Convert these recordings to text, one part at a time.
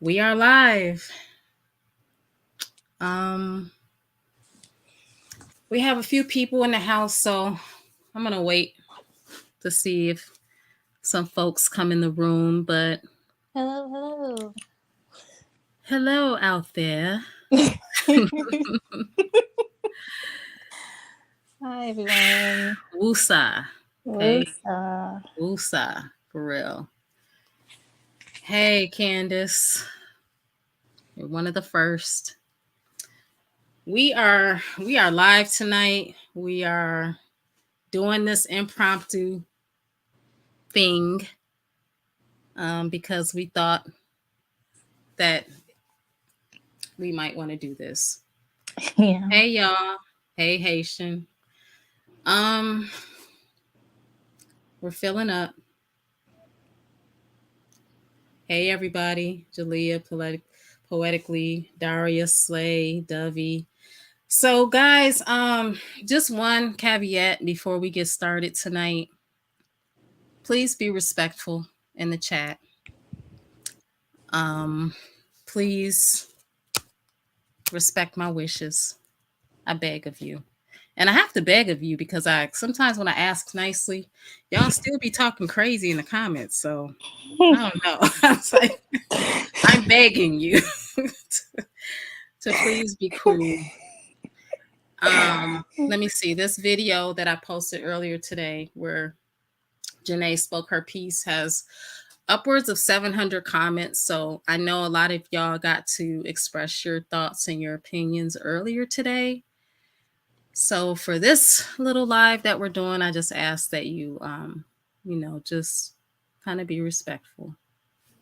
We are live. Um, we have a few people in the house, so I'm gonna wait to see if some folks come in the room. But Hello, hello out there. hello. Hi, everyone. Woosah. Okay. What's Woosah. For real. Hey Candace. You're one of the first. We are live tonight. We are doing this impromptu thing because we thought that we might want to do this. Yeah. Hey y'all. Hey Haitian. Um, we're filling up. Hey everybody. Jalea, poetically, Darius, Slay, Dovey. So guys, just one caveat before we get started tonight. Please be respectful in the chat. Um, please respect my wishes. I beg of you. And I have to beg of you because I sometimes when I ask nicely, y'all still be talking crazy in the comments. So I don't know. I was like, I'm begging you to please be cool. Let me see. This video that I posted earlier today where Jenae spoke her piece has upwards of 700 comments. So I know a lot of y'all got to express your thoughts and your opinions earlier today. So for this little live that we're doing, I just ask that just kind of be respectful.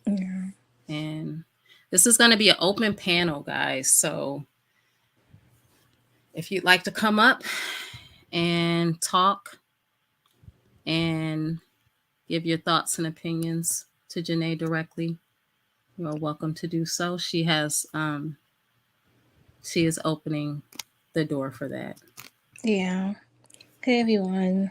Yeah. And this is going to be an open panel, guys. So if you'd like to come up and talk and give your thoughts and opinions to Jenae directly, you are welcome to do so. She is opening the door for that. Yeah. Hey, everyone.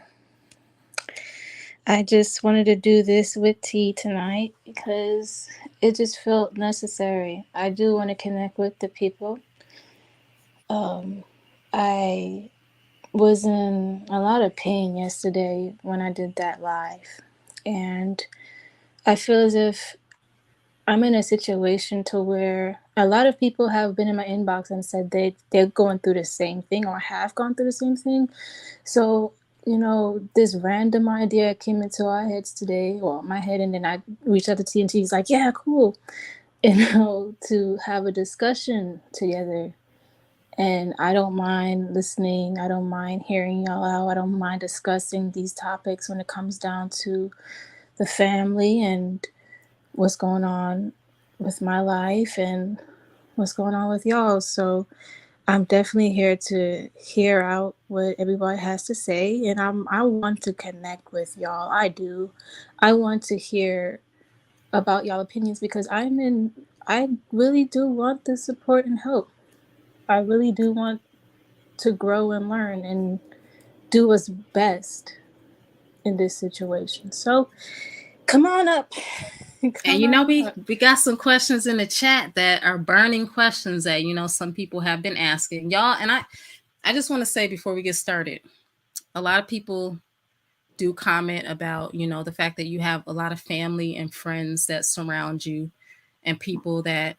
I just wanted to do this with T tonight because it just felt necessary. I do want to connect with the people. I was in a lot of pain yesterday when I did that live. And I feel as if I'm in a situation to where a lot of people have been in my inbox and said they're going through the same thing or have gone through the same thing. So, this random idea came into our heads today, or my head, and then I reached out to TNT. He's like, "Yeah, cool," to have a discussion together. And I don't mind listening. I don't mind hearing y'all out. I don't mind discussing these topics when it comes down to the family and what's going on with my life and what's going on with y'all. So I'm definitely here to hear out what everybody has to say, and I want to connect with y'all. I do. I want to hear about y'all opinions because I really do want the support and help. I really do want to grow and learn and do what's best in this situation. So come on up. And Come on up. we got some questions in the chat that are burning questions that some people have been asking y'all. And I just want to say before we get started, a lot of people do comment about the fact that you have a lot of family and friends that surround you and people that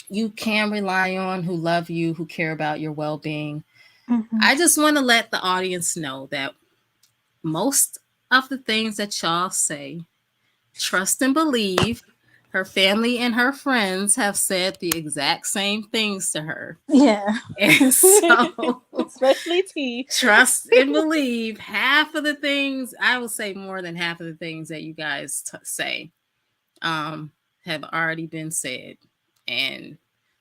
you can rely on, who love you, who care about your well-being. Mm-hmm. I just want to let the audience know that most of the things that y'all say, trust and believe, her family and her friends have said the exact same things to her. Yeah. And so Especially T. trust and believe half of the things, I will say more than half of the things that you guys say have already been said. And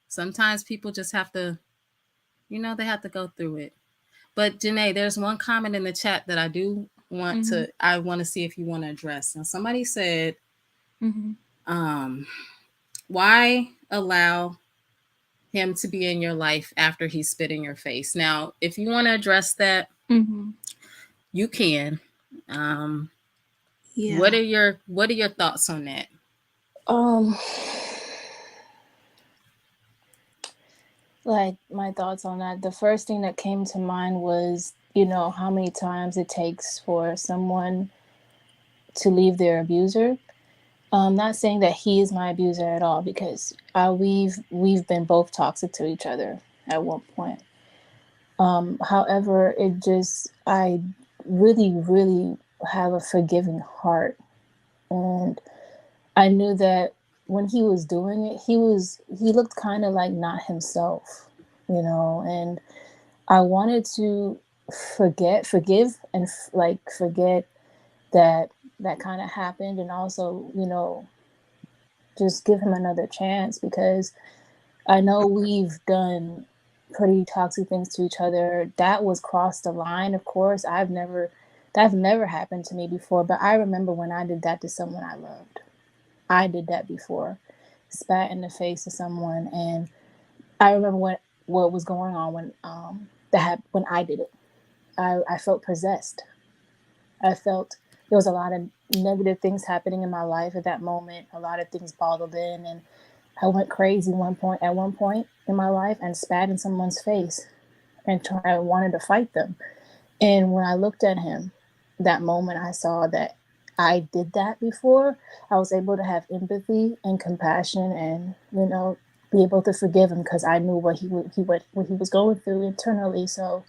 sometimes people just have to, they have to go through it. But Jenae, there's one comment in the chat that I want to see if you want to address. Now, somebody said, Mm-hmm. um, why allow him to be in your life after he spit in your face? Now, if you want to address that, Mm-hmm. you can. Um, Yeah. what are your thoughts on that? Um, Like, my thoughts on that, the first thing that came to mind was, you know, how many times it takes for someone to leave their abuser. Not saying that he is my abuser at all, because we've been both toxic to each other at one point. However, it just, I really, really have a forgiving heart, and I knew that when he was doing it, he looked kind of like not himself, you know, and I wanted to forgive, and like forget that that kind of happened, and also, you know, just give him another chance, because I know we've done pretty toxic things to each other. That was crossed the line, of course. That's never happened to me before, but I remember when I did that to someone I loved. I did that before. Spat in the face of someone, and I remember what was going on when I did it. I felt possessed. I felt there was a lot of negative things happening in my life at that moment. A lot of things bottled in, and I went crazy at one point in my life, and spat in someone's face, and I wanted to fight them. And when I looked at him, that moment I saw that I did that before. I was able to have empathy and compassion, and, you know, be able to forgive him, because I knew what he was going through internally. So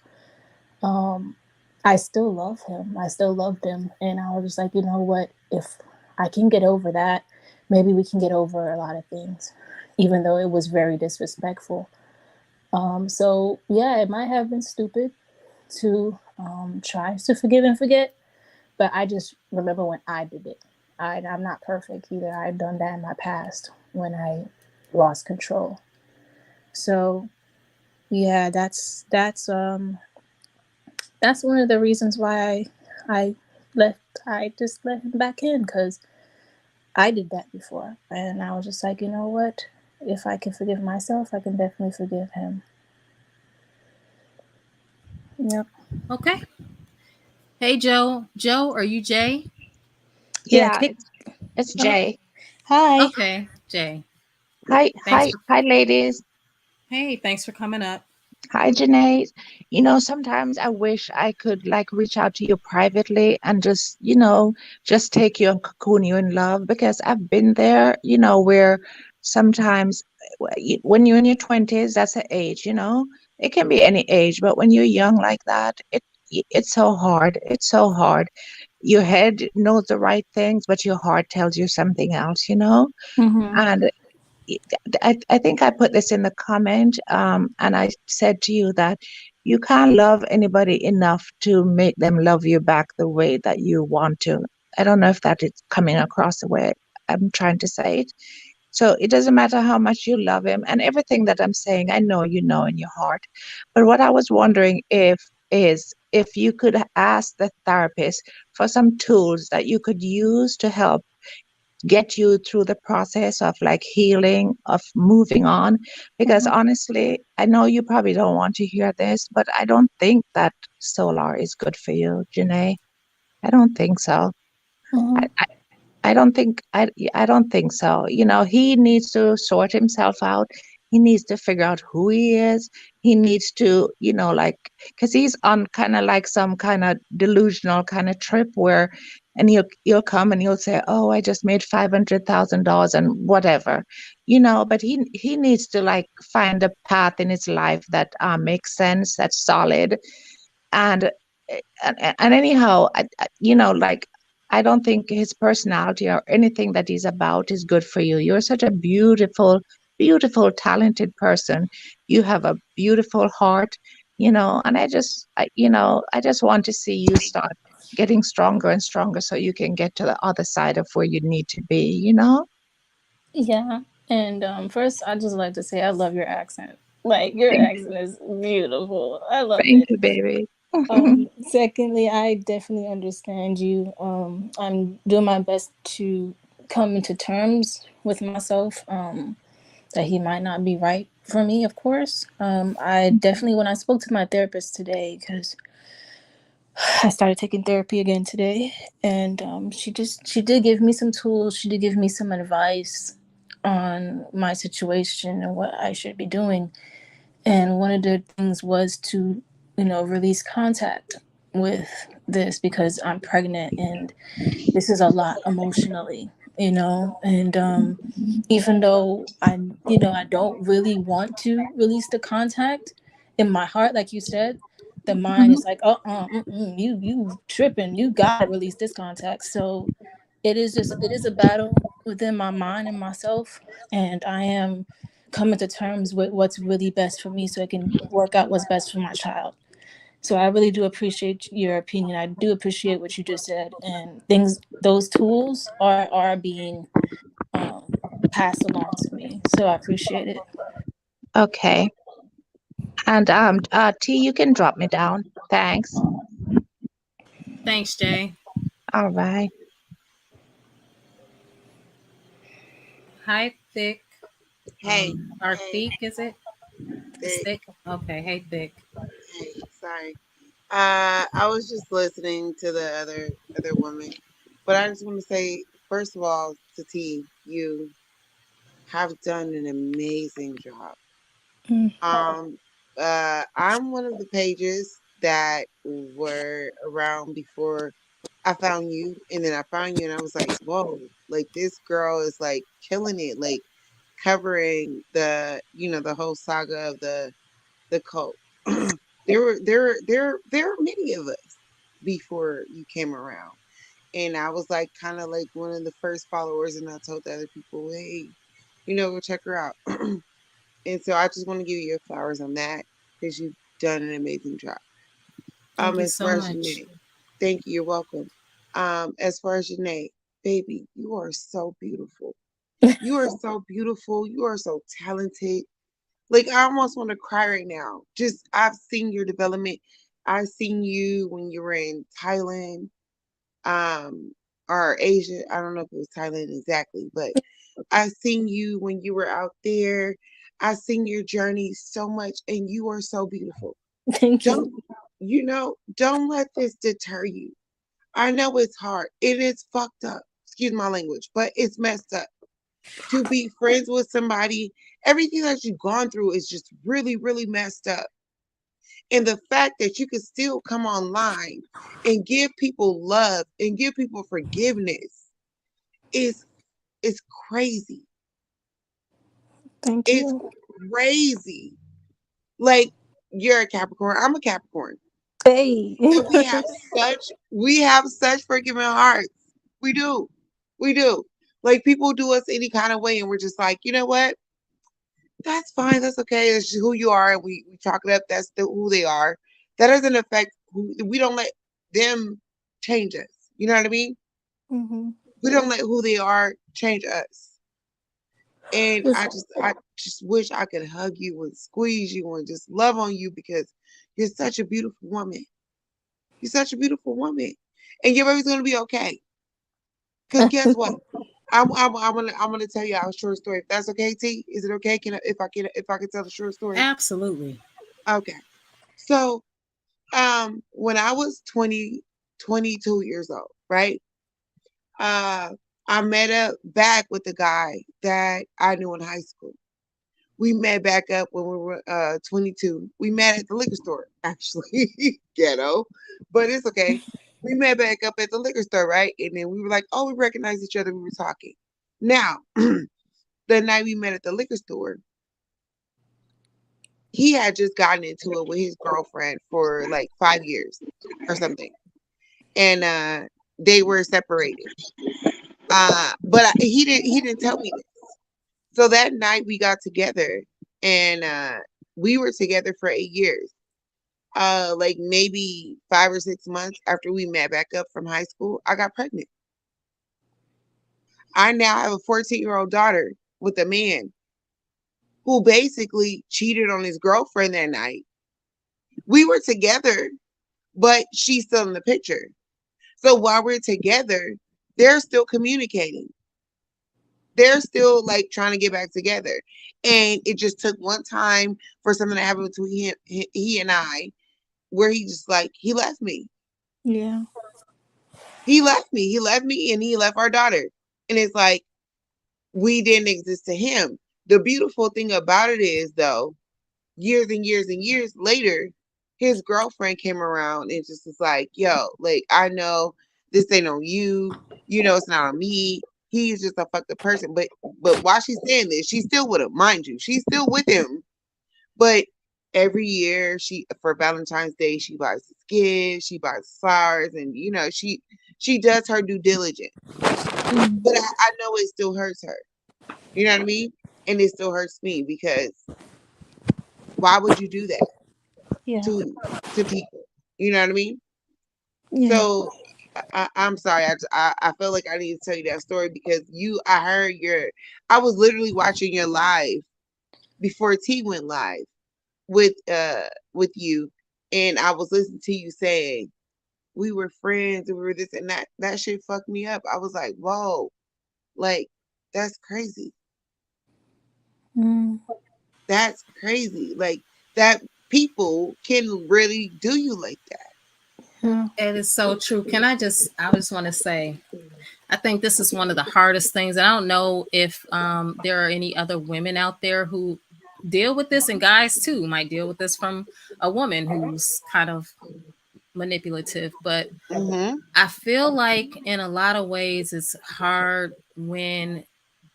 um, I still love him. I still loved him, and I was just like, you know what? If I can get over that, maybe we can get over a lot of things, even though it was very disrespectful. So yeah, it might have been stupid to try to forgive and forget, but I just remember when I did it. I'm not perfect either. I've done that in my past when I lost control. So yeah, that's one of the reasons why I I just let him back in, because I did that before, and I was just like, you know what? If I can forgive myself, I can definitely forgive him. Yep. Okay. Hey, Joe. Joe, are you Jay? Yeah. Yeah, it's Uh, Jay. Hi. Okay, Jay. Hi, Thanks hi, for. hi, ladies. Hey, thanks for coming up. Hi, Jenae. Sometimes I wish I could like reach out to you privately and just take you and cocoon you in love because I've been there, where sometimes when you're in your 20s, that's the age, it can be any age, but when you're young like that, it's so hard. It's so hard. Your head knows the right things, but your heart tells you something else. Mm-hmm. And I think I put this in the comment, and I said to you that you can't love anybody enough to make them love you back the way that you want to. I don't know if that is coming across the way I'm trying to say it. So it doesn't matter how much you love him and everything that I'm saying, I know you know in your heart. But what I was wondering if you could ask the therapist for some tools that you could use to help get you through the process of like healing, of moving on. Because Mm-hmm. honestly, I know you probably don't want to hear this, but I don't think that solar is good for you, Janae. I don't think so. Mm-hmm. I, I don't think so. He needs to sort himself out. He needs to figure out who he is. He needs to, like, because he's on kind of like some kind of delusional kind of trip where, and he'll come and he'll say, "Oh, I just made $500,000 and whatever," But he needs to like find a path in his life that makes sense, that's solid, and and anyhow, like I don't think his personality or anything that he's about is good for you. You're such a beautiful, beautiful, talented person. You have a beautiful heart, and I just want to see you start getting stronger and stronger so you can get to the other side of where you need to be. Yeah. And first, I just like to say I love your accent. Like, your Thank, accent is beautiful. I love thank it. you, baby. Secondly, I definitely understand you. I'm doing my best to come into terms with myself. That he might not be right for me, of course. I definitely, when I spoke to my therapist today, because I started taking therapy again today, and she did give me some tools. She did give me some advice on my situation and what I should be doing. And one of the things was to, release contact with this because I'm pregnant and this is a lot emotionally, and even though I don't really want to release the contact in my heart, like you said, the mind is like, you tripping, you gotta release this contact. So it is a battle within my mind and myself, and I am coming to terms with what's really best for me so I can work out what's best for my child. So I really do appreciate your opinion. I do appreciate what you just said, and those tools are being um, passed along to me. So I appreciate it. Okay. And T, you can drop me down. Thanks. Thanks, Jay. All right. Hi, Thick. Hey, Or hey, Thick, is it? It's Vic. Thick? Okay. Hey, Thick. Hey, sorry. I was just listening to the other woman, but I just want to say, first of all, to T, you have done an amazing job. Mm, Um, I'm one of the pages that were around before I found you, and then I found you, and I was like, whoa, like this girl is like killing it, like covering the whole saga of the cult. There were many of us before you came around, and I was like kind of like one of the first followers, and I told the other people, hey, go check her out. And so I just want to give you your flowers on that because you've done an amazing job. Thank you As so far as much. Jenae, thank you, you're welcome. As far as Jenae, baby, you are so beautiful. You are so beautiful. You are so talented. Like I almost want to cry right now. Just I've seen your development. I've seen you when you were in Thailand, um, or Asia. I don't know if it was Thailand exactly, but I've seen you when you were out there. I've seen your journey so much, and you are so beautiful. thank you. Don't don't let this deter you. I know it's hard. It is fucked up. Excuse my language, but it's messed up to be friends with somebody. Everything that you've gone through is just really, really messed up. And the fact that you can still come online and give people love and give people forgiveness is is crazy. Thank It's you. crazy. Like you're a Capricorn, I'm a Capricorn. Hey. And we have such forgiving hearts. We do. We do. Like people do us any kind of way and we're just like, you know what? That's fine. That's okay. It's just who you are. And we chalk it up. That's who they are. That doesn't affect who we don't let them change us. You know what I mean? hmm We don't let who they are change us. And I just wish I could hug you and squeeze you and just love on you because you're such a beautiful woman. You're such a beautiful woman. And your baby's gonna be okay. Cause guess what? I'm gonna tell you a short story. If that's okay, T, is it okay? If I can tell the short story? Absolutely. Okay. So when I was 22 years old, right? Uh I met up back with the guy that I knew in high school. We met back up when we were 22. We met at the liquor store, actually. Ghetto. But it's okay. We met back up at the liquor store, right? And then we were like, oh, we recognized each other. We were talking. Now, the night we met at the liquor store, he had just gotten into it with his girlfriend for like 5 years or something. And they were separated. But he didn't tell me this. So that night we got together and we were together for 8 years. Like maybe 5 or 6 months after we met back up from high school, I got pregnant. I now have a 14-year-old daughter with a man who basically cheated on his girlfriend that night. We were together, but she's still in the picture. So while we're together, they're still communicating. They're still like trying to get back together. And it just took one time for something to happen between him, he and I, where he just like, he left me. Yeah. He left me. He left me and he left our daughter. And it's like, we didn't exist to him. The beautiful thing about it is, though, years and years and years later, his girlfriend came around and just was like, yo, like, I know this ain't on you. You know, it's not on me. He's just a fucked up person. But while she's saying this, she's still with him, mind you. She's still with him. But every year she for Valentine's Day, she buys his gifts, she buys flowers, and you know, she does her due diligence. But I know it still hurts her. You know what I mean? And it still hurts me because why would you do that Yeah. to people? You know what I mean? Yeah. So I'm sorry. I feel like I need to tell you that story because I heard I was literally watching your live before T went live with you, and I was listening to you saying we were friends and we were this and that. That shit fucked me up. I was like, whoa, like that's crazy. Mm. That's crazy. Like that people can really do you like that. Yeah. It is so true. I just want to say, I think this is one of the hardest things. And I don't know if there are any other women out there who deal with this, and guys too might deal with this from a woman who's kind of manipulative. But Mm-hmm. I feel like in a lot of ways it's hard when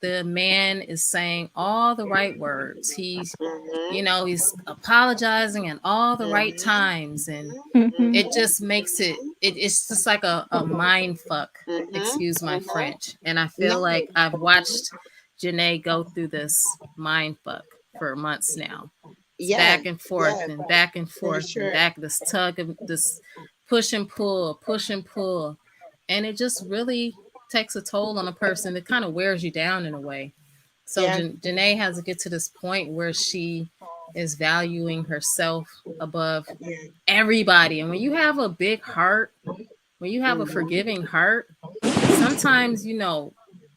the man is saying all the right words. Mm-hmm. He's apologizing at all the right Mm-hmm. times, and Mhm. it just makes it's just like a mind fuck, Mm-hmm. excuse my Mm-hmm. French. And I feel No. like I've watched Jenae go through this mind fuck for months now. It's Yes. back and forth Yes. and back and For forth and sure. back, this tug of this push and pull. And it just really takes a toll on a person. It kind of wears you down in a way. So Yeah. Jenae has to get to this point where she is valuing herself above Yeah. everybody. And when you have a big heart, when you have a Mm-hmm. forgiving heart, sometimes,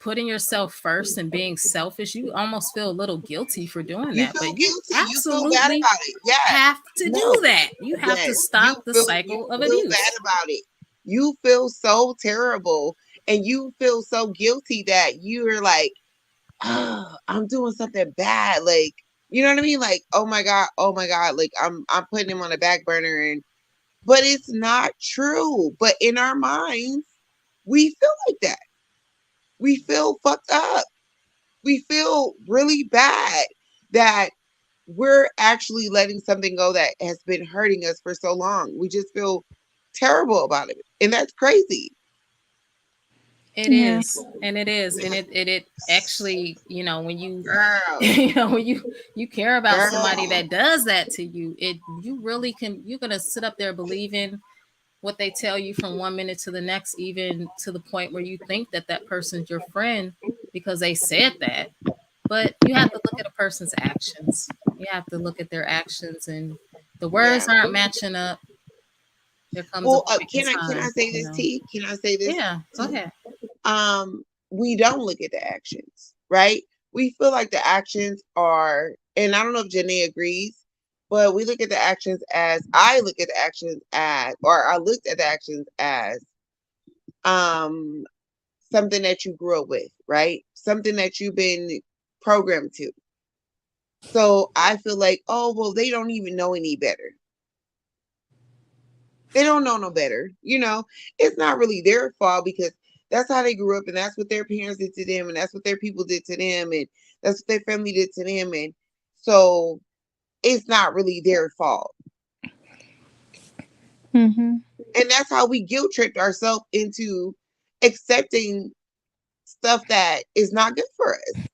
putting yourself first and being selfish, you almost feel a little guilty for doing You that. feel But you guilty. You feel bad absolutely about it. Yeah. have to No. do that. You have to Yes. stop the You cycle of feel bad abuse. about it. You feel so terrible and you feel so guilty that you're like, oh, I'm doing something bad. Like, you know what I mean? Like, oh my God, like I'm putting him on the back burner and but it's not true. But in our minds, we feel like that. We feel fucked up. We feel really bad that we're actually letting something go that has been hurting us for so long. We just feel terrible about it. And that's crazy. It Yeah. is, and it is, and it actually, when you, Girl, when you care about somebody girl. that does that to you, you really can. You're gonna sit up there believing what they tell you from one minute to the next, even to the point where you think that that person's your friend because they said that. But you have to look at a person's actions. You have to look at their actions, and the Yeah. words aren't matching up. There comes a Well, point in can I time, say this, T? Can I say this, Yeah, go T? ahead. We don't look at the actions, right? We feel like the actions are, and I don't know if Jenae agrees, but we look at the actions as I look at the actions as, or I looked at the actions as, um, something that you grew up with, right? Something that you've been programmed to. So I feel like, oh well, they don't even know any better. They don't know no better. You know, it's not really their fault because that's how they grew up and that's what their parents did to them and that's what their people did to them and that's what their family did to them. And so it's not really their fault. Mhm. And that's how we guilt tripped ourselves into accepting stuff that is not good for us.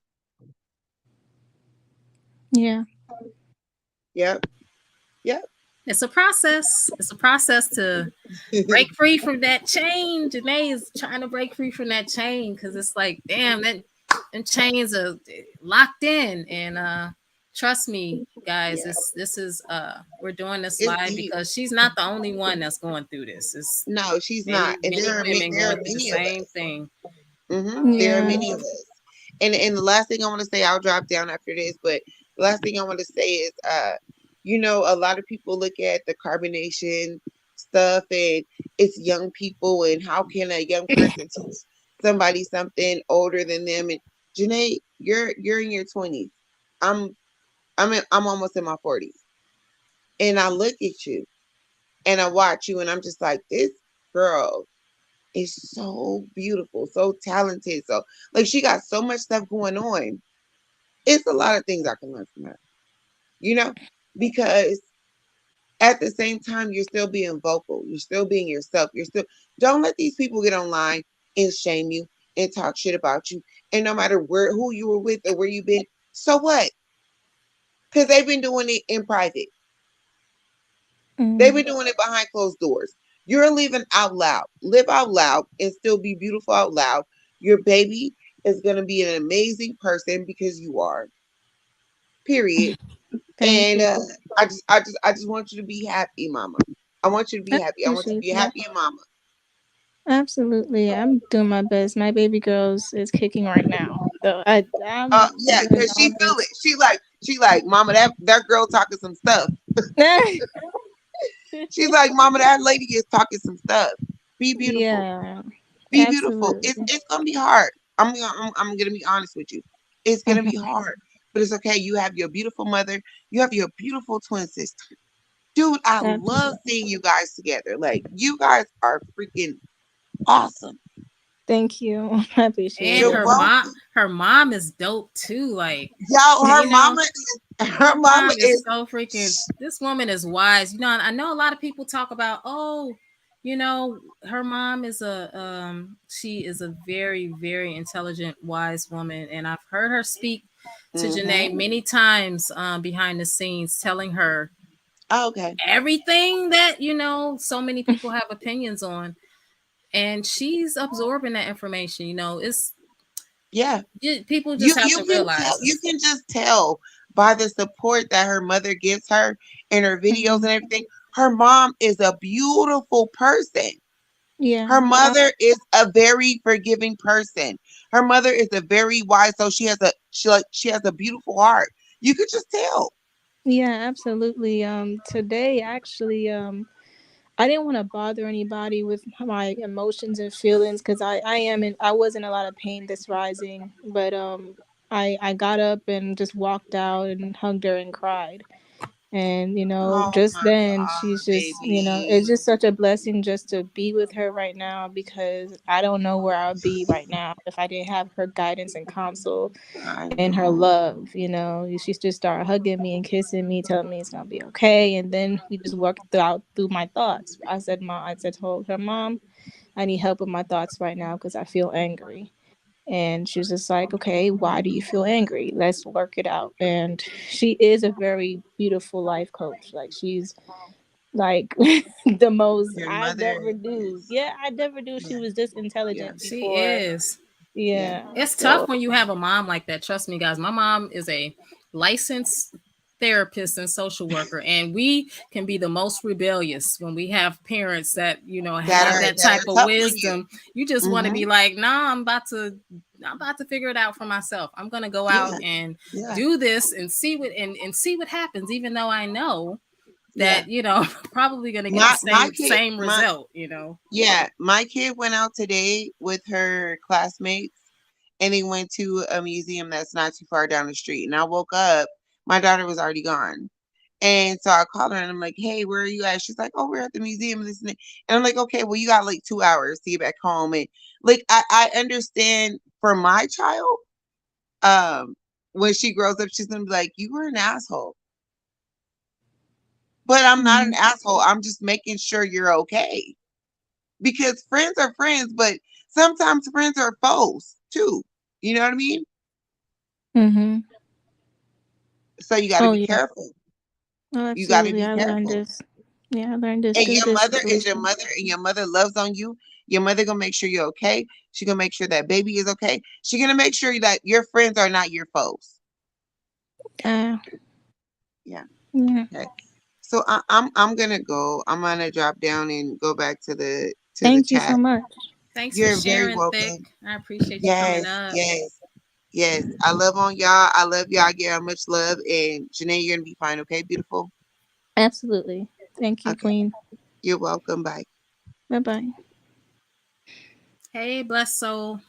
Yeah. Yep. Yep. It's a process. It's a process to break free from that chain. Janae is trying to break free from that chain because it's like, damn, that and chains are locked in. And trust me, guys, Yeah. this is we're doing this It's live deep. because she's not the only one that's going through this. It's No, she's not. many, And many women there going are through the many of same us. thing. There are Yeah. many of us. And the last thing I want to say, I'll drop down after this, but the last thing I want to say is you know, a lot of people look at the carbonation stuff and it's young people and how can a young person teach somebody something older than them and Jenae, you're in your 20s. I'm I'm almost in my 40s, and I look at you and I watch you, and I'm just like, this girl is so beautiful, so talented, so like she got so much stuff going on. It's a lot of things I can learn from her, you know, because at the same time you're still being vocal, you're still being yourself, you're still don't let these people get online and shame you and talk shit about you. And no matter who you were with or where you've been, so what? Because they've been doing it in private. They've Mm. been doing it behind closed doors. You're living out loud. Live out loud and still be beautiful out loud. Your baby is gonna be an amazing person because you are. Period. Thank And you. I just want you to be happy, mama. I want you to be I happy. I want you to appreciate be a that. happy mama. Absolutely. I'm doing my best. My baby girls is kicking right now. So I'm Yeah, doing cause she all feel it. this. She like, mama, that girl talking some stuff. She's like, mama, that lady is talking some stuff. Be beautiful. Yeah, Be beautiful. absolutely. It's gonna be hard. I'm gonna be honest with you. It's gonna be Hmm. hard, but it's okay. You have your beautiful mother. You have your beautiful twin sister. Dude, I love Absolutely. seeing you guys together. Like you guys are freaking awesome. Thank you. I appreciate And You're it. welcome. her mom is dope too. Like, Y'all, you know, her her mama mom is is so freaking, this woman is wise. You know, I know a lot of people talk about, oh, you know, her mom is she is a very, very intelligent, wise woman. And I've heard her speak to mm-hmm. Jenae many times behind the scenes, telling her Oh, okay. everything that, you know, so many people have opinions on. And she's absorbing that information. You know, it's Yeah. people You just have you to can tell, realize. you can just tell by the support that her mother gives her in her videos Hmm. and everything. Her mom is a beautiful person. Her Yeah. mother is a very forgiving person. Her mother is a very wise, so she has a beautiful heart. You could just tell. Yeah, absolutely. Today actually, I didn't want to bother anybody with my emotions and feelings because I was in a lot of pain this rising, but I got up and just walked out and hugged her and cried. And Oh just my then she's God, just, it's baby. just such a blessing just to be with her right now because I don't know where I'll be right now if I didn't have her guidance and counsel I and her know. love. She just started hugging me and kissing me, telling me it's gonna be okay. And then we just worked through my thoughts. Told her, Mom, I need help with my thoughts right now because I feel angry. And she was just like, okay, why do you feel angry? Let's work it out. And she is a very beautiful life coach. Like she's like the most Your I mother never knew. is, Yeah, I never knew she yeah, was this yeah, intelligent She before. is. yeah. Yeah. It's tough So when you have a mom like that. Trust me, guys. My mom is a licensed therapist and social worker, and we can be the most rebellious when we have parents that, you know, have that That type are of tough on you. wisdom. You just want to Mm-hmm. be like, nah, I'm about to figure it out for myself. I'm gonna go out Yeah, and yeah, do this and see and see what happens, even though I know yeah. that, you know, probably gonna get the My kid, same my result, you know. yeah, my kid went out today with her classmates, and they went to a museum that's not too far down the street. And I woke up, my daughter was already gone. And so I called her and I'm like, hey, where are you at? She's like, oh, we're at the museum and this and that. And I'm like, okay, well, you got like 2 hours to get back home. And like, I understand for my child, um, when she grows up, she's gonna be like, you were an asshole. But I'm not an mhm. asshole. I'm just making sure you're okay. Because friends are friends, but sometimes friends are foes too. You know what I mean? Mhm. So you got to Oh be yeah. careful. Oh, You got to absolutely. be I learned careful. this. Yeah, I learned this And through your this mother is your situation. mother, and your mother loves on you. Your mother gonna make sure you're okay. She gonna make sure that baby is okay. She gonna make sure that your friends are not your foes. Uh, Yeah. yeah. Okay. So I'm gonna go. I'm gonna drop down and go back to the Thank you chat. so much. Thanks for You're very sharing, Thick. welcome. I appreciate you coming Yes, up. yes, yes. I love on y'all. I love y'all. I give y'all much love. And Jenae, you're gonna be fine. Okay, beautiful. Absolutely. Thank you, Okay. Queen. You're welcome. Bye. Bye bye. Hey, bless soul.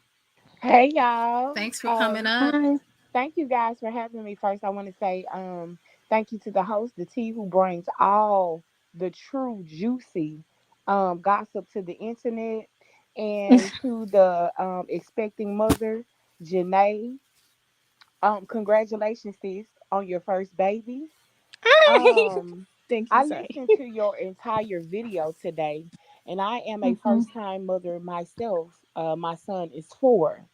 Hey y'all. Thanks for coming up. Hi. thank you guys for having me. First, I want to say thank you to the host, the T, who brings all the true juicy gossip to the internet, and to the expecting mother, Jenae. Congratulations, sis, on your first baby. Um, Thank you, I sorry. listened to your entire video today, and I am a Mm-hmm. first time mother myself. My son is 4,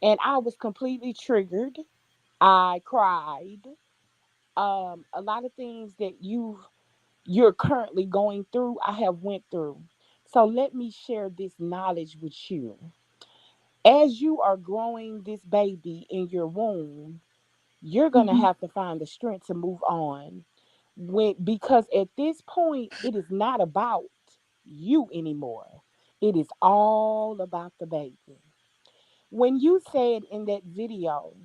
and I was completely triggered. I cried. A lot of things that you're currently going through, I have went through. So let me share this knowledge with you. As you are growing this baby in your womb, you're going to Mm-hmm. have to find the strength to move on, because at this point it is not about you anymore. It is all about the baby. When you said in that video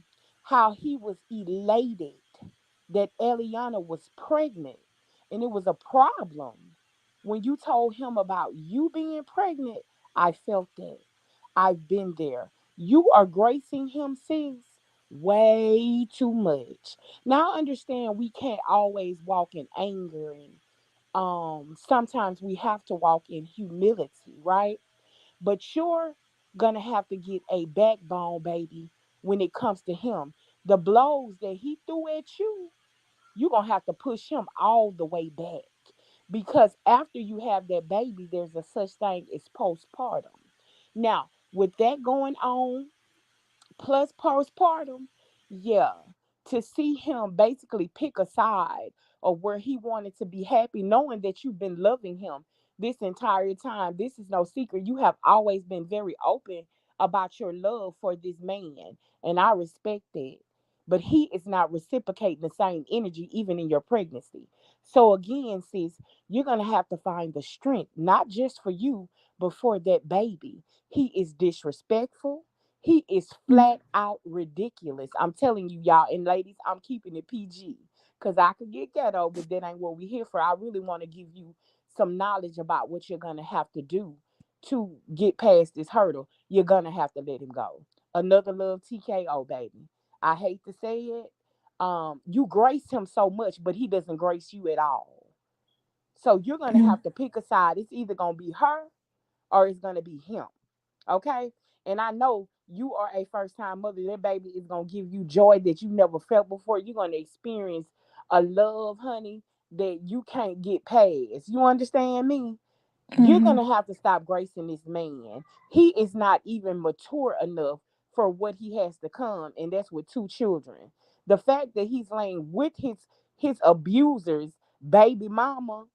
how he was elated that Eliana was pregnant, and it was a problem when you told him about you being pregnant, I felt that. I've been there. You are gracing him, sis, way too much. Now I understand we can't always walk in anger, and sometimes we have to walk in humility, right? But you're gonna have to get a backbone, baby, when it comes to him. The blows that he threw at you, you're gonna have to push him all the way back. Because after you have that baby, there's a such thing as postpartum. Now, with that going on, plus postpartum, yeah, to see him basically pick a side of where he wanted to be happy, knowing that you've been loving him this entire time. This is no secret. You have always been very open about your love for this man, and I respect that. But he is not reciprocating the same energy even in your pregnancy. So again, sis, you're gonna have to find the strength, not just for you, but for that baby. He is disrespectful. He is flat out ridiculous. I'm telling you, y'all, and ladies, I'm keeping it PG because I could get ghetto, but that ain't what we're here for. I really want to give you some knowledge about what you're gonna have to do to get past this hurdle. You're gonna have to let him go. Another little TKO, baby. I hate to say it. You grace him so much, but he doesn't grace you at all. So you're gonna Mm-hmm. have to pick a side. It's either gonna be her or it's gonna be him. Okay. And I know you are a first time mother. That baby is going to give you joy that you never felt before. You're going to experience a love, honey, that you can't get past. You understand me? You're Mm-hmm. going to have to stop gracing this man. He is not even mature enough for what he has to come, and that's with 2 children. The fact that he's laying with his abusers, baby mama,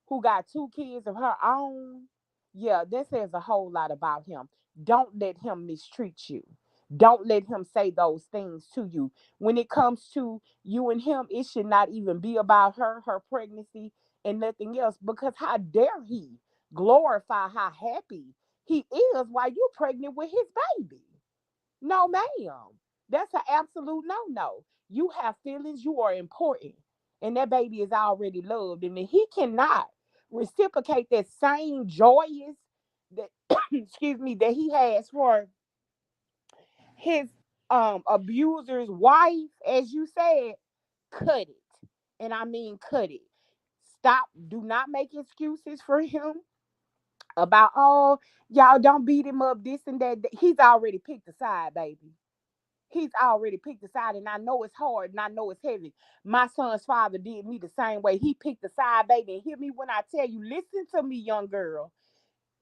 who got 2 kids of her own, yeah, that says a whole lot about him. Don't let him mistreat you. Don't let him say those things to you. When it comes to you and him, it should not even be about her pregnancy, and nothing else. Because how dare he glorify how happy he is while you're pregnant with his baby? No, ma'am. That's an absolute no no. You have feelings, you are important, and that baby is already loved. And if he cannot reciprocate that same joyous that excuse me that he has for his abuser's wife, as you said, cut it. And I mean cut it. Stop. Do not make excuses for him about, oh, y'all don't beat him up, this and that. He's already picked a side, baby. He's already picked a side, and I know it's hard and I know it's heavy. My son's father did me the same way. He picked a side, baby, and hear me when I tell you, listen to me, young girl.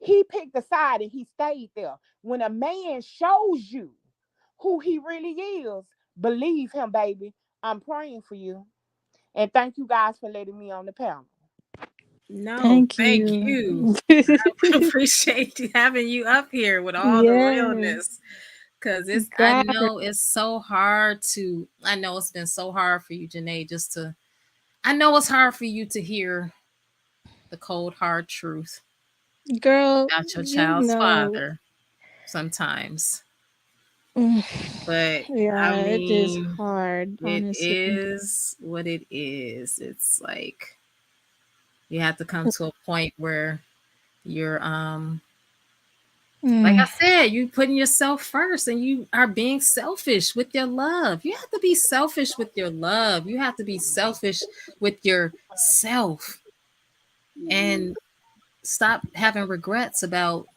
He picked a side and he stayed there. When a man shows you who he really is, believe him, baby. I'm praying for you. And thank you guys for letting me on the panel. No, Thank thank you. you. I appreciate having you up here with all the Yes. realness. Cause it's I God. know it's so hard to I know it's been so hard for you, Jenae, just to I know it's hard for you to hear the cold hard truth Girl, about your you child's know. father sometimes. Mm, But I yeah, it is mean, hard, it honestly. is what it is. It's like you have to come to a point where you're Like I Mm. said, you putting yourself first and you are being selfish with your love. You have to be selfish with your love. You have to be selfish with yourself and stop having regrets about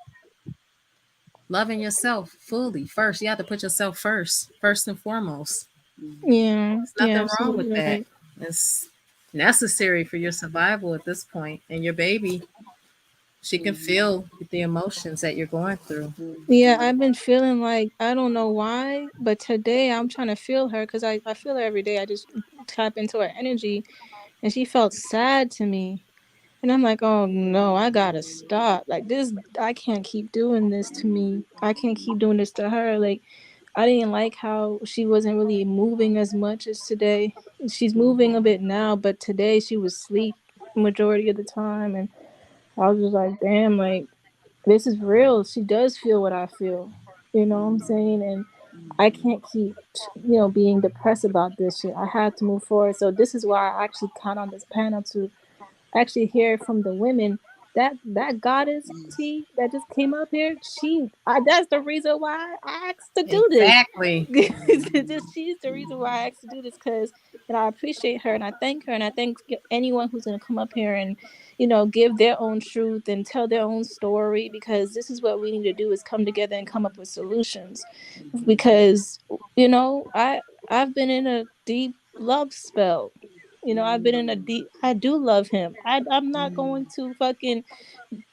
loving yourself fully first. You have to put yourself first, first and foremost. Yeah, There's yeah, nothing wrong with absolutely that. right. It's necessary for your survival at this point. And your baby, she can feel the emotions that you're going through. Yeah, I've been feeling like I don't know why, but today I'm trying to feel her because I feel her every day. I just tap into her energy, and she felt sad to me. And I'm like, oh no, I gotta stop. Like this, I can't keep doing this to me. I can't keep doing this to her. Like, I didn't like how she wasn't really moving as much as today. She's moving a bit now, but today she was asleep majority of the time. And I was just like, damn, like, this is real. She does feel what I feel. You know what I'm saying? And I can't keep, being depressed about this shit. I have to move forward. So this is why I actually count on this panel to actually hear from the women. That goddess T that just came up here, that's the reason why I asked to do this. Exactly. She's the reason why I asked to do this, because and I appreciate her and I thank her and I thank anyone who's gonna come up here and give their own truth and tell their own story, because this is what we need to do, is come together and come up with solutions. Because I've been in a deep love spell. I've been in a deep. I do love him. I'm not going to fucking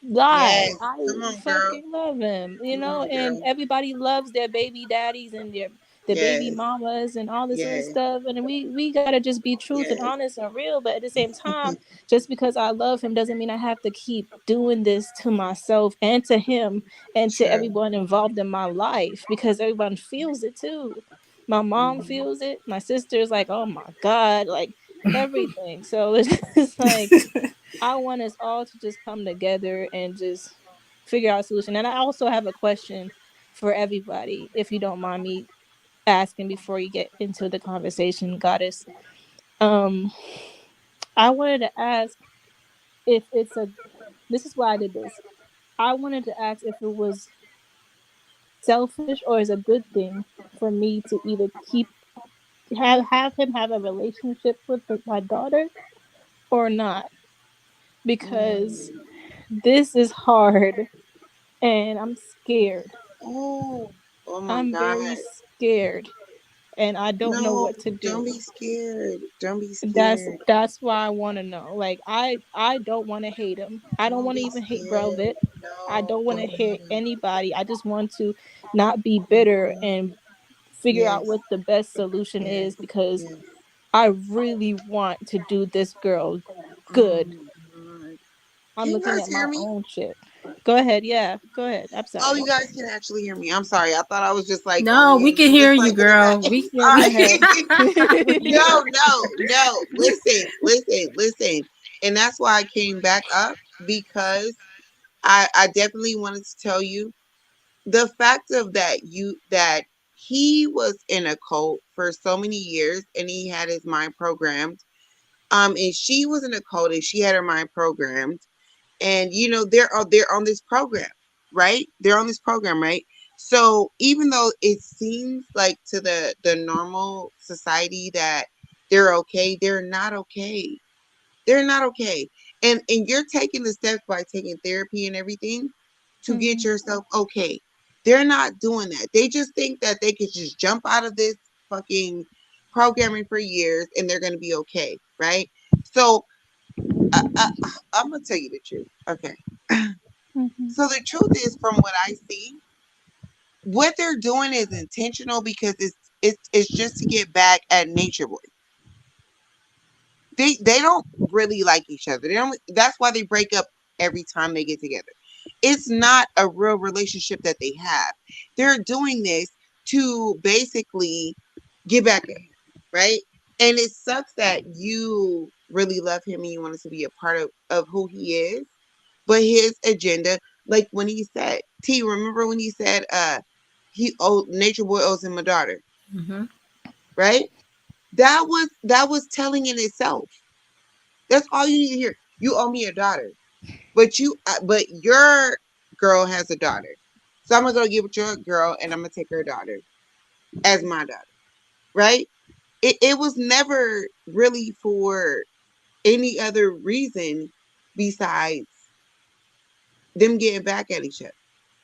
lie. Yes. I Come on, girl. fucking love him. Come on, And girl. everybody loves their baby daddies and their baby Yes. mamas and all this other Yes. stuff. And we gotta just be truth and Yes. honest and real. But at the same time, just because I love him doesn't mean I have to keep doing this to myself and to him and to Sure. everyone involved in my life, because everyone feels it too. My mom feels it. My sister's like, oh my God, like everything. So it's just like I want us all to just come together and just figure out a solution. And I also have a question for everybody, if you don't mind me asking before you get into the conversation, goddess. Um, I wanted to ask if it's a. This is why I did this. I wanted to ask if it was selfish or is a good thing for me to either have him have a relationship with my daughter or not, because this is hard and I'm scared. Oh. Oh my I'm very God. scared and I don't know No, what to don't do. be scared. Don't be That's scared. that's why I want to know. Like I don't want to hate him. I don't Don't want to be even hate scared. Velvet. I No, don't want to don't hate hate him. anybody. I just want to not be bitter and figure out Yes. what the best solution Yes. is, because Yes. I really want to do this girl Oh good. my God. I'm Can you looking guys at hear my me? own shit. Go ahead. Yeah, go ahead. I'm Oh, sorry. you guys can actually hear me. I'm sorry. I thought I was just like on No, we mute, can hear just you, like in the back. girl. We Yeah, All go ahead. right. No, no, no. Listen, listen, listen. And that's why I came back up, because I definitely wanted to tell you the fact of that he was in a cult for so many years and he had his mind programmed. And she was in a cult and she had her mind programmed. And they're on this program, right? They're on this program, right? So even though it seems like to the normal society that they're okay, they're not okay. They're not okay. And you're taking the steps by taking therapy and everything to get Mhm. yourself okay. They're not doing that. They just think that they could just jump out of this fucking programming for years and they're going to be okay, right? So I'm going to tell you the truth. Okay. Mhm. So the truth is, from what I see, what they're doing is intentional because it's just to get back at Nature Boy. They don't really like each other. They don't. That's why they break up every time they get together. It's not a real relationship that they have. They're doing this to basically get back at him, right? And it sucks that you really love him and you want us to be a part of who he is, but his agenda, like when he said, T, remember when he said, Nature Boy owes him a daughter, hmm right? That was telling in itself. That's all you need to hear. You owe me a daughter, but your girl has a daughter. So I'm gonna go get with your girl and I'm gonna take her daughter as my daughter, right? It was never really for any other reason besides them getting back at each other.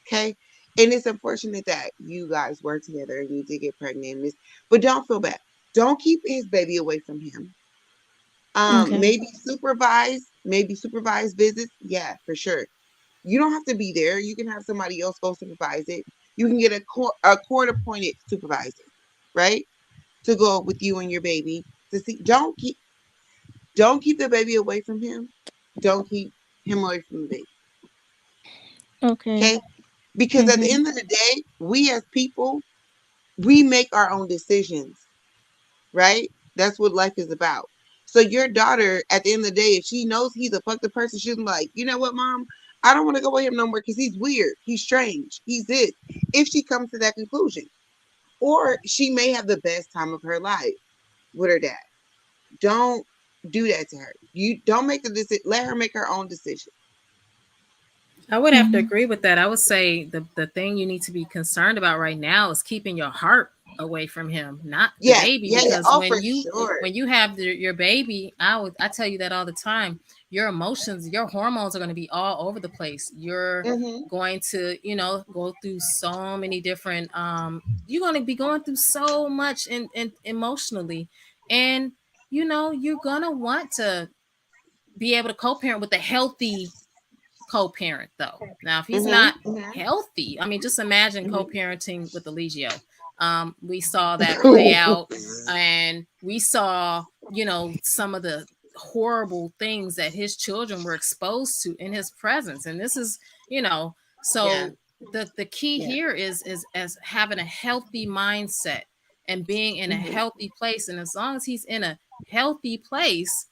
Okay. And it's unfortunate that you guys were together and you did get pregnant. But don't feel bad. Don't keep his baby away from him. Okay. Maybe supervise visits. Yeah, for sure. You don't have to be there. You can have somebody else go supervise it. You can get a court appointed supervisor, right? To go with you and your baby to see. Don't keep the baby away from him. Don't keep him away from the baby. Okay. Okay? Because at the Mhm. end of the day, we as people, we make our own decisions, right? That's what life is about. So your daughter, at the end of the day, if she knows he's a fucked up person, she's like, you know what, mom? I don't want to go with him no more because he's weird. He's strange. He's this. If she comes to that conclusion. Or she may have the best time of her life with her dad. Don't do that to her. You don't make the decision. Let her make her own decision. I would have to Mhm. agree with that. I would say the thing you need to be concerned about right now is keeping your heart away from him, not the Yeah, baby. yeah, yeah. Because Oh, for sure. when you have your baby, I tell you that all the time. Your emotions, your hormones are going to be all over the place. You're Mm-hmm. going to, go through so many different. You're going to be going through so much in emotionally, and you're gonna want to be able to co-parent with a healthy co-parent though. Now, if he's not Mm-hmm. Mm-hmm. healthy, I mean, just imagine Mm-hmm. co-parenting with Eligio. We saw that play out, and we saw, some of the horrible things that his children were exposed to in his presence. And this is, Yeah. so the key Yeah. here is as having a healthy mindset and being in a Mm-hmm. healthy place. And as long as he's in a healthy place,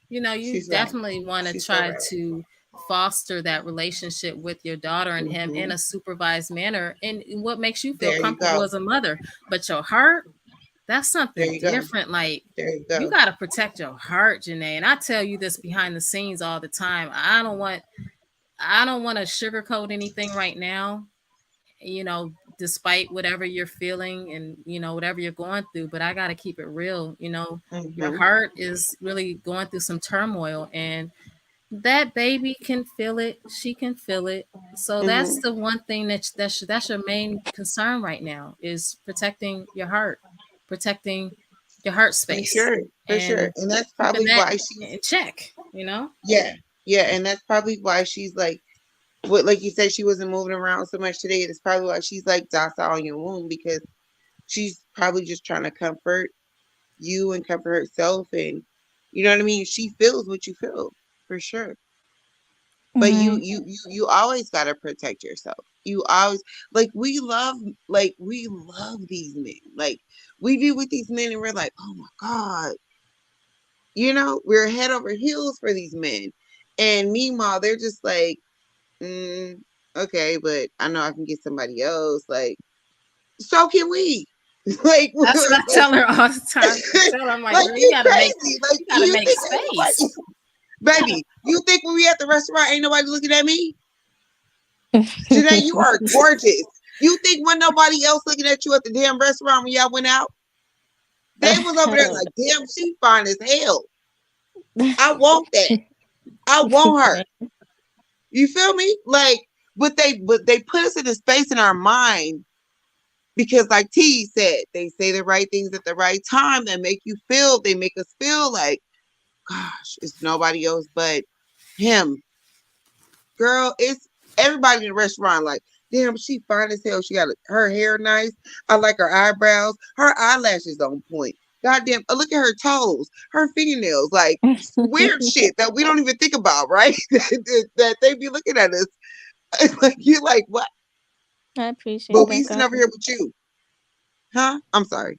you She's right. definitely want to She's so try right. to foster that relationship with your daughter and him in Mm-hmm. a supervised manner and what makes you feel There you comfortable go. as a mother. But your heart, that's There something you go. different. Like, There you you go. got to protect your heart, Jenae. And I tell you this behind the scenes all the time. I don't want to sugarcoat anything right now, despite whatever you're feeling and, whatever you're going through. But I got to keep it real. Your Mm-hmm. heart is really going through some turmoil, and that baby can feel it. She can feel it. So that's Mm-hmm. the one thing that's your main concern right now is protecting your heart, protecting your heart For space, sure. For sure. and And that's keeping probably that why she's in check. yeah. Yeah. And that's probably why she's like what like you said, she wasn't moving around so much today. It's probably why she's like docile in your womb because she's probably just trying to comfort you and comfort herself and you know what I mean? She feels what you feel for sure. But you Right. you you you always gotta protect yourself. You always like we love these men. Like we be with these men and we're like, oh my God, we're head over heels for these men. And meanwhile, they're just like, mm, okay, but I know I can get somebody else. Like, so can we? like, That's what I like, tell her all the time. I tell her, I'm like, like girl, you you gotta make crazy. Like, you gotta you make think ain't nobody, space. You gotta baby? You think when we at the restaurant, ain't nobody looking at me? Jenae, you are gorgeous. You think when nobody else looking at you at the damn restaurant when y'all went out? They was over there like, damn, she fine as hell. I want that. I want her. You feel me? Like, but they put us in a space in our mind because, like T said, they say the right things at the right time that they make us feel like, gosh, it's nobody else but him. Girl, it's everybody in the restaurant like, damn, she fine as hell. She got her hair nice. I like her eyebrows. Her eyelashes on point. Goddamn, look at her toes, her fingernails, like weird shit that we don't even think about, right? that they be looking at us. Like you like what? I But appreciate we that, sitting over Godmother. here with you. Huh? I'm sorry.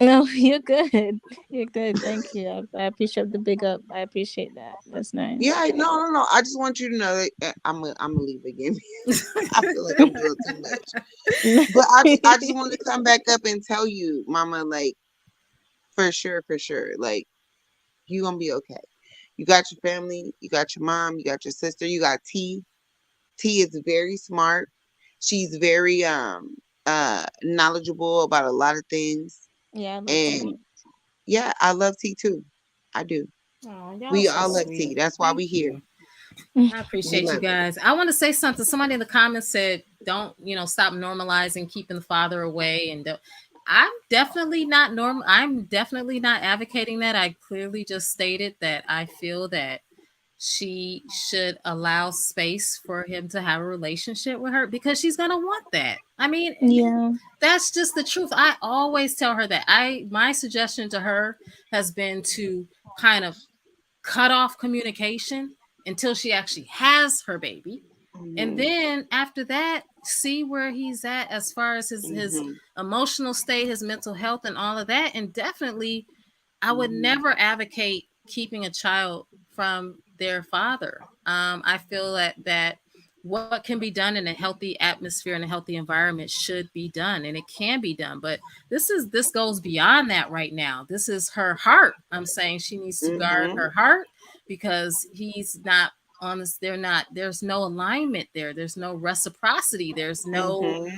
No, you're good. You're good. Thank you. I appreciate the big up. I appreciate that. That's nice. Yeah, no, no, no. I just want you to know that I'm gonna leave again. I feel like I'm doing too much. But I just wanted to come back up and tell you, Mama, like for sure, like you gonna be okay. You got your family, you got your mom, you got your sister, you got T. T is very smart. She's very knowledgeable about a lot of things. Yeah, I love And tea. yeah, I love tea too. I do. Oh, y'all We so all love tea. sweet. That's why Thank we here. you. I We appreciate you love it. guys. I want to say something. Somebody in the comments said, "Don't stop normalizing keeping the father away." And I'm definitely not normal. I'm definitely not advocating that. I clearly just stated that I feel that she should allow space for him to have a relationship with her because she's gonna want that. I mean, Yeah. that's just the truth. I always tell her that. My suggestion to her has been to kind of cut off communication until she actually has her baby. And Mhm. then after that, see where he's at as far as his Mhm. emotional state, his mental health, and all of that. And definitely, I would Mhm. never advocate keeping a child from their father. I feel that what can be done in a healthy atmosphere and a healthy environment should be done, and it can be done. But this goes beyond that right now. This is her heart. I'm saying she needs to guard Mhm. her heart because he's not on this. They're not. There's no alignment there. There's no reciprocity. Mhm. There's no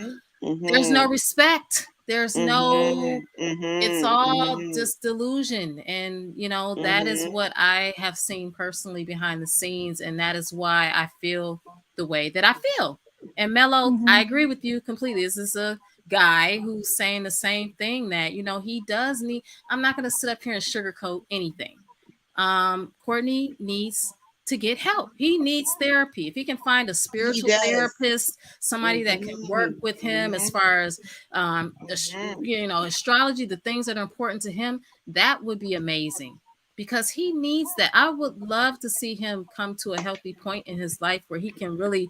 Mhm. respect. There's no, Mhm. it's Mhm. all Mhm. just delusion. And that is Mhm. what I have seen personally behind the scenes, and that is why I feel the way that I feel. And Mello, I Mhm. agree with you completely. This is a guy who's saying the same thing, that he does need. I'm not going to sit up here and sugarcoat anything. Courtney needs to get help. He needs therapy. If he can find a He spiritual does. therapist, somebody that can work Mhm. with him as Mhm. far as Mhm. astrology, the things that are important to him, that would be amazing because he needs that. I would love to see him come to a healthy point in his life where he can really,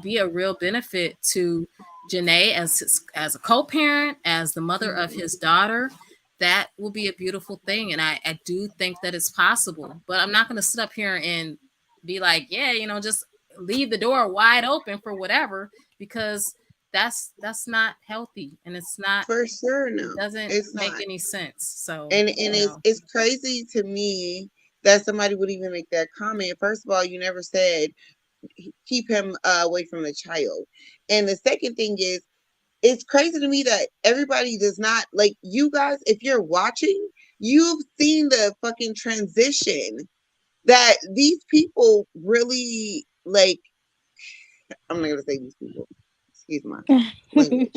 be a real benefit to Jenae as a co-parent, as the mother of Mhm. his daughter. That will be a beautiful thing, and I do think that it's possible. But I'm not going to sit up here and be like, yeah, just leave the door wide open for whatever, because that's not healthy, and For sure, it no, doesn't it's make not. any sense. So And it's crazy to me that somebody would even make that comment. First of all, you never said keep him away from the child. And the second thing is, it's crazy to me that everybody does not like you guys. If you're watching, you've seen the fucking transition that these people really like. I'm not gonna say these people. Excuse my language,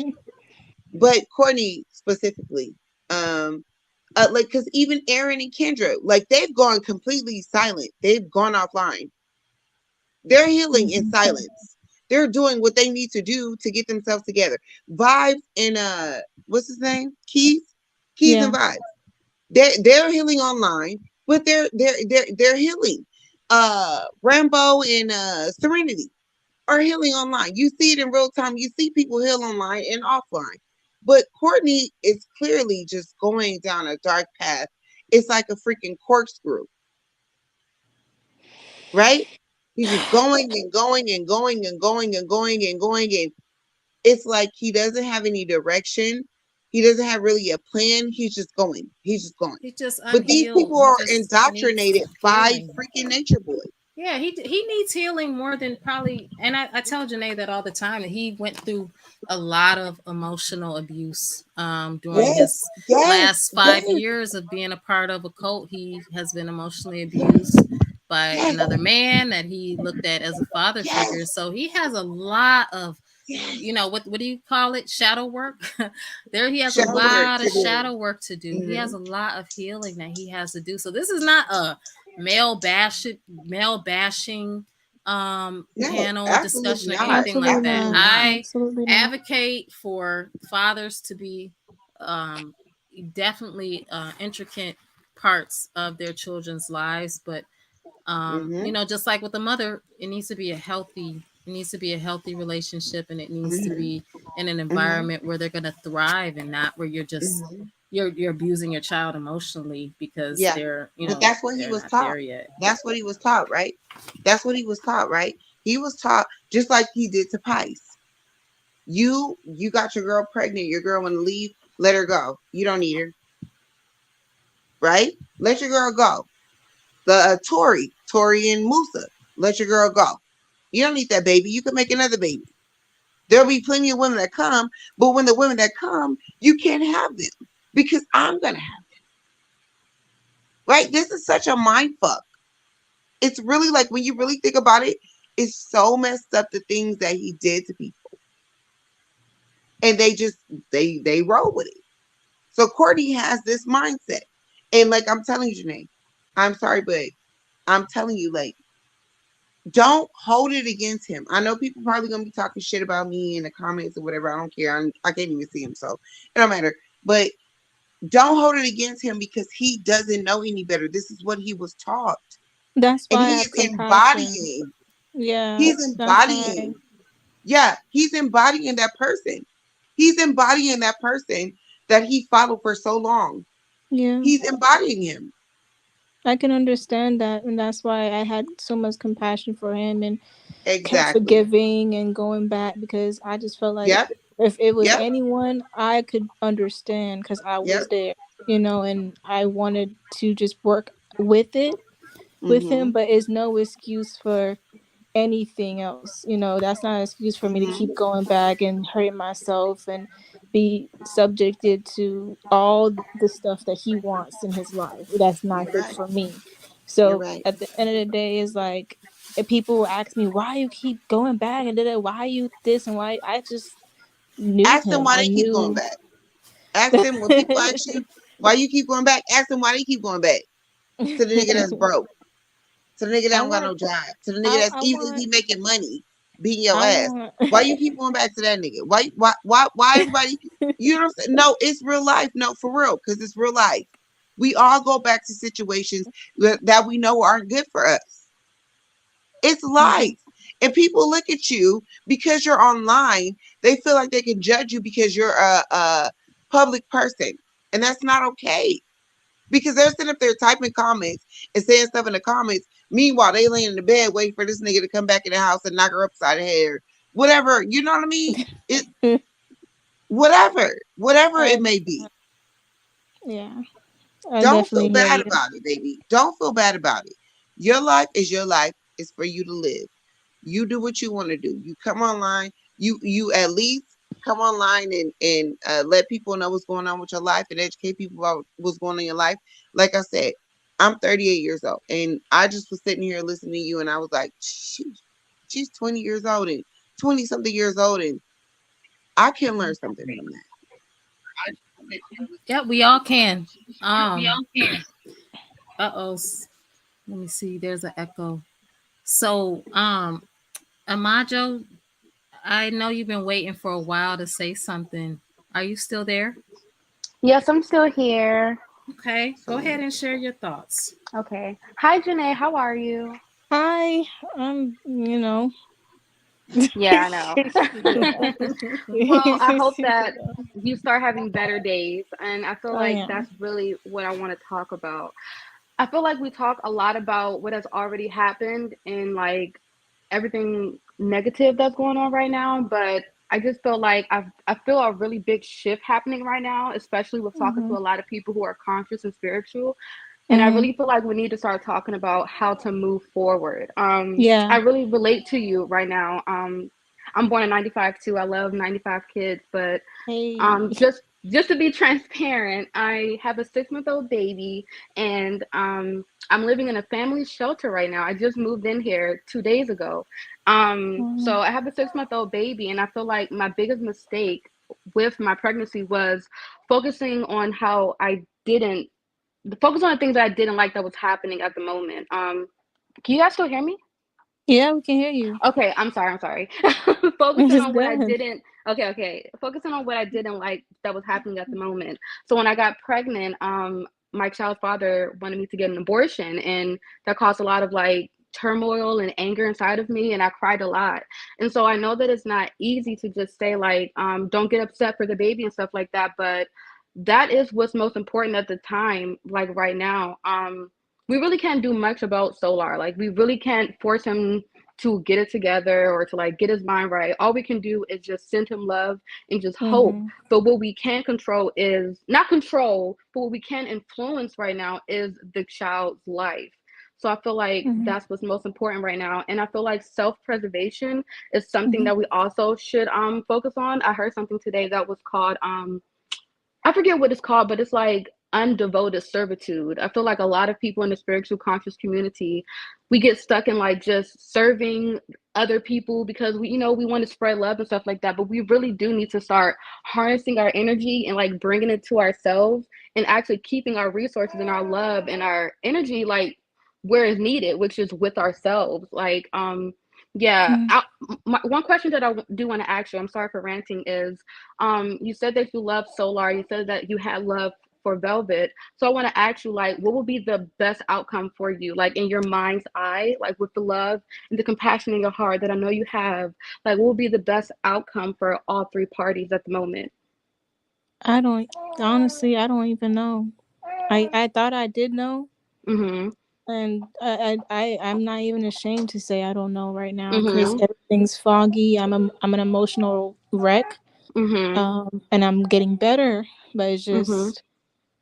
but Courtney specifically. Um, like, because even Aaron and Kendra, like, they've gone completely silent. They've gone offline. They're healing in Mhm. silence. They're doing what they need to do to get themselves together. Vibes and what's his name? Keys and Yeah. Vibes. They're healing online, but they're healing. Rambo and Serenity are healing online. You see it in real time. You see people heal online and offline. But Courtney is clearly just going down a dark path. It's like a freaking corkscrew, right? He's just going and going and going and going and going and going. And it's like he doesn't have any direction. He doesn't have really a plan. He's just going. He's just going. he's just But these unhealed. people He are just needs indoctrinated by healing. freaking Nature Boy. Yeah, he needs healing more than probably, and I tell Janae that all the time, that he went through a lot of emotional abuse during Yes, his yes, last five yes, years of being a part of a cult. He has been emotionally abused by yes, another man that he looked at as a father figure. yes, So he has a lot of, yes. what do you call it, shadow work. There, he has a Shadow work lot of to do. shadow work to do. He has Hmm. a lot of healing that he has to do. So this is not a male bashing No, panel or discussion absolutely or not. anything like Absolutely that. not. Absolutely not. I Absolutely not. advocate for fathers to be um, definitely intricate parts of their children's lives, but Hmm. just like with the mother, it needs to be a healthy relationship, and it needs to Hmm. be in an Hmm. environment where they're going to thrive, and not where Hmm. you're abusing your child emotionally because Yeah, but that's what he they're was not taught. there yet. That's what he was taught, right? That's what he was taught, right? He was taught just like he did to Pice. You got your girl pregnant. Your girl want to leave. Let her go. You don't need her, right? Let your girl go. The Tori and Musa. Let your girl go. You don't need that baby. You can make another baby. There'll be plenty of women that come, but when the women that come, you can't have them because I'm gonna have them. Right? This is such a mind fuck. It's really like when you really think about it, it's so messed up the things that he did to people, and they just they roll with it. So Courtney has this mindset, and like I'm telling you, Jenae, I'm sorry, but I'm telling you, like, don't hold it against him. I know people probably gonna be talking shit about me in the comments or whatever. I don't care. I can't even see him, so it don't matter. But don't hold it against him because he doesn't know any better. This is what he was taught, That's and why I he have is compassion. embodying. Yeah, He's that's why. embodying. Yeah, he's embodying that person. He's embodying that person that he followed for so long. Yeah, He's embodying him. I can understand that, and that's why I had so much compassion for him and kept Exactly. forgiving and going back because I just felt like Yep. if it was Yep. anyone, I could understand because I Yep. was there, and I wanted to just work with it with him, Mhm. but it's no excuse for anything else. That's not an excuse for me to Mhm. keep going back and hurting myself and be subjected to all the stuff that he wants in his life. That's not You're good right. for me. You're So right. at the end of the day, it's like if people ask me why you keep going back and why you this and why I just knew Ask them him. why I they keep going knew. back. Ask them when people ask you why you keep going back. Ask them why they keep going back to the nigga that's broke, to the nigga that I don't got want. no job, to the nigga I that's I even if want. he making money beating your I ass. want. Why you keep going back to that nigga? Why everybody? You know what I'm saying? No, it's real life. No, for real, because it's real life. We all go back to situations that we know aren't good for us. It's Mhm. life. And people look at you because you're online, they feel like they can judge you because you're a public person. And that's not okay. Because they're sitting up there typing comments and saying stuff in the comments. Meanwhile, they laying in the bed waiting for this nigga to come back in the house and knock her upside the head. Or whatever. You know what I mean? It whatever I, it may be. yeah, I Don't feel definitely hear bad you. about it, baby. Don't feel bad about it. Your life is your life. It's for you to live. You do what you want to do. You come online. You at least come online and let people know what's going on with your life and educate people about what's going on in your life. Like I said, I'm 38 years old, and I just was sitting here listening to you, and I was like, she's 20 years old and 20 something years old, and I can learn something from that. Yeah, we all can. Um, uh-oh. Let me see. There's an echo. So, Amajo, I know you've been waiting for a while to say something. Are you still there? Yes, I'm still here. Okay, go So ahead and share your thoughts. Okay. Hi, Jenae. How are you? Hi, I'm. Yeah, I know. Yeah. Well, I hope that you start having better days. And I feel I like am. that's really what I want to talk about. I feel like we talk a lot about what has already happened and like everything negative that's going on right now, but I just feel like I feel a really big shift happening right now, especially with talking to Mhm. a lot of people who are conscious and spiritual. And I Mhm. really feel like we need to start talking about how to move forward. I Yeah. really relate to you right now. I'm born in '95 too. I love '95 kids, but Hey. just to be transparent, I have a 6 month old baby, and I'm living in a family shelter right now. I just moved in here 2 days ago. Mhm. So I have a 6 month old baby, and I feel like my biggest mistake with my pregnancy was focusing on how I didn't focus on the things that I didn't like that was happening at the moment. Can you guys still hear me? Yeah, we can hear you. Okay, I'm sorry. I'm sorry. Focusing It's on what I good. didn't. Okay, okay. Focusing on what I didn't like that was happening at the moment. So when I got pregnant, my child's father wanted me to get an abortion, and that caused a lot of like turmoil and anger inside of me, and I cried a lot. And so I know that it's not easy to just say like, don't get upset for the baby and stuff like that, but that is what's most important at the time, like right now. We really can't do much about Solar. Like we really can't force him to get it together or to like get his mind right. All we can do is just send him love and just hope. Mhm. But what we can control is not control, but what we can influence right now is the child's life. So I feel like Mm-hmm. that's what's most important right now. And I feel like self-preservation is something Mm-hmm. that we also should focus on. I heard something today that was called I forget what it's called, but it's like undevoted servitude. I feel like a lot of people in the spiritual conscious community, we get stuck in like just serving other people because we, we want to spread love and stuff like that. But we really do need to start harnessing our energy and like bringing it to ourselves and actually keeping our resources and our love and our energy like where it's needed, which is with ourselves. Like, yeah. One question that I do want to ask you, I'm sorry for ranting, is you said that you love Solar. You said that you had love for Velvet. So I want to ask you, like, what would be the best outcome for you, like in your mind's eye, like with the love and the compassion in your heart that I know you have? Like, what would be the best outcome for all three parties at the moment? I don't honestly. I don't even know. I thought I did know, Mhm. and I'm not even ashamed to say I don't know right now because Mhm. everything's foggy. I'm an emotional wreck. Mhm. And I'm getting better, but it's Mhm. just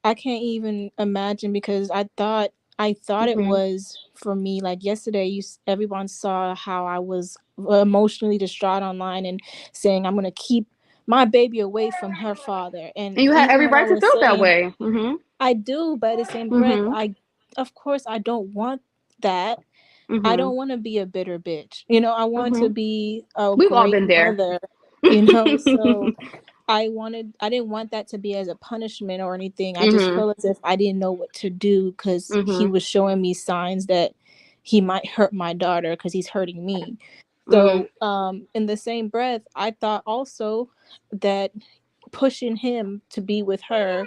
I can't even imagine because I thought it Mhm. was for me. Like yesterday, everyone saw how I was emotionally distraught online and saying I'm gonna keep my baby away from her father. And And you had even every when I right to was feel that saying way. Mhm. I do, but at the same breath, Mhm. of course I don't want that. I Mhm. don't want to be a bitter bitch. I want to Mhm. be a We've all great been there. mother. So I didn't want that to be as a punishment or anything. I just Mhm. felt as if I didn't know what to do because he Mhm. was showing me signs that he might hurt my daughter because he's hurting me. Mhm. So, in the same breath, I thought also that pushing him to be with her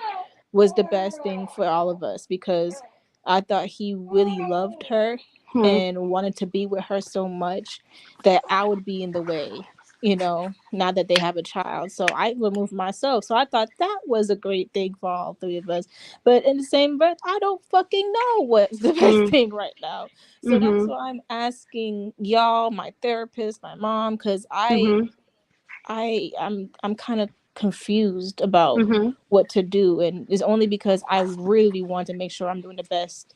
was the best thing for all of us because I thought he really loved her Mhm. and wanted to be with her so much that I would be in the way, now that they have a child. So I removed myself. So I thought that was a great thing for all three of us. But in the same breath, I don't fucking know what's the best Mhm. thing right now. So that's Mhm. why I'm asking y'all, my therapist, my mom, because Mhm. I'm kind of confused about Mhm. what to do, and it's only because I really want to make sure I'm doing the best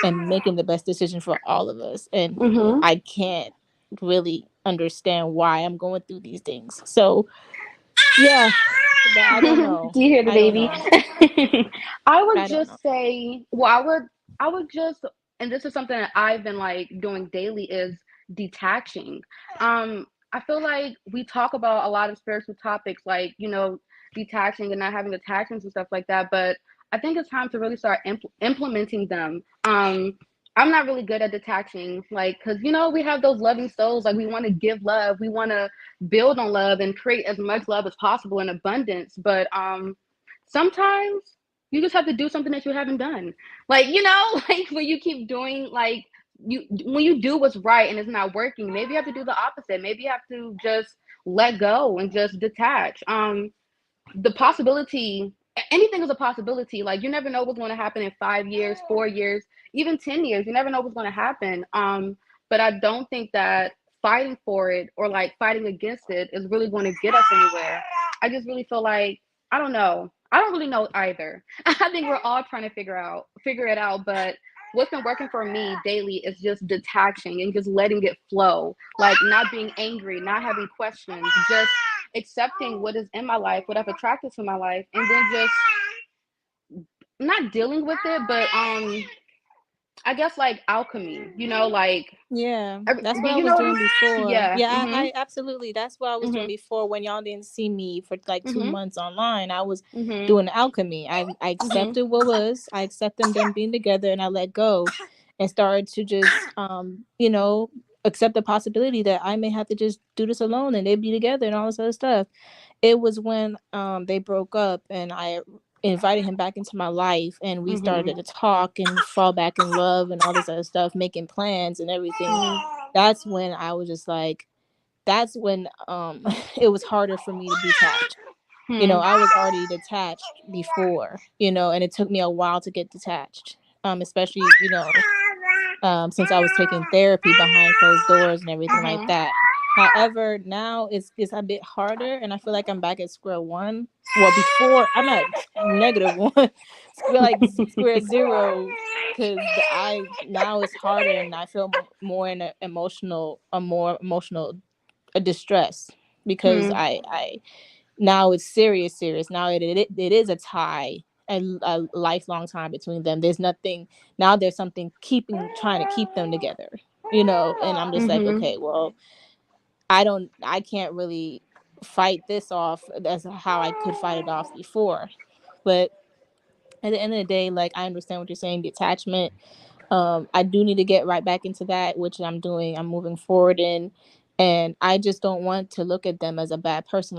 and making the best decision for all of us, and Mhm. I can't really understand why I'm going through these things. So yeah, but I don't Do know. you hear the I don't baby? know. I would I don't know. just say, well, I would just, and this is something that I've been like doing daily is detaching. I feel like we talk about a lot of spiritual topics, like detaching and not having attachments and stuff like that. But I think it's time to really start implementing them. I'm not really good at detaching, like, because we have those loving souls, like we want to give love, we want to build on love and create as much love as possible in abundance. But sometimes you just have to do something that you haven't done. Like, like when you keep doing like when you do what's right and it's not working, maybe you have to do the opposite. Maybe you have to just let go and just detach. The possibility, anything is a possibility. Like you never know what's going to happen in 5 years, 4 years, even 10 years. You never know what's going to happen. But I don't think that fighting for it or like fighting against it is really going to get us anywhere. I just really feel like I don't know. I don't really know either. I think we're all trying to figure it out. But what's been working for me daily is just detaching and just letting it flow, like not being angry, not having questions, just accepting what is in my life, what I've attracted to my life, and then just not dealing with it, but I guess like alchemy, like Yeah, that's what I you was know what I'm doing before. yeah. Yeah, Mhm. I absolutely. That's what I was doing Mhm. before when y'all didn't see me for like two Mhm. months online. I was Mhm. doing alchemy. I Mhm. accepted what was. I accepted them being together, and I let go, and started to just accept the possibility that I may have to just do this alone, and they'd be together, and all this other stuff. It was when they broke up, and I invited him back into my life, and we Mhm. started to talk and fall back in love and all this other stuff, making plans and everything. That's when I was just like, that's when it was harder for me to detach. Mhm. I was already detached before, and it took me a while to get detached. Especially, since I was taking therapy behind closed doors and everything like Mhm. that. However, now it's a bit harder, and I feel like I'm back at square one. Well, before I'm at negative one, square zero, because I now it's harder, and I feel more in a more emotional a distress, because Hmm. I now it's serious. Now it is a tie, a lifelong tie between them. There's nothing now. There's something trying to keep them together, and I'm just like, Mhm. okay, well, I can't really fight this off as how I could fight it off before. But at the end of the day, like, I understand what you're saying, detachment. I do need to get right back into that, which I'm doing. I'm moving forward in, and I just don't want to look at them as a bad person.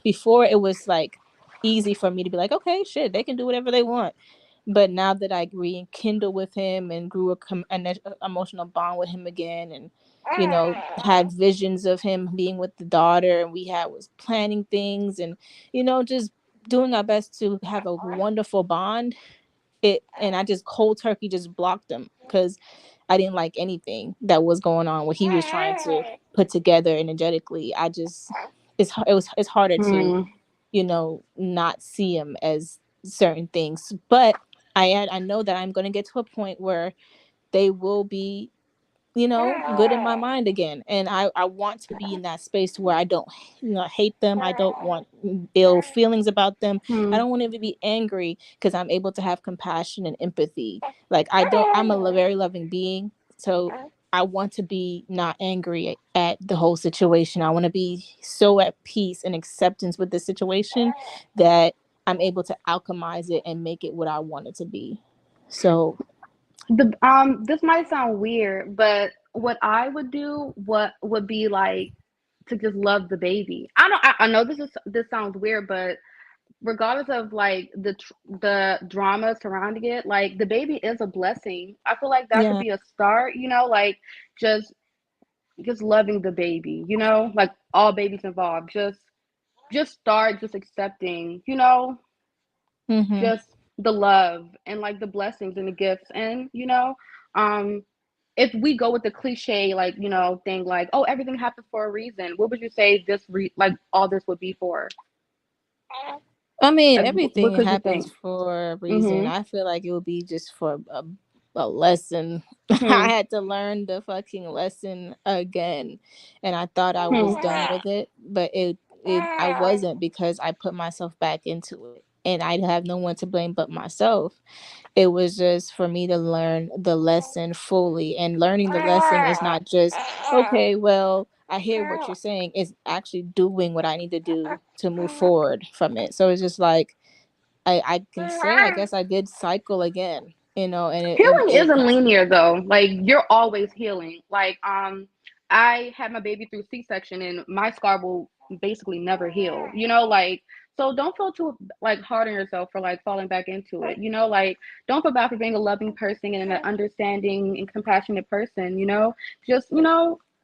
Before, it was like easy for me to be like, okay, shit, they can do whatever they want. But now that I rekindle with him and grew an emotional bond with him again, and had visions of him being with the daughter, and we had was planning things, and just doing our best to have a wonderful bond. And I just cold turkey just blocked him, because I didn't like anything that was going on, what he was trying to put together energetically. I just it's harder to Hmm. not see him as certain things. But I know that I'm going to get to a point where they will be good in my mind again. And I want to be in that space to where I don't, hate them. I don't want ill feelings about them. I Hmm. don't want to be angry, because I'm able to have compassion and empathy. Like, I'm a very loving being. So I want to be not angry at the whole situation. I want to be so at peace and acceptance with the situation that I'm able to alchemize it and make it what I want it to be. So, This might sound weird, but what I would do, what would be like to just love the baby. I know this sounds weird, but regardless of like the drama surrounding it, like the baby is a blessing. I feel like that could yeah. be a start, like just just loving the baby, like all babies involved. Just start just accepting, Mhm. just the love and like the blessings and the gifts, and um if we go with the cliche, like, thing, like, oh, everything happens for a reason, what would you say like all this would be for? I mean, Like, what everything could you happens think? for a reason. Mm-hmm. I feel like it would be just for a lesson. I Hmm. had to learn the fucking lesson again, and I thought I was Hmm. done with it, but it I wasn't, because I put myself back into it, and I have no one to blame but myself. It was just for me to learn the lesson fully, and learning the lesson is not just, okay, well, I hear what you're saying. It's actually doing what I need to do to move forward from it. So it's just like, I can say, I guess I did cycle again, and Healing it isn't linear though. Like, you're always healing. Like, I had my baby through C-section, and my scar will basically never heal. Like, so don't feel too like hard on yourself for like falling back into it. Like, don't feel bad for being a loving person and an understanding and compassionate person. Just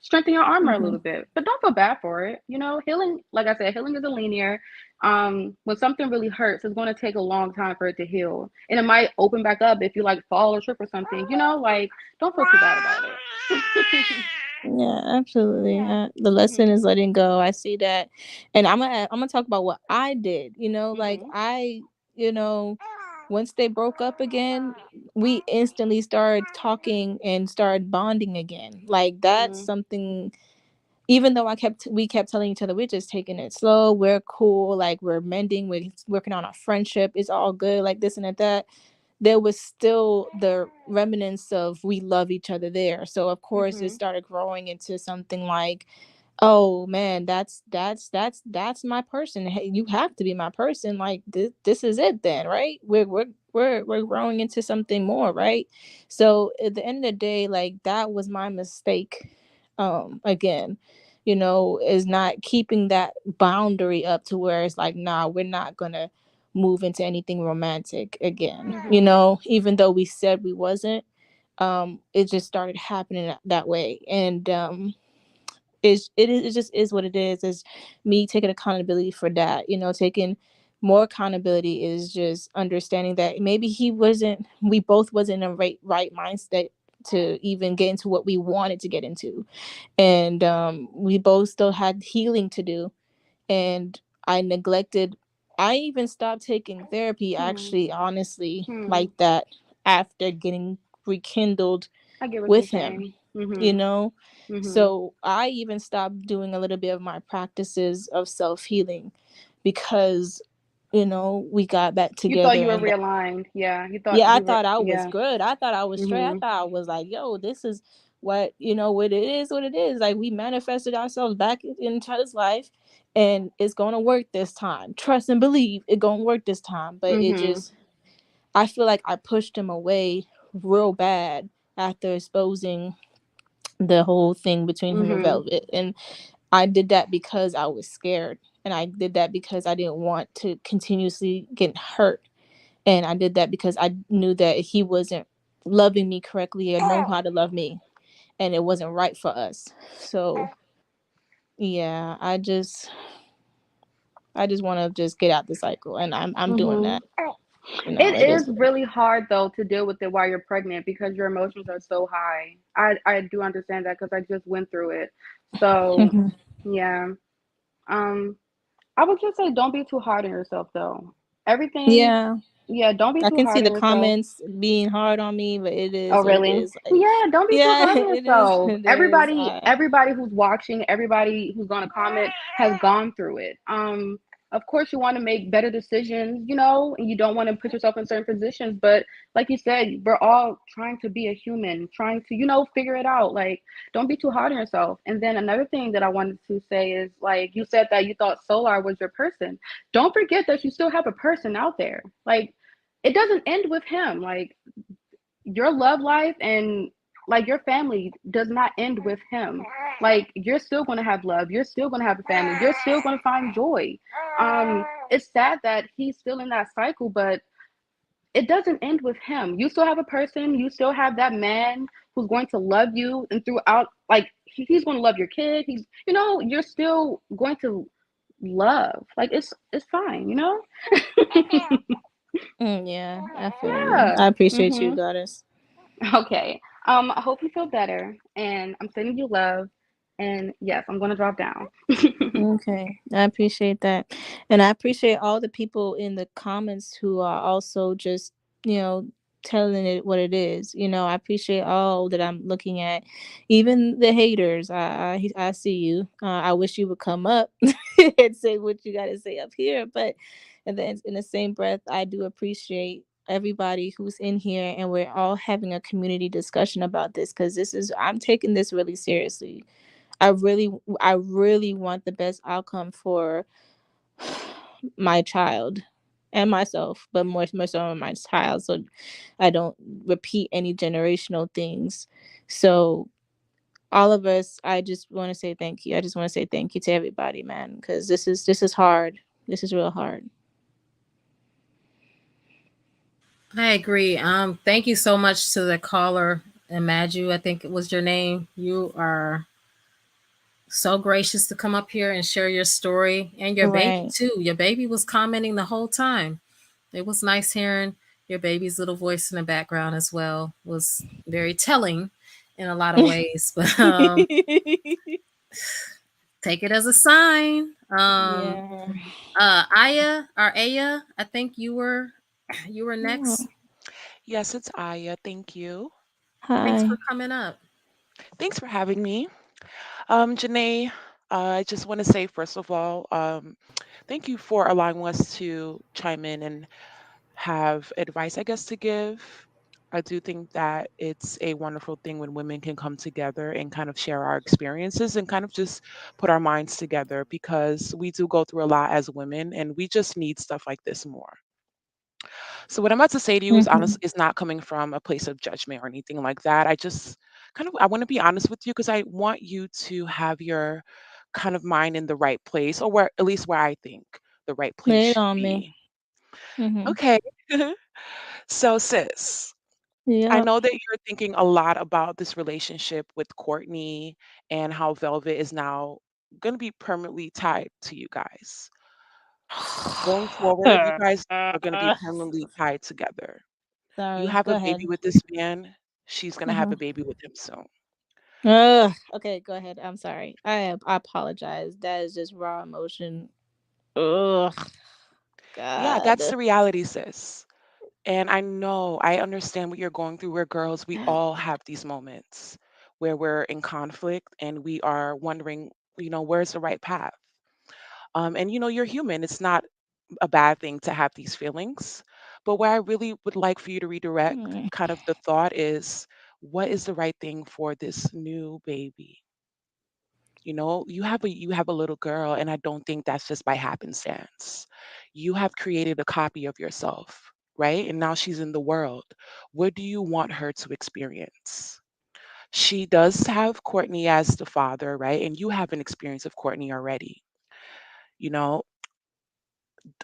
strengthen your armor a Mhm. little bit, but don't feel bad for it. Healing, like I said, healing isn't linear. When something really hurts, it's going to take a long time for it to heal, and it might open back up if you like fall or trip or something. Like, don't feel too bad about it. Yeah, absolutely. The lesson Mhm. is letting go. I see that, and I'm gonna talk about what I did. Like, Mhm. you know, once they broke up again, we instantly started talking and started bonding again. Like, that's Mhm. something. Even though we kept telling each other, we're just taking it slow, we're cool, like, we're mending, we're working on our friendship, it's all good, like this and that. There was still the remnants of we love each other there. So of course it Mhm. started growing into something like, oh man, that's my person. Hey, you have to be my person. Like, this is it then, right? We're growing into something more, right? So at the end of the day, like, that was my mistake. Again, is not keeping that boundary up to where it's like, nah, we're not gonna move into anything romantic again. Mhm. Even though we said we wasn't, it just started happening that way. And it just is what it is me taking accountability for that. Taking more accountability is just understanding that maybe we both wasn't in a right mindset to even get into what we wanted to get into. And we both still had healing to do. And I neglected, I even stopped taking therapy, Hmm. actually, honestly, Hmm. like that, after getting rekindled I get what you're with him, saying. you Mhm. know? Mhm. So I even stopped doing a little bit of my practices of self healing because, we got back You thought together, you were and realigned. Yeah. You thought yeah, I we were. thought I was Yeah. good. I thought I was straight. I Mhm. thought I was like, yo, this is what it is, what it is. Like, we manifested ourselves back into his life, and it's gonna work this time. Trust and believe it gonna work this time. But it Mhm. just, I feel like I pushed him away real bad after exposing the whole thing between him and Mhm. Velvet. And I did that because I was scared. And I did that because I didn't want to continuously get hurt. And I did that because I knew that he wasn't loving me correctly or know how to love me. And it wasn't right for us. So yeah, I just want to just get out the cycle, and I'm doing Mhm. that. It It is is what really hard though to deal with it while you're pregnant because your emotions are so high. I do understand that because I just went through it. So Mhm. yeah. Um. I would just say don't be too hard on yourself though. Everything. Yeah, Yeah. Don't be I too can see hard on the yourself. comments being hard on me, but it Oh, is what it really? is. Like, Yeah, don't be too yeah, hard on it is yourself. what it is. Everybody who's watching, everybody who's gonna comment has gone through it. Of course you want to make better decisions, and you don't want to put yourself in certain positions, but like you said, we're all trying to be a human, trying to, figure it out. Like, don't be too hard on yourself. And then another thing that I wanted to say is, like, you said that you thought Solar was your person. Don't forget that you still have a person out there. Like, it doesn't end with him. Like, your love life and like your family does not end with him. Like, you're still going to have love, you're still going to have a family, you're still going to find joy. It's sad that he's still in that cycle, but it doesn't end with him. You still have a person, you still have that man who's going to love you, and throughout, like, he's going to love your kid. You're still going to love. Like, it's fine. Yeah, I feel you. Yeah. I appreciate you, Mhm. goddess. Okay. I hope you feel better, and I'm sending you love. And yes, I'm gonna drop down. Okay, I appreciate that. And I appreciate all the people in the comments who are also just, you know, telling it what it is. I appreciate all that I'm looking at, even the haters. I see you. I wish you would come up and say what you got to say up here. But in the same breath, I do appreciate everybody who's in here, and we're all having a community discussion about this, because I'm taking this really seriously. I really, I really want the best outcome for my child and myself, but more so on my child, so I don't repeat any generational things. So all of us, I just want to say thank you. I just want to say thank you to everybody, man, because this is hard. This is real hard. I agree. Thank you so much to the caller, Imagine, I think it was your name. You are so gracious to come up here and share your story, and your baby Right. too. Your baby was commenting the whole time. It was nice hearing your baby's little voice in the background as well. It was very telling in a lot of ways, but take it as a sign. Yeah. Aya, I think you were Oh, next. Yes, it's Aya. Thank you. Thanks for hi. coming up. Thanks for having me. Janae, I just want to say, first of all, thank you for allowing us to chime in and have advice, I guess, to give. I do think that it's a wonderful thing when women can come together and kind of share our experiences and kind of just put our minds together, because we do go through a lot as women and we just need stuff like this more. So what I'm about to say to you is Hmm. honest, is not coming from a place of judgment or anything like that. I just I want to be honest with you, because I want you to have your kind of mind in the right place, or where, at least where I think the right place Lay it should on me. be. Hmm. Okay. So sis, I Yep. know that you're thinking a lot about this relationship with Courtney and how Velvet is now going to be permanently tied to you guys. Going forward, you guys are going to be permanently tied together. You Sorry. have Go a baby ahead. with this man. she's gonna have Mhm. a baby with him soon. Ugh. Okay, go ahead. I'm sorry. I apologize. That is just raw emotion. Ugh. Yeah, that's God. the reality, sis. And I understand what you're going through. We're girls, we all have these moments where we're in conflict and we are wondering, where's the right path? And you're human. It's not a bad thing to have these feelings. But where I really would like for you to redirect Mm. kind of the thought is, what is the right thing for this new baby? You have a little girl, and I don't think that's just by happenstance. You have created a copy of yourself, right? And now she's in the world. What do you want her to experience? She does have Courtney as the father, right? And you have an experience of Courtney already. You know,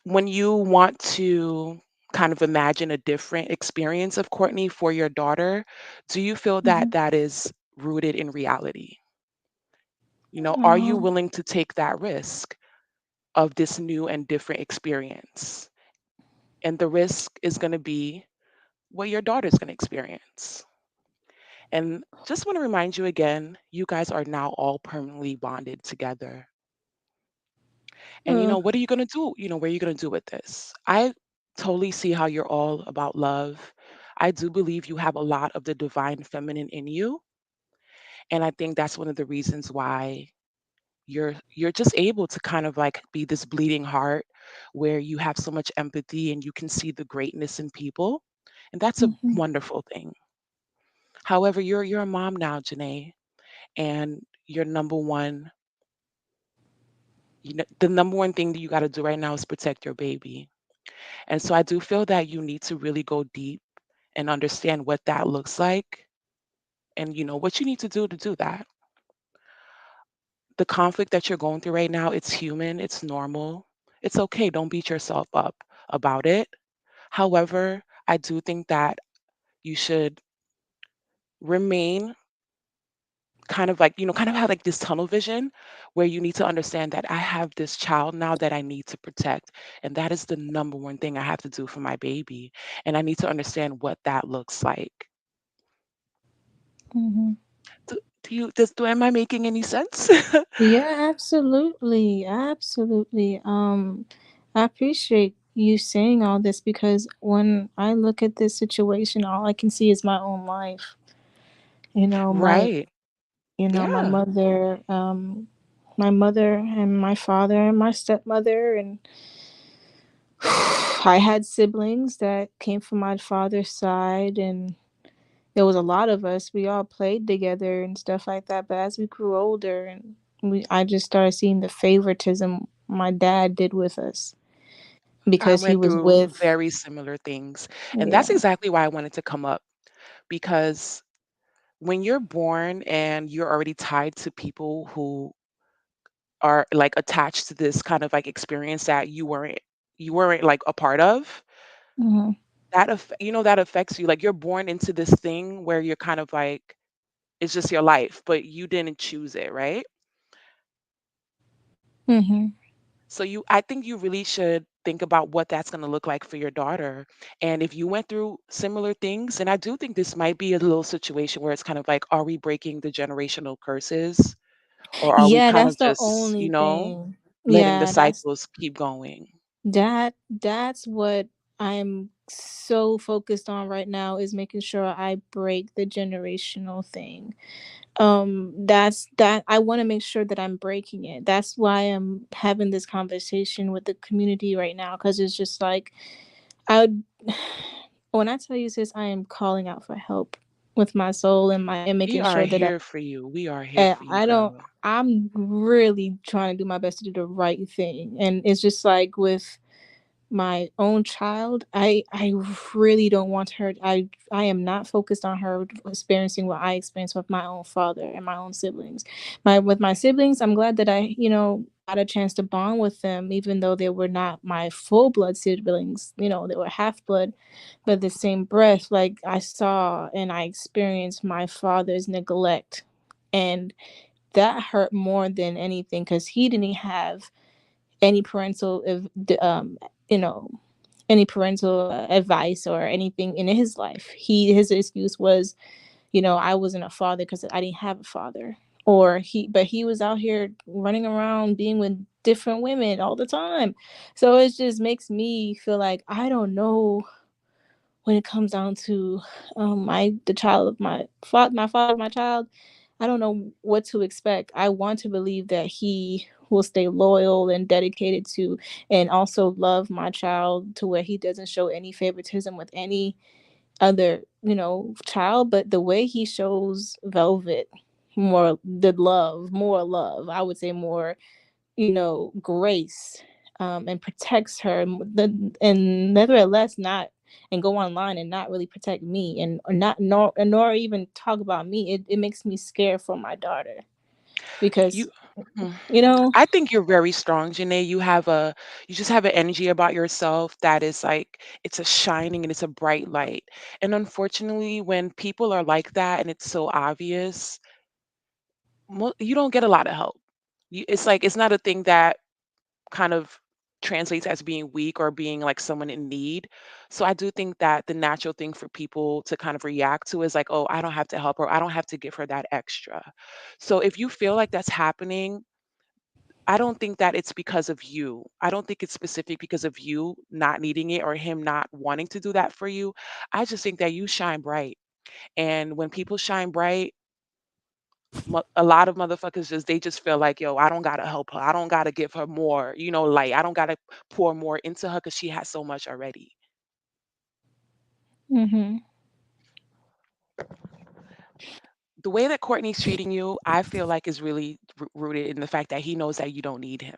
when you want to kind of imagine a different experience of Courtney for your daughter, do you feel that Mhm. that is rooted in reality? Are you Oh. willing to take that risk of this new and different experience? And the risk is going to be what your daughter's going to experience. And just want to remind you again, you guys are now all permanently bonded together. And Uh, what are you going to do? What are you going to do with this? I totally see how you're all about love. I do believe you have a lot of the divine feminine in you. And I think that's one of the reasons why you're just able to kind of like be this bleeding heart where you have so much empathy and you can see the greatness in people, and that's a mhm. wonderful thing. However, you're a mom now, Janae, and your number one the number one thing that you got to do right now is protect your baby. And so I do feel that you need to really go deep and understand what that looks like, and what you need to do that. The conflict that you're going through right now, it's human, it's normal. It's okay. Don't beat yourself up about it. However, I do think that you should remain kind of have like this tunnel vision where you need to understand that I have this child now that I need to protect. And that is the number one thing I have to do for my baby. And I need to understand what that looks like. Mhm. Am I making any sense? Yeah, absolutely. Absolutely. I appreciate you saying all this because when I look at this situation, all I can see is my own life. You know, my Right. my Yeah. mother and my father and my stepmother and I had siblings that came from my father's side and there was a lot of us. We all played together and stuff like that. But as we grew older and I just started seeing the favoritism my dad did with us I because he went was through with, very similar things. And that's yeah. exactly why I wanted to come up, because when you're born and you're already tied to people who are like attached to this kind of like experience that you weren't like a part of, Hmm. that affects you. Like you're born into this thing where you're kind of like it's just your life, but you didn't choose it, right? Hmm. So I think you really should think about what that's going to look like for your daughter. And if you went through similar things, and I do think this might be a little situation where it's kind of like, are we breaking the generational curses, or are we Yeah, kind that's of the just, only thing. letting the Yeah, cycles keep going? that's what I'm so focused on right now is making sure I break the generational thing. That's that I want to make sure that I'm breaking it. That's why I'm having this conversation with the community right now because it's just like I would when I tell you sis I am calling out for help with my soul and We making are sure that here for you. We are here for you, I don't girl. I'm really trying to do my best to do the right thing and it's just like with my own child, I really don't want her. I am not focused on her experiencing what I experienced with my own father and my own siblings. My with my siblings, I'm glad that I got a chance to bond with them, even though they were not my full blood siblings. They were half blood, but the same breath, like I saw and I experienced my father's neglect, and that hurt more than anything because he didn't have any parental you know any parental advice or anything in his life. His excuse was I wasn't a father because I didn't have a father. Or he was out here running around being with different women all the time. So it just makes me feel like I don't know when it comes down to the child of my father, my child. I don't know what to expect. I want to believe that he will stay loyal and dedicated to, and also love my child to where he doesn't show any favoritism with any other, child. But the way he shows Velvet more love, I would say more, grace, and protects her, and nevertheless not, and go online and not really protect me, and or not nor even talk about me. It makes me scared for my daughter You because mm, you know I think you're very strong, Janae. You just have an energy about yourself that is like it's a shining and it's a bright light. And unfortunately, when people are like that and it's so obvious, you don't get a lot of help. It's like it's not a thing that kind of translates as being weak or being like someone in need. So I do think that the natural thing for people to kind of react to is like, oh, I don't have to help her. I don't have to give her that extra. So if you feel like that's happening, I don't think that it's because of you. I don't think it's specific because of you not needing it or him not wanting to do that for you. I just think that you shine bright. And when people shine bright, a lot of motherfuckers they just feel like, yo, I don't gotta help her. I don't gotta give her more, light. I don't gotta pour more into her because she has so much already. mhm. The way that Courtney's treating you, I feel like is really rooted in the fact that he knows that you don't need him.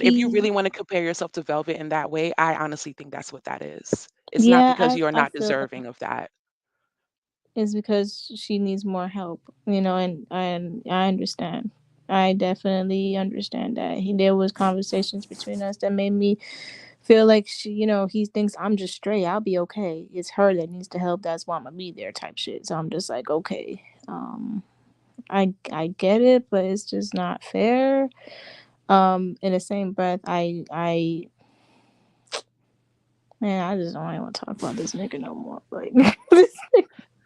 If you He really want to compare yourself to Velvet in that way, I honestly think that's what that is. It's not Yeah, because you are I not feel that deserving of that. is because she needs more help, and I understand. I definitely understand that. There was conversations between us that made me feel like he thinks I'm just straight. I'll be okay. It's her that needs to help. That's why I'm gonna be there, type shit. So I'm just like, okay, I get it, but it's just not fair. In the same breath, I man, I just don't even want to talk about this nigga no more. Like,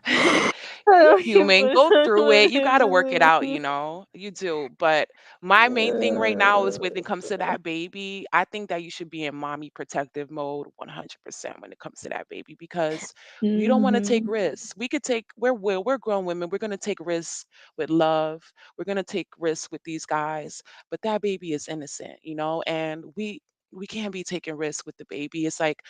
I You're don't human. Go through it. You got to work it out, even. You do. But my main thing right now is when it comes to Uh, that baby, I think that you should be in mommy protective mode 100% when it comes to that baby because we don't want to take mhm. risks. We could take, we're grown women. We're going to take risks with love. We're going to take risks with these guys. But that baby is innocent, and we can't be taking risks with the baby. It's like,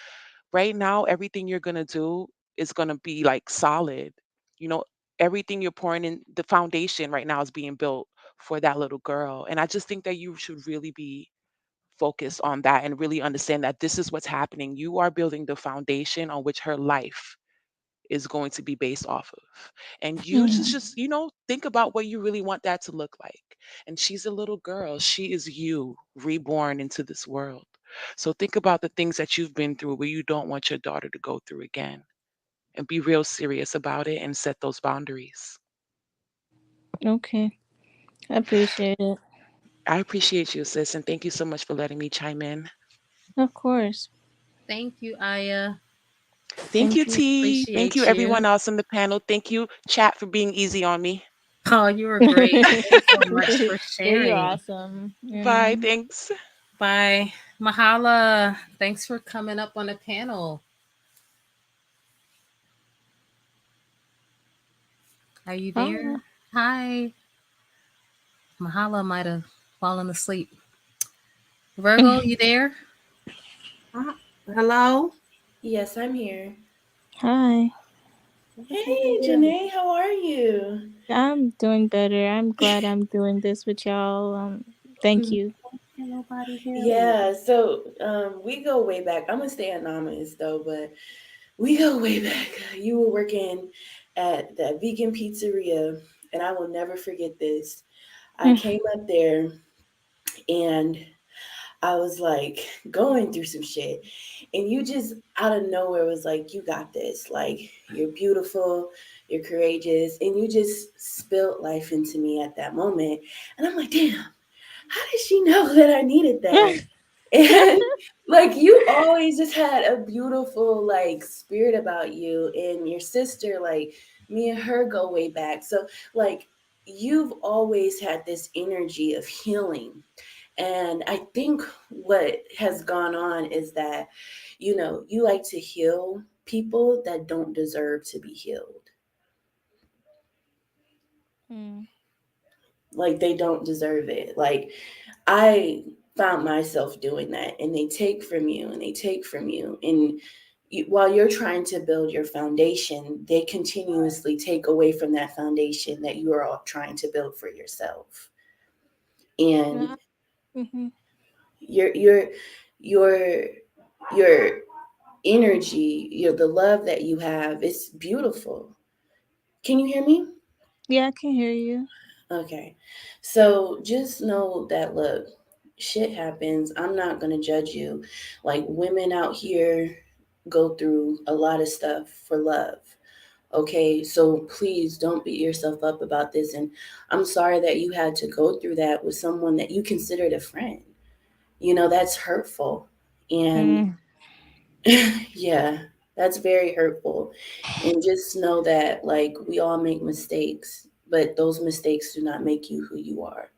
right now everything you're going to do is going to be like solid, you know everything you're pouring in, the foundation right now is being built for that little girl, and I just think that you should really be focused on that and really understand that this is what's happening. You are building the foundation on which her life is going to be based off of, and you Mhm. just think about what you really want that to look like. And she's a little girl, she is you reborn into this world. So think about the things that you've been through where you don't want your daughter to go through again, and be real serious about it and set those boundaries. Okay, I appreciate it. I appreciate you, sis, and thank you so much for letting me chime in. Of course. Thank you, Aya. Thank you, Thank you. T. Thank you, Appreciate you. everyone else on the panel. Thank you, chat, for being easy on me. Oh, you were great. Thanks so much for Yeah, you're sharing. awesome. Bye. Thanks. Bye. Mahala. Thanks for coming up on the panel. Are you there? Oh. Hi. Mahala might have fallen asleep. Virgo, you there? Uh, Hello? Yes, I'm here. Hi. What you Hey, doing? Jenae, how are you? I'm doing better. I'm glad I'm doing this with y'all. Thank you. Can nobody hear me? Yeah, so we go way back. I'm gonna stay anonymous though, but we go way back. You were working at that vegan pizzeria, and I will never forget this. I came up there and I was like going through some shit. And you just out of nowhere was like, you got this. Like, you're beautiful, you're courageous. And you just spilt life into me at that moment. And I'm like, damn, how did she know that I needed that? And like you always just had a beautiful like spirit about you, and your sister, like me and her go way back. So like you've always had this energy of healing. And I think what has gone on is that, you know, you like to heal people that don't deserve to be healed. Mm. Like they don't deserve it. Like I found myself doing that, and they take from you and they take from you. And while you're trying to build your foundation, they continuously take away from that foundation that you are all trying to build for yourself. And Yeah. Mm-hmm. your your your your energy, the love that you have, it's beautiful. Can you hear me? Yeah, I can hear you. Okay. So just know that, look, shit happens. I'm not going to judge you. Like, women out here go through a lot of stuff for love. Okay. So please don't beat yourself up about this. And I'm sorry that you had to go through that with someone that you considered a friend. You know, that's hurtful. And Mm. yeah, that's very hurtful. And just know that, like, we all make mistakes, but those mistakes do not make you who you are.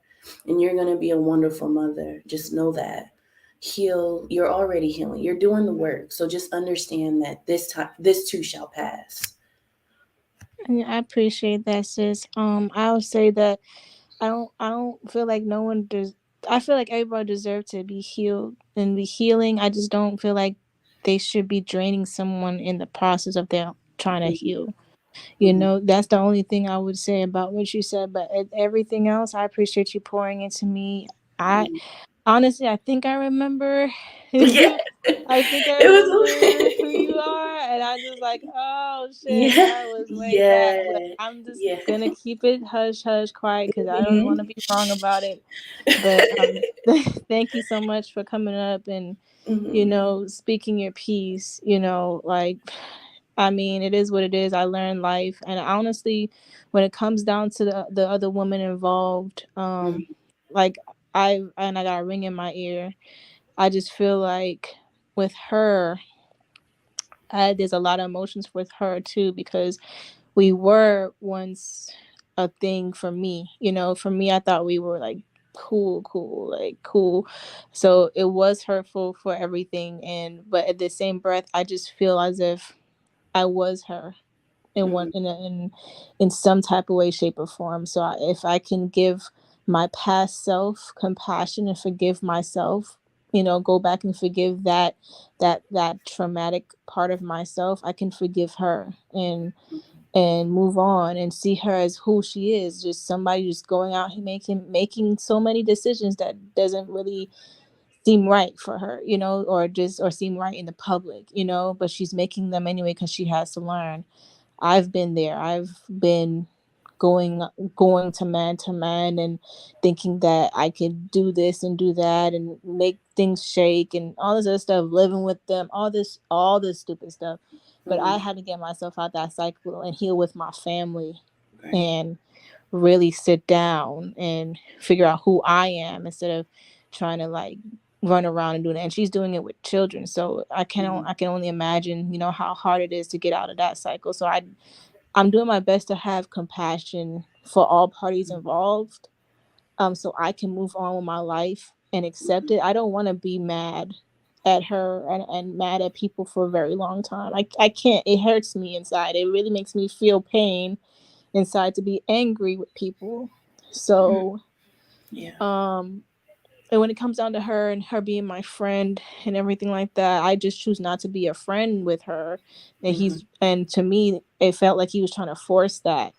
And you're going to be a wonderful mother. Just know that. Heal. You're already healing. You're doing the work. So just understand that this time, this too shall pass. Yeah, I appreciate that, sis. I would say that I don't feel like no one does. I feel like everybody deserves to be healed and be healing. I just don't feel like they should be draining someone in the process of their trying to Mhm, heal. mhm, That's the only thing I would say about what you said. But everything else, I appreciate you pouring into me. I mhm. honestly, I think I remember. Yeah, I think I it remember who was. you are, and I just like, oh shit, Yeah, that was way back. yeah, But I'm just yeah. gonna keep it hush hush quiet because I don't want to Mhm. be wrong about it. But thank you so much for coming up and Mhm, speaking your piece. Like, I mean, it is what it is. I learned life, and honestly, when it comes down to the other woman involved, mhm, like I got a ring in my ear. I just feel like with her, there's a lot of emotions with her too because we were once a thing for me. For me, I thought we were like cool, like cool. So it was hurtful for everything, and but at the same breath, I just feel as if I was her in one mhm, in some type of way, shape, or form. So if I can give my past self compassion and forgive myself, go back and forgive that traumatic part of myself, I can forgive her and move on and see her as who she is, just somebody just going out and making so many decisions that doesn't really seem right for her, or seem right in the public, but she's making them anyway because she has to learn. I've been there. I've been going to man and thinking that I could do this and do that and make things shake and all this other stuff, living with them, all this stupid stuff. But I mhm. had to get myself out that cycle and heal with my family Right. and really sit down and figure out who I am instead of trying to like run around and do that. And she's doing it with children. So Mhm, I can only imagine, how hard it is to get out of that cycle. So I'm doing my best to have compassion for all parties involved, so I can move on with my life and accept it. I don't want to be mad at her and mad at people for a very long time. I can't. It hurts me inside. It really makes me feel pain inside to be angry with people. mhm. So, Yeah. um, and when it comes down to her and her being my friend and everything like that, I just choose not to be a friend with her. Mhm, And to me, it felt like he was trying to force that.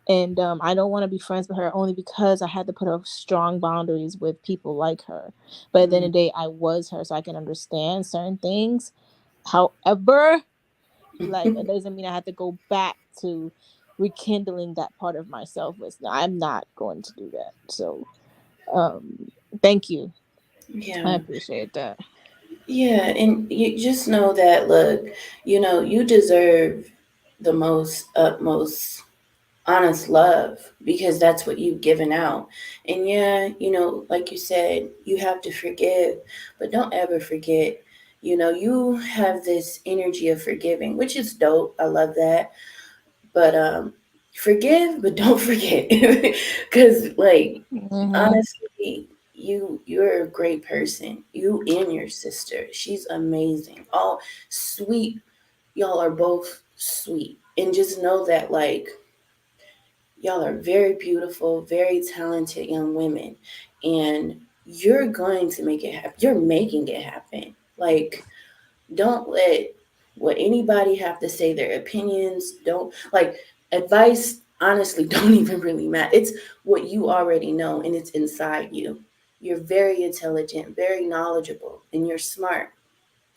And I don't want to be friends with her only because I had to put up strong boundaries with people like her. But at the end mhm, of the day, I was her, so I can understand certain things. However, like it mhm. doesn't mean I have to go back to rekindling that part of myself. I'm not going to do that. So, thank you. I Yeah. appreciate that. Yeah, and you just know that, look, you know, you deserve the most utmost honest love, because that's what you've given out. And yeah, like you said, you have to forgive, but don't ever forget, you have this energy of forgiving, which is dope. I love that. But forgive, but don't forget. Cuz like Mm-hmm. honestly, you're a great person. You and your sister. She's amazing. All sweet. Y'all are both sweet. And just know that like y'all are very beautiful, very talented young women, and you're going to make it happen. You're making it happen. Like, don't let what anybody have to say, their opinions, don't like advice, honestly, don't even really matter. It's what you already know and it's inside you. You're very intelligent, very knowledgeable, and you're smart.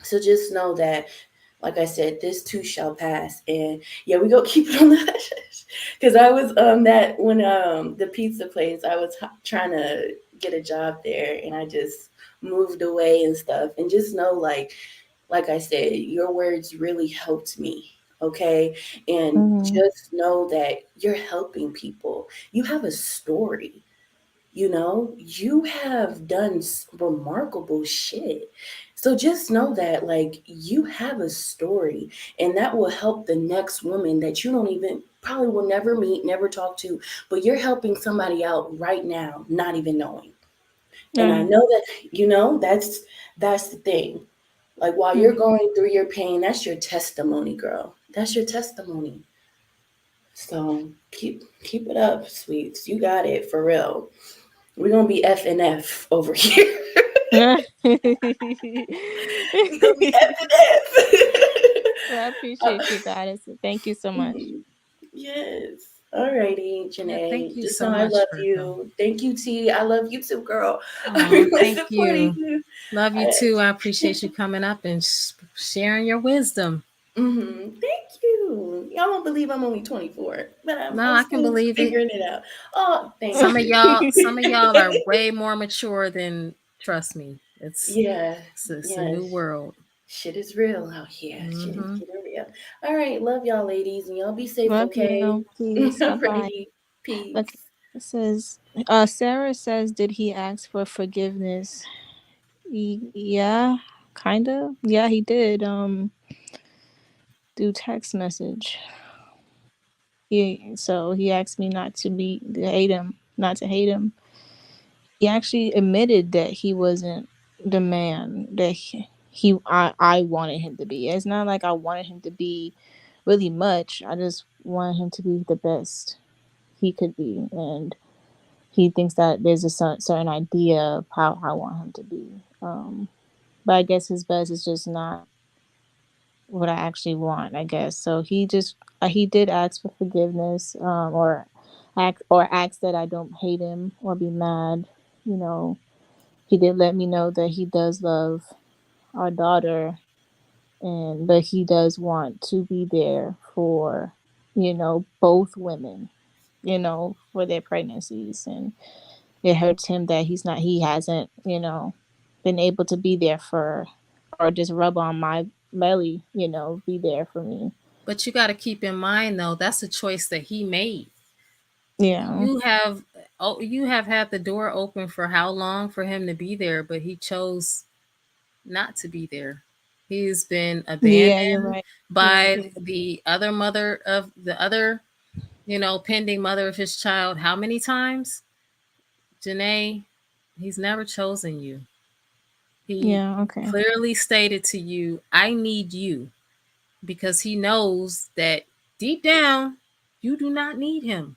So just know that, like I said, this too shall pass. And yeah, we go keep it on the hush hush. Because I was that when the pizza place, I was trying to get a job there, and I just moved away and stuff. And just know, like I said, your words really helped me. Okay, and Mm-hmm. just know that you're helping people. You have a story. You have done remarkable shit. So just know that, like, you have a story, and that will help the next woman that you don't even probably will never meet, never talk to, but you're helping somebody out right now, not even knowing. And I Right. know that, that's the thing. Like, while you're Mm-hmm. going through your pain, that's your testimony, girl. That's your testimony. So keep it up, sweets. You got it for real. We're gonna be F and F over here. We're gonna be F and Well, I F. appreciate you, Goddess. Thank you so much. Mhm. Yes. Alrighty, Yeah, thank Janae. you Just so know I much, love Virgo. you. Thank you, T. I love you too, girl. Oh, I'm always thank supporting you. you. Love you too. I appreciate you coming up and sharing your wisdom. Thank you. Y'all don't believe I'm only 24, but I'm, No, I'm I can still believe it. figuring it out. Oh, thank Some of you. y'all are way more mature than, trust me. Yeah, It's a yes. new world. Shit is real out here. Shit is Hmm. getting real. All right, love y'all, ladies, and y'all be safe, Love okay? you. Peace. Bye bye. Alrighty, peace. Okay. It says, Sarah says, did he ask for forgiveness? Yeah, kind of. Yeah, he did. Do text message. So he asked me not to hate him, not to hate him. He actually admitted that he wasn't the man that I wanted him to be. It's not like I wanted him to be really much. I just wanted him to be the best he could be, and he thinks that there's a certain idea of how I want him to be. But I guess his best is just not what I actually want. I guess so. He did ask for forgiveness, or ask that I don't hate him or be mad. You know, he did let me know that he does love our daughter, and but he does want to be there for both women, for their pregnancies, and it hurts him that he hasn't been able to be there for, or just rub on my belly, be there for me. But you got to keep in mind though, that's a choice that he made. Yeah. You have you have had the door open for how long for him to be there, but he chose not to be there. He's been Yeah, you're abandoned right. by the other mother of the other, pending mother of his child. How many times? Jenae, he's never chosen you. He Yeah, okay. clearly stated to you, I need you, because he knows that deep down, you do not need him.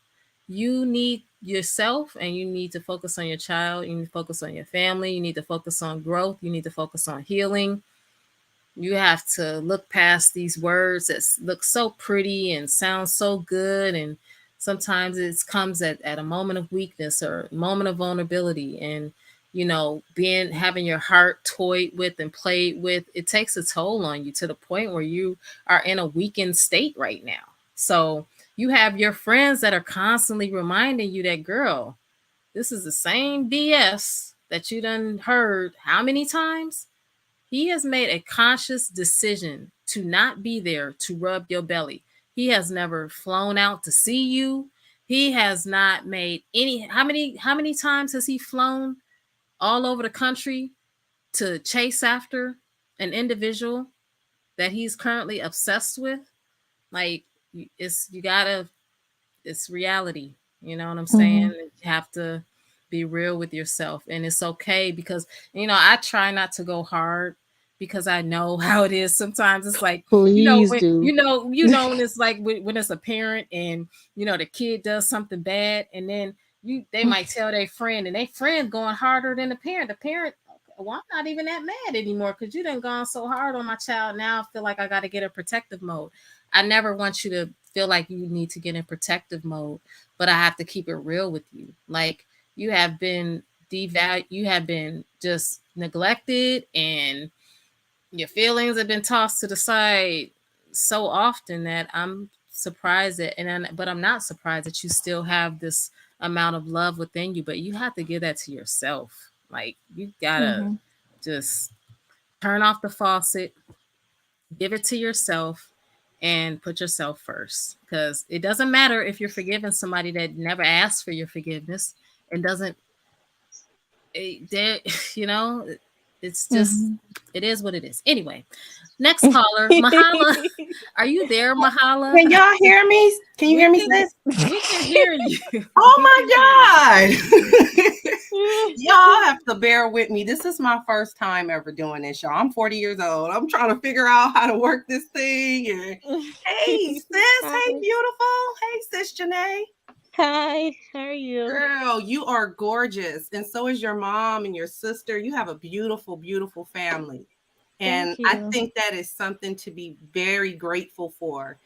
You need yourself, and you need to focus on your child. You need to focus on your family. You need to focus on growth. You need to focus on healing. You have to look past these words that look so pretty and sound so good, and sometimes it comes at a moment of weakness or a moment of vulnerability, and being having your heart toyed with and played with, it takes a toll on you to the point where you are in a weakened state right now. So you have your friends that are constantly reminding you that, girl, this is the same BS that you done heard how many times. He has made a conscious decision to not be there to rub your belly. He has never flown out to see you. He has not made any. How many times has he flown all over the country to chase after an individual that he's currently obsessed with? Like, it's you gotta, it's reality. You know what I'm saying? Mm-hmm. You have to be real with yourself, and it's okay because I try not to go hard because I know how it is. Sometimes it's like Please when do. when it's like when it's a parent and the kid does something bad, and then they might tell their friend, and their friend going harder than the parent. The parent, well, I'm not even that mad anymore because you done gone so hard on my child. Now I feel like I got to get a protective mode. I never want you to feel like you need to get in protective mode, but I have to keep it real with you. Like, you have been you have been just neglected, and your feelings have been tossed to the side so often that I'm surprised that, but I'm not surprised that you still have this amount of love within you. But you have to give that to yourself. Like, you gotta Mm-hmm. just turn off the faucet, give it to yourself, and put yourself first, because it doesn't matter if you're forgiving somebody that never asked for your forgiveness and doesn't you know it's just, Mm-hmm. it is what it is. Anyway, next caller, Mahala. Are you there, Mahala? Can y'all hear me? Can you we hear me, can sis? we can hear you. Oh We can hear you. my God. Y'all have to bear with me. This is my first time ever doing this, y'all. I'm 40 years old. I'm trying to figure out how to work this thing. And hey, sis. Hey, Hi. beautiful. Hey, sis Jenae. Hi. How are you? Girl, you are gorgeous. And so is your mom and your sister. You have a beautiful, beautiful family. And Thank I you. think that is something to be very grateful for.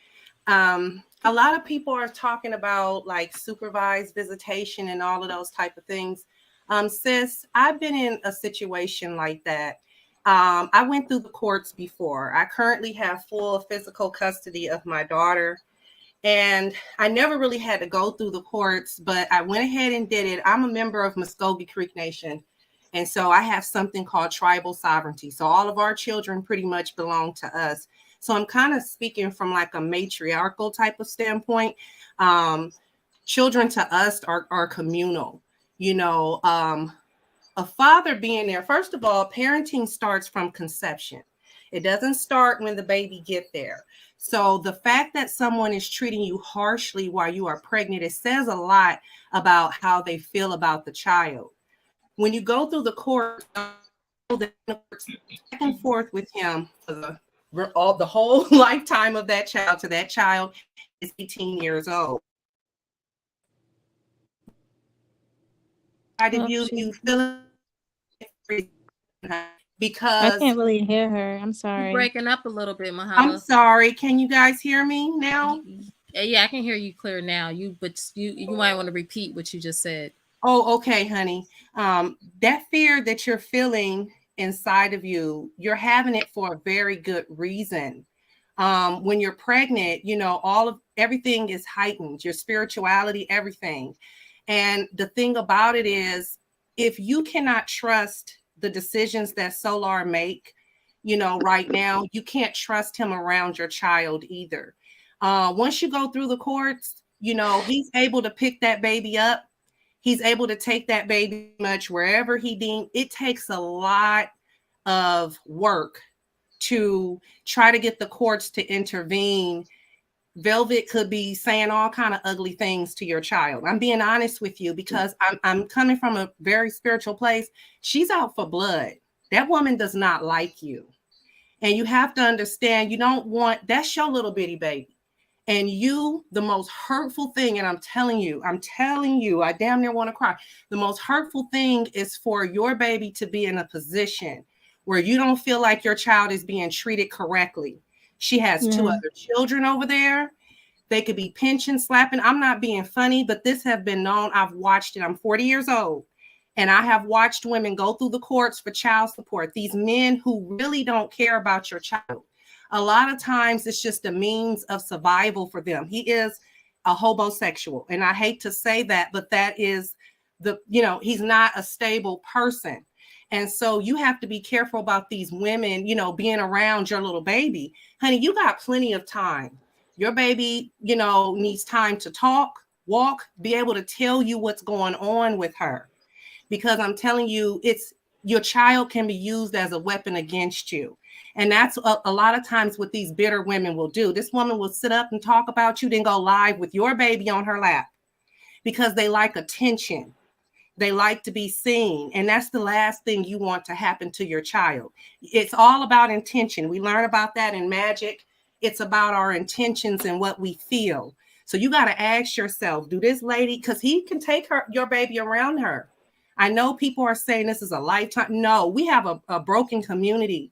A lot of people are talking about like supervised visitation and all of those type of things. Sis, I've been in a situation like that. I went through the courts before. I currently have full physical custody of my daughter. And I never really had to go through the courts, but I went ahead and did it. I'm a member of Muskogee Creek Nation. And so I have something called tribal sovereignty. So all of our children pretty much belong to us. So I'm kind of speaking from like a matriarchal type of standpoint. Children to us are communal. You know, a father being there, first of all, parenting starts from conception. It doesn't start when the baby get there. So the fact that someone is treating you harshly while you are pregnant, it says a lot about how they feel about the child. When you go through the court, back and forth with him for the whole lifetime of that child to that child is 18 years old. Side of Oh, you, she. you feel it I because can't really hear her. I'm You sorry. breaking up a little bit, I'm Mahala. sorry. Can you guys hear me now? Yeah, I can hear you clear now. But you might want to repeat what you just said. Oh, okay, honey. That fear that you're feeling inside of you, you're having it for a very good reason. When you're pregnant, you know, all of everything is heightened, your spirituality, everything. And the thing about it is, if you cannot trust the decisions that Solar make, you know, right now, you can't trust him around your child either. Once you go through the courts, you know, he's able to pick that baby up. He's able to take that baby much wherever he deemed. It takes a lot of work to try to get the courts to intervene. Velvet could be saying all kind of ugly things to your child. I'm being honest with you because I'm coming from a very spiritual place. She's out for blood. That woman does not like you. And you have to understand, you don't want, that's your little bitty baby. And you, the most hurtful thing, and I'm telling you, I damn near want to cry. The most hurtful thing is for your baby to be in a position where you don't feel like your child is being treated correctly. She has two Yeah. other children over there. They could be pinching, slapping. I'm not being funny, but this have been known. I've watched it. I'm 40 years old. And I have watched women go through the courts for child support. These men who really don't care about your child. A lot of times it's just a means of survival for them. He is a homosexual. And I hate to say that, but that is he's not a stable person. And so you have to be careful about these women, being around your little baby. Honey, you got plenty of time. Your baby, needs time to talk. walk, be able to tell you what's going on with her. Because I'm telling you, it's your child can be used as a weapon against you. And that's a lot of times what these bitter women will do. This woman will sit up and talk about you, then go live with your baby on her lap because they like attention. They like to be seen. And that's the last thing you want to happen to your child. It's all about intention. We learn about that in magic. It's about our intentions and what we feel. So you got to ask yourself, do this lady, because he can take your baby around her. I know people are saying this is a lifetime. No, we have a broken community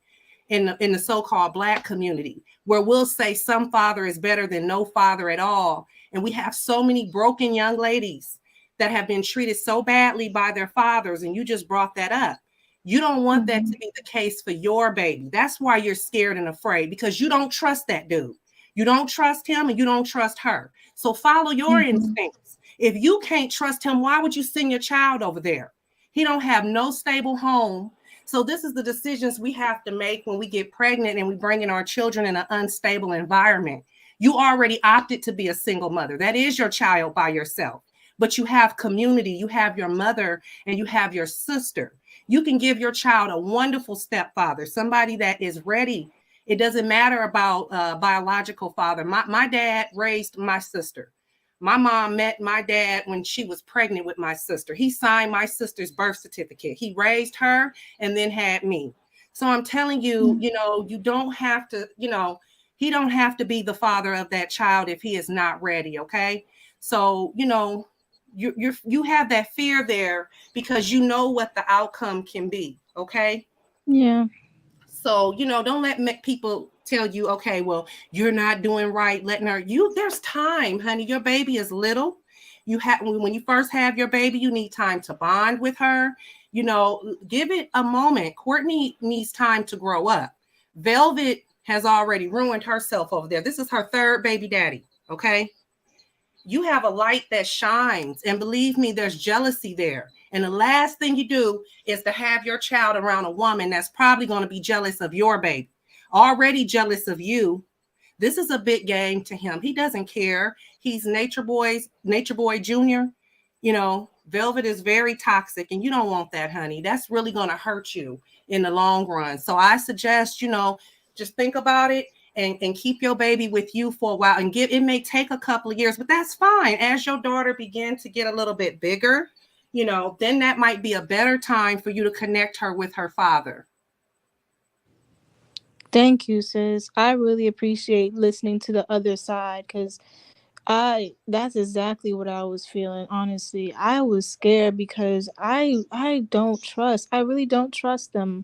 in the so-called Black community where we'll say some father is better than no father at all. And we have so many broken young ladies that have been treated so badly by their fathers, and you just brought that up. You don't want that to be the case for your baby. That's why you're scared and afraid, because you don't trust that dude. You don't trust him and you don't trust her. So follow your instincts. If you can't trust him, why would you send your child over there? He don't have no stable home. So this is the decisions we have to make when we get pregnant and we bring in our children in an unstable environment. You already opted to be a single mother. That is your child by yourself. But you have community, you have your mother, and you have your sister. You can give your child a wonderful stepfather, somebody that is ready. It doesn't matter about biological father. My dad raised my sister. My mom met my dad when she was pregnant with my sister. He signed my sister's birth certificate. He raised her and then had me. So I'm telling you, you don't have to, he don't have to be the father of that child if he is not ready. Okay. So, you have that fear there because you know what the outcome can be. Okay. Yeah. So, don't let people tell you, okay, well, you're not doing right, letting her, there's time, honey. Your baby is little. When you first have your baby, you need time to bond with her. Give it a moment. Courtney needs time to grow up. Velvet has already ruined herself over there. This is her third baby daddy. Okay. You have a light that shines, and believe me, there's jealousy there. And the last thing you do is to have your child around a woman that's probably going to be jealous of your baby, already jealous of you. This is a big game to him. He doesn't care. He's Nature Boy Junior. Velvet is very toxic, and you don't want that, honey. That's really going to hurt you in the long run. So I suggest, just think about it. And keep your baby with you for a while, and it may take a couple of years, but that's fine. As your daughter begins to get a little bit bigger, then that might be a better time for you to connect her with her father. Thank you, sis. I really appreciate listening to the other side, because that's exactly what I was feeling. Honestly, I was scared because I don't trust. I really don't trust them.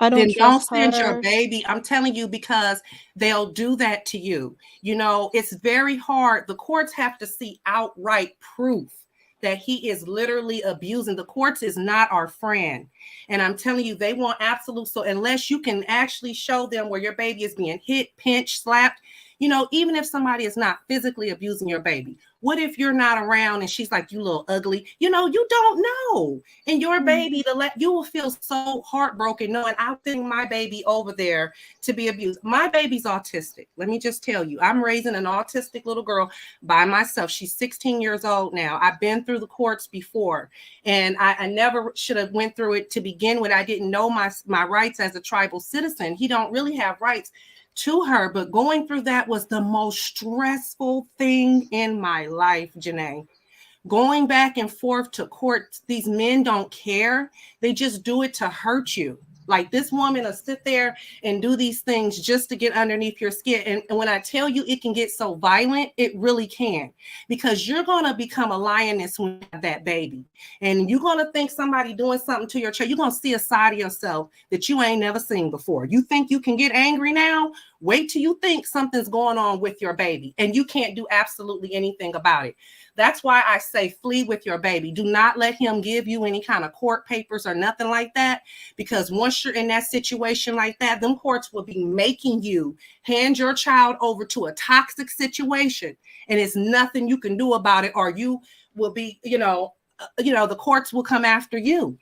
I don't Then don't trust send your her. baby. I'm telling you, because they'll do that to you. It's very hard. The courts have to see outright proof that he is literally abusing. The courts is not our friend. And I'm telling you, they want absolute. So unless you can actually show them where your baby is being hit, pinched, slapped, even if somebody is not physically abusing your baby, what if you're not around and she's like, you little ugly? You don't know. And your baby, you will feel so heartbroken knowing I'm sending my baby over there to be abused. My baby's autistic. Let me just tell you, I'm raising an autistic little girl by myself. She's 16 years old now. I've been through the courts before, and I never should have went through it to begin with. I didn't know my rights as a tribal citizen. He don't really have rights to her, but going through that was the most stressful thing in my life, Jenae. Going back and forth to court, these men don't care. They just do it to hurt you. Like, this woman will sit there and do these things just to get underneath your skin. And when I tell you it can get so violent, it really can, because you're going to become a lioness when you have that baby. And you're going to think somebody doing something to your child. You're going to see a side of yourself that you ain't never seen before. You think you can get angry now? Wait till you think something's going on with your baby and you can't do absolutely anything about it. That's why I say flee with your baby. Do not let him give you any kind of court papers or nothing like that, because once you're in that situation like that, them courts will be making you hand your child over to a toxic situation, and it's nothing you can do about it, or you will be, the courts will come after you.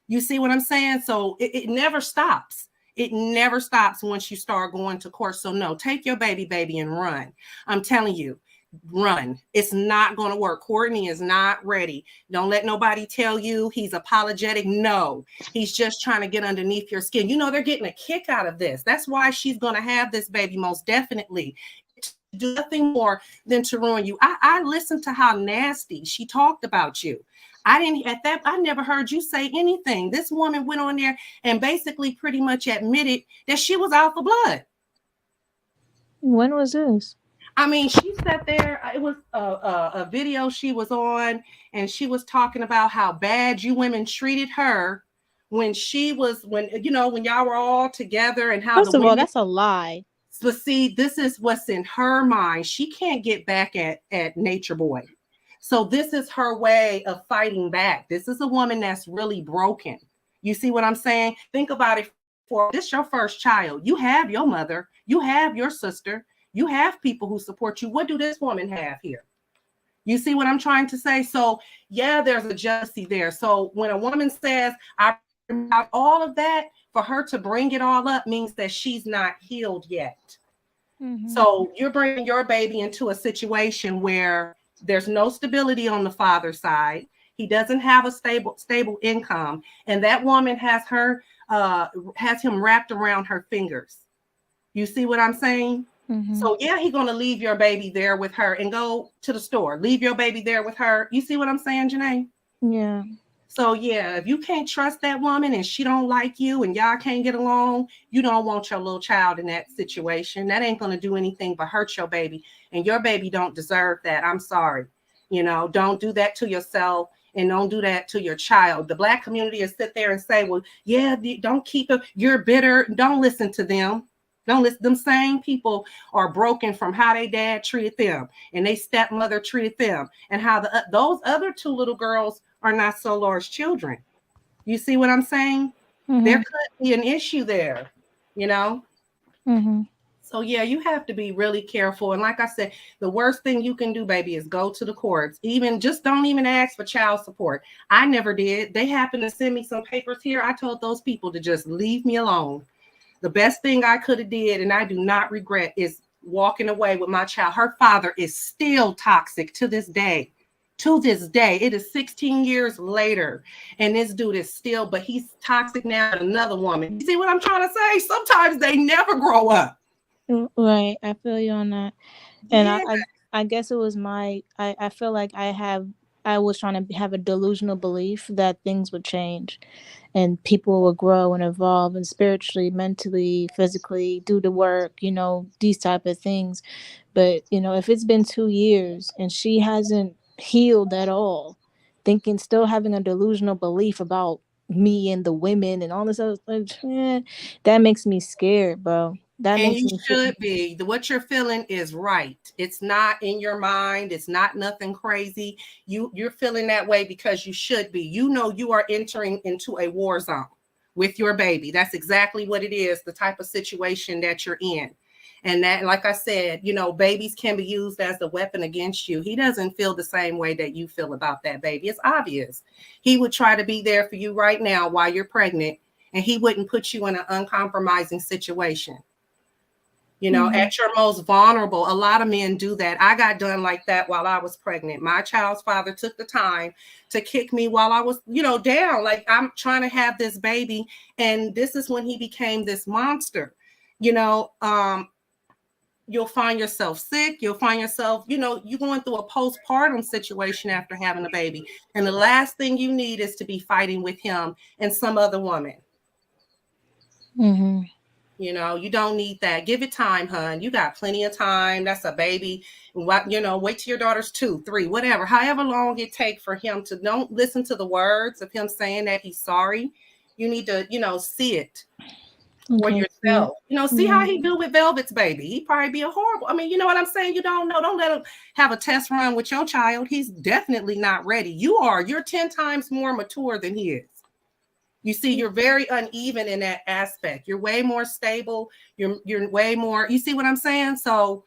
You see what I'm saying? So it never stops. It never stops once you start going to court. So no, take your baby and run. I'm telling you. run. It's not going to work. Courtney is not ready. Don't let nobody tell you he's apologetic. No, he's just trying to get underneath your skin. You know, they're getting a kick out of this. That's why she's going to have this baby, most definitely. Do nothing more than to ruin you. I listened to how nasty she talked about you. I never heard you say anything. This woman went on there and basically pretty much admitted that she was out for blood. When was this? I mean, she sat there. It was a video she was on, and she was talking about how bad you women treated her when when y'all were all together, and how First the of all, women. that's a lie. But see, this is what's in her mind. She can't get back at Nature Boy. So this is her way of fighting back. This is a woman that's really broken. You see what I'm saying? Think about it. For this your first child. You have your mother. You have your sister. You have people who support you. What do this woman have here? You see what I'm trying to say? So yeah, there's a jealousy there. So when a woman says, I have all of that, for her to bring it all up means that she's not healed yet. Mm-hmm. So you're bringing your baby into a situation where there's no stability on the father's side. He doesn't have a stable income, and that woman has him wrapped around her fingers. You see what I'm saying? Mm-hmm. So yeah, he's gonna leave your baby there with her and go to the store. Leave your baby there with her. You see what I'm saying, Jenae? Yeah. So yeah, if you can't trust that woman and she don't like you and y'all can't get along, you don't want your little child in that situation. That ain't gonna do anything but hurt your baby, and your baby don't deserve that. I'm sorry. Don't do that to yourself, and don't do that to your child. The Black community will sit there and say, well, yeah, don't keep it. You're bitter. Don't listen to them. Don't listen. Them same people are broken from how their dad treated them and their stepmother treated them, and how those other two little girls are not so large children. You see what I'm saying? Mm-hmm. There could be an issue there, you know? Mm-hmm. So yeah, you have to be really careful. And like I said, the worst thing you can do, baby, is go to the courts. Don't even ask for child support. I never did. They happened to send me some papers here. I told those people to just leave me alone. The best thing I could have did, and I do not regret, is walking away with my child. Her father is still toxic to this day. To this day, it is 16 years later, and this dude is still, but he's toxic now with another woman. You see what I'm trying to say? Sometimes they never grow up. Right. I feel you on that. And Yeah. I guess it was I feel like I was trying to have a delusional belief that things would change and people will grow and evolve and spiritually, mentally, physically do the work, these type of things. But, if it's been 2 years and she hasn't healed at all, still having a delusional belief about me and the women and all this other stuff, that makes me scared, bro. That And makes you me should be. What you're feeling is right. It's not in your mind. It's not nothing crazy. You're feeling that way because you should be. You are entering into a war zone with your baby. That's exactly what it is, the type of situation that you're in. And that, like I said, babies can be used as a weapon against you. He doesn't feel the same way that you feel about that baby. It's obvious. He would try to be there for you right now while you're pregnant, and he wouldn't put you in an uncompromising situation. At your most vulnerable. A lot of men do that. I got done like that while I was pregnant. My child's father took the time to kick me while I was, down. Like, I'm trying to have this baby. And this is when he became this monster. You'll find yourself sick. You'll find yourself, you're going through a postpartum situation after having a baby. And the last thing you need is to be fighting with him and some other woman. Mm-hmm. You don't need that. Give it time, hun. You got plenty of time. That's a baby. Wait till your daughter's 2, 3, whatever. However long it takes for him to, don't listen to the words of him saying that he's sorry. You need to, see it for yourself. See how he do with Velvet's baby. He probably be a horrible. You know what I'm saying? You don't know. Don't let him have a test run with your child. He's definitely not ready. You're 10 times more mature than he is. You see, you're very uneven in that aspect. You're way more stable. You're way more, you see what I'm saying? So,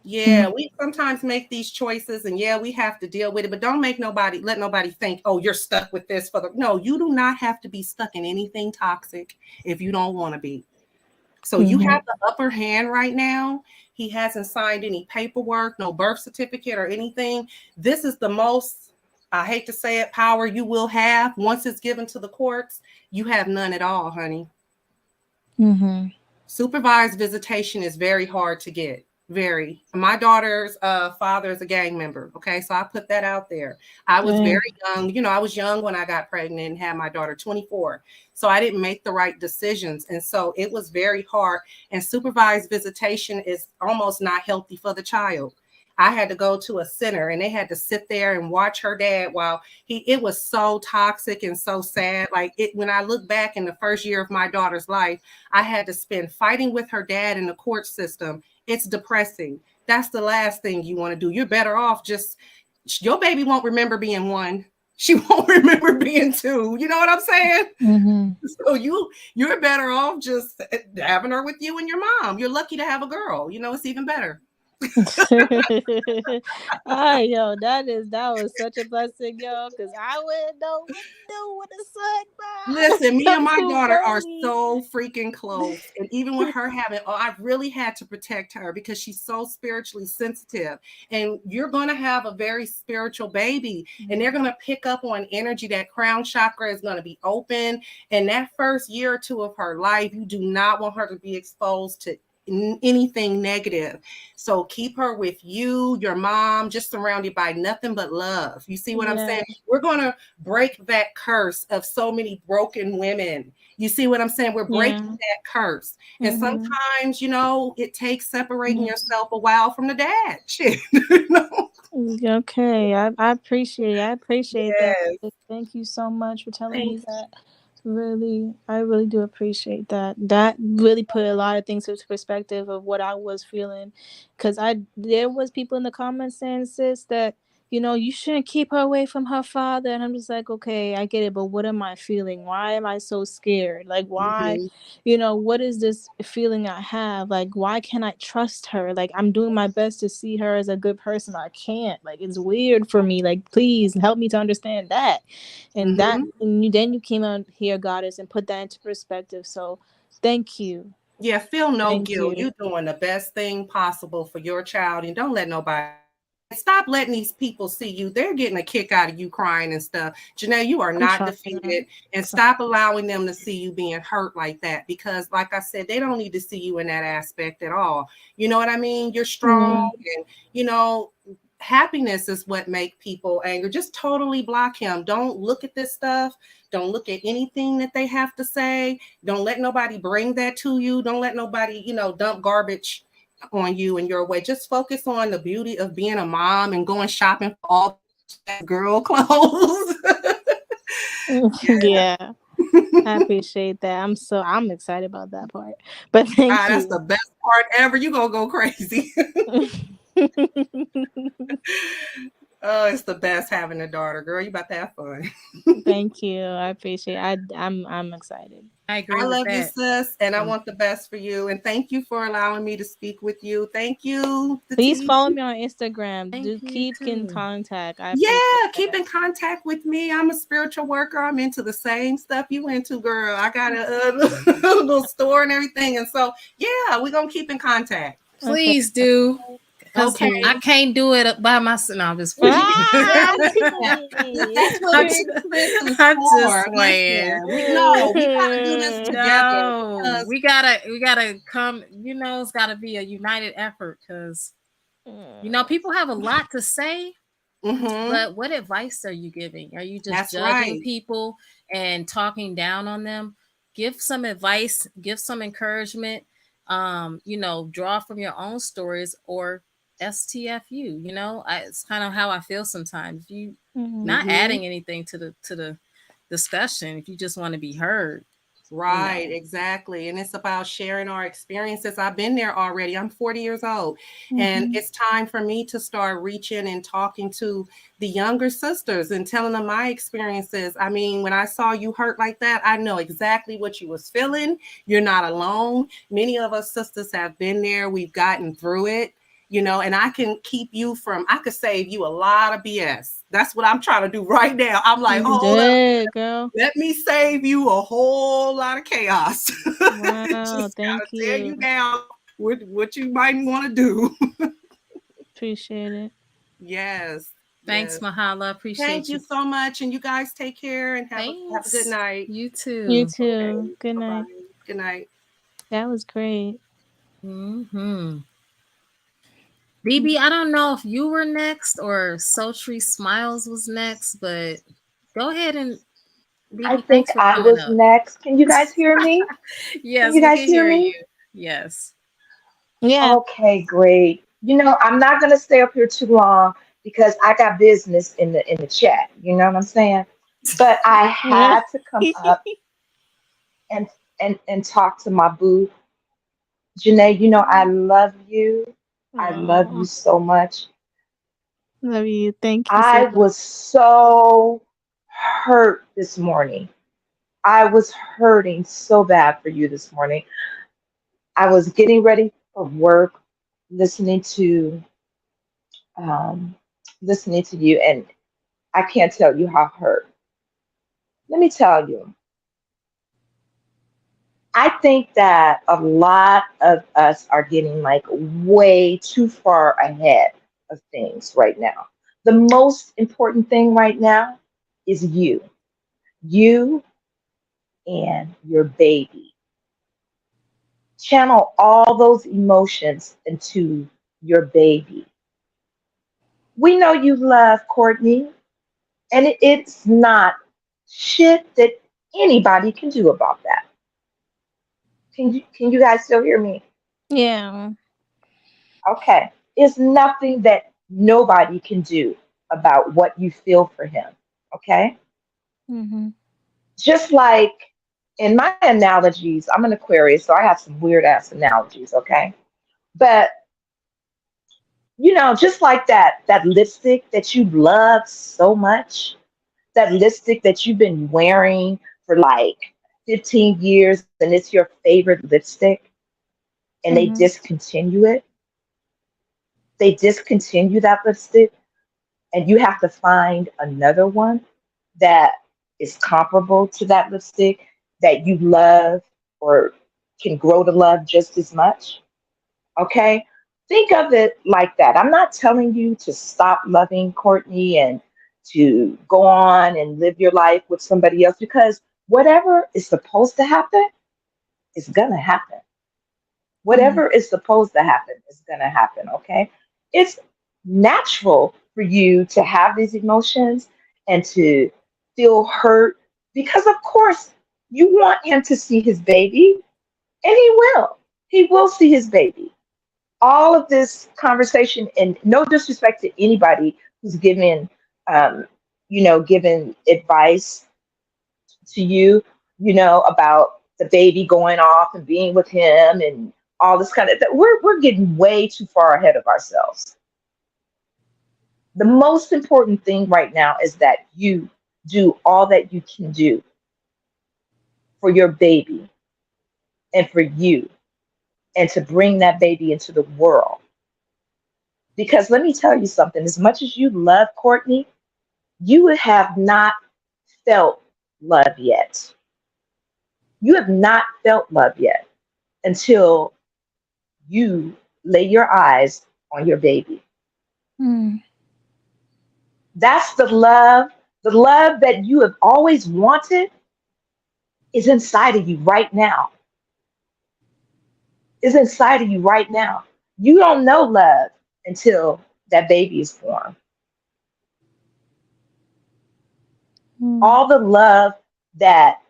yeah, we sometimes make these choices, and yeah, we have to deal with it, but don't let nobody think, oh, you're stuck with this no, you do not have to be stuck in anything toxic if you don't want to be. So you have the upper hand right now. He hasn't signed any paperwork, no birth certificate or anything. This is the most, I hate to say it, power you will have. Once it's given to the courts, you have none at all, honey. Mm-hmm. Supervised visitation is very hard to get. Very. My daughter's father is a gang member. Okay. So I put that out there. I was very Dang. young. You know, I was young when I got pregnant and had my daughter 24. So I didn't make the right decisions. And so it was very hard. And supervised visitation is almost not healthy for the child. I had to go to a center and they had to sit there and watch her dad while it was so toxic and so sad. Like it, when I look back in the first year of my daughter's life, I had to spend fighting with her dad in the court system. It's depressing. That's the last thing you want to do. You're better off just, your baby won't remember being one. She won't remember being two. You know what I'm saying? Mm-hmm. So you're better off just having her with you and your mom. You're lucky to have a girl. You know, it's even better. Yo, that was such a blessing, yo, because I wouldn't know what to do with a son, Listen, me bro. and my Too daughter are early. so freaking close. And even with her having, oh, I really had to protect her because she's so spiritually sensitive. And you're going to have a very spiritual baby, and they're going to pick up on energy. That crown chakra is going to be open. And that first year or two of her life, you do not want her to be exposed to anything negative. So keep her with you, your mom, just surrounded by nothing but love. You see what I'm Yeah. saying? We're going to break that curse of so many broken women. You see what I'm saying? We're breaking Yeah. that curse. And Mm-hmm. sometimes, you know, it takes separating Mm-hmm. yourself a while from the dad. Shit. You know? Okay, I appreciate that. Yes. Thank you so much for telling me Thanks. that. Really, I really do appreciate that. That really put a lot of things into perspective of what I was feeling, because there was people in the comments saying, sis, that you shouldn't keep her away from her father, and I'm just like, okay, I get it, but what am I feeling? Why am I so scared? Like, why? Mhm. What is this feeling I have? Like, why can't I trust her? Like, I'm doing my best to see her as a good person. I can't. Like, it's weird for me. Like, please help me to understand that. And Mhm. then you came out here, goddess, and put that into perspective. So thank you. Yeah, feel no Thank guilt. you. You're doing the best thing possible for your child, and don't let nobody. And stop letting these people see you. They're getting a kick out of you crying and stuff. Jenae, you are I'm not trying. defeated. And stop allowing them to see you being hurt like that. Because, like I said, they don't need to see you in that aspect at all. You know what I mean? You're strong, Yeah. and you know, happiness is what make people angry. Just totally block him. Don't look at this stuff. Don't look at anything that they have to say. Don't let nobody bring that to you. Don't let nobody, dump garbage on you and your way. Just focus on the beauty of being a mom and going shopping for all the girl clothes. Yeah. I appreciate that. I'm excited about that part. But thank That's you. the best part ever. You gonna go crazy. Oh, it's the best having a daughter, girl. You about to have fun. Thank you. I appreciate it. I'm excited. I agree I with love you, that. sis, and I want the best for you. And thank you for allowing me to speak with you. Thank you, the Please T. follow me on Instagram. Thank Do you keep in too. contact. I Yeah, appreciate keep that. in contact with me. I'm a spiritual worker. I'm into the same stuff you into, girl. I got a little store and everything. And so, yeah, we're going to keep in contact. Okay. Please do. Because Thank Okay. I you. can't do it by myself. No, I'm just playing. Ah, Yeah. That's what I'm, Big just, Sis is I'm just for. playing. Listen, we got to do this together No, because, we gotta come. It's gotta be a united effort because people have a lot to say. mm-hmm, But what advice are you giving? Are you just that's judging right. people and talking down on them? Give some advice, give some encouragement. Draw from your own stories or STFU. It's kind of how I feel sometimes. You not Mm-hmm. adding anything to the discussion. If you just want to be heard, you Right, know. exactly. And it's about sharing our experiences. I've been there already. I'm 40 years old. And Mhm. it's time for me to start reaching and talking to the younger sisters and telling them my experiences. I mean, when I saw you hurt like that, I know exactly what you was feeling. You're not alone. Many of us sisters have been there. We've gotten through it. And I could save you a lot of BS. That's what I'm trying to do right now. I'm like, You hold up. did, girl. Let me save you a whole lot of chaos. Wow. Just gotta Thank tear you you. down what you might want to do. Appreciate it. Yes, Thanks, yes. Mahala. Thank Appreciate you you. so much, and you guys take care and have a good Thanks. night. You You too. Okay, too. Good bye bye. night. Good night. That was great. Hmm. BB, I don't know if you were next or Sultry Smiles was next, but go ahead and I BB, think thanks for I coming was up. next. Can you guys hear me? Can Yes, you we guys can hear hear me? you. Yes. Yeah. Okay, great. I'm not gonna stay up here too long because I got business in the chat. You know what I'm saying? But I had to come up and and talk to my boo, Jenae. I love you. I love you Oh, so much. love you. Thank you so I much. was so hurt this morning. I was hurting so bad for you this morning. I was getting ready for work, listening to um, listening to you, and I can't tell you how hurt. Let me tell you, I think that a lot of us are getting like way too far ahead of things right now. The most important thing right now is you and your baby. Channel all those emotions into your baby. We know you love Courtney, and it's not shit that anybody can do about that. Can you guys still hear me? Yeah. Okay. It's nothing that nobody can do about what you feel for him. Okay? Mm-hmm. Just like in my analogies, I'm an Aquarius, so I have some weird ass analogies, okay? But just like that lipstick that you love so much, that lipstick that you've been wearing for like 15 years and it's your favorite lipstick and they Mm-hmm. discontinue it, they discontinue that lipstick and you have to find another one that is comparable to that lipstick that you love or can grow to love just as much. Okay? Think of it like that. I'm not telling you to stop loving Courtney and to go on and live your life with somebody else because whatever is supposed to happen is going to happen. Mm-hmm. Whatever is supposed to happen is going to happen, okay? It's natural for you to have these emotions and to feel hurt because, of course, you want him to see his baby, and he will. He will see his baby. All of this conversation, and no disrespect to anybody who's um, given advice to you, about the baby going off and being with him and all this kind of that. We're getting way too far ahead of ourselves. The most important thing right now is that you do all that you can do for your baby and for you and to bring that baby into the world. Because let me tell you something, as much as you love Courtney, you have not felt love yet. You have not felt love yet until you lay your eyes on your baby. Mm-hmm. That's the love. The love that you have always wanted is inside of you right now. Is inside of you right now. You don't know love until that baby is born. All the love that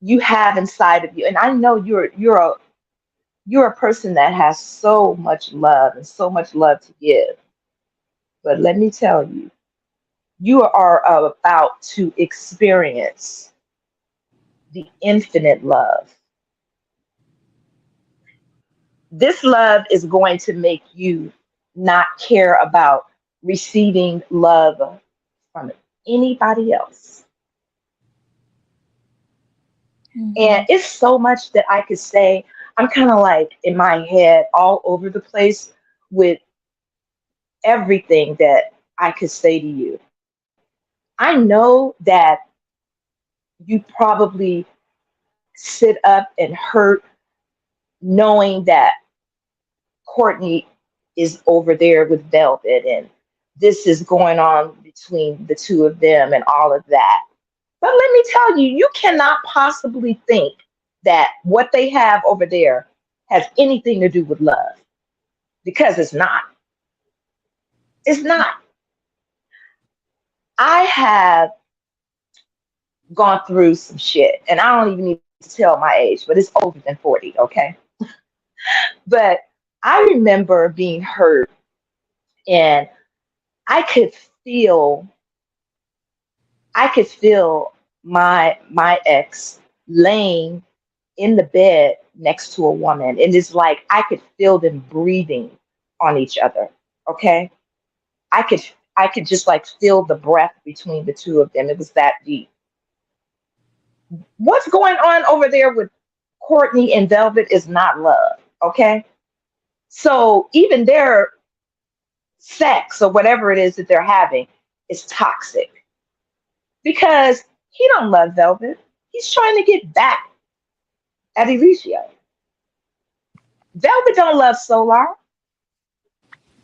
you have inside of you, and I know you're a person that has so much love and so much love to give. But let me tell you, you are about to experience the infinite love. This love is going to make you not care about receiving love from anybody else. Mm-hmm. And it's so much that I could say. I'm kind of like in my head all over the place with everything that I could say to you. I know that you probably sit up and hurt knowing that Courtney is over there with Velvet, and this is going on between the two of them and all of that. But let me tell you, you cannot possibly think that what they have over there has anything to do with love, because it's not. It's not. I have gone through some shit, and I don't even need to tell my age, but it's older than 40, okay? But I remember being hurt, and I could feel I could feel my ex laying in the bed next to a woman, and it's like I could feel them breathing on each other. Okay, I could I could just like feel the breath between the two of them. It was that deep. What's going on over there with Courtney and Velvet is not love. Okay, so even their sex or whatever it is that they're having is toxic because he don't love Velvet. He's trying to get back at Alicia. Velvet don't love Solar.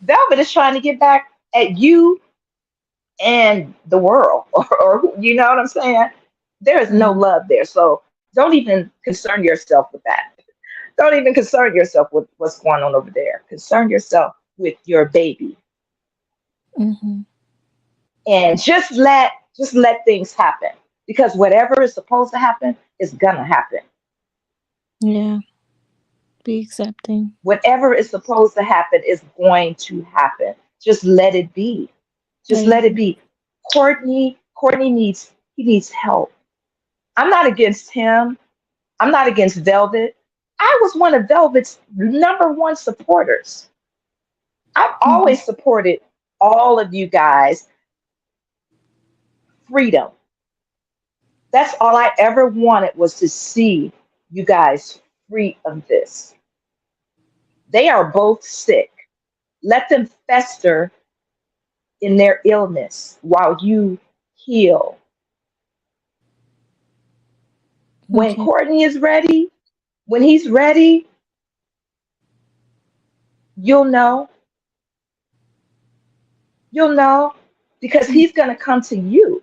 Velvet is trying to get back at you and the world, or you know what I'm saying? There is no Mhm. love there. So don't even concern yourself with that. Don't even concern yourself with what's going on over there. Concern yourself with your baby, Mm-hmm. and just let things happen, because whatever is supposed to happen is gonna happen. Yeah. Be accepting. Whatever is supposed to happen is going to happen. Just let it be. Just let it Amen. be. Courtney needs help. I'm not against him. I'm not against Velvet. I was one of Velvet's number one supporters. I've Mm-hmm. always supported all of you guys' freedom. That's all I ever wanted, was to see you guys free of this. They are both sick. Let them fester in their illness while you heal. When Okay. Courtney is ready, when he's ready, you'll know. You'll know, because he's going to come to you.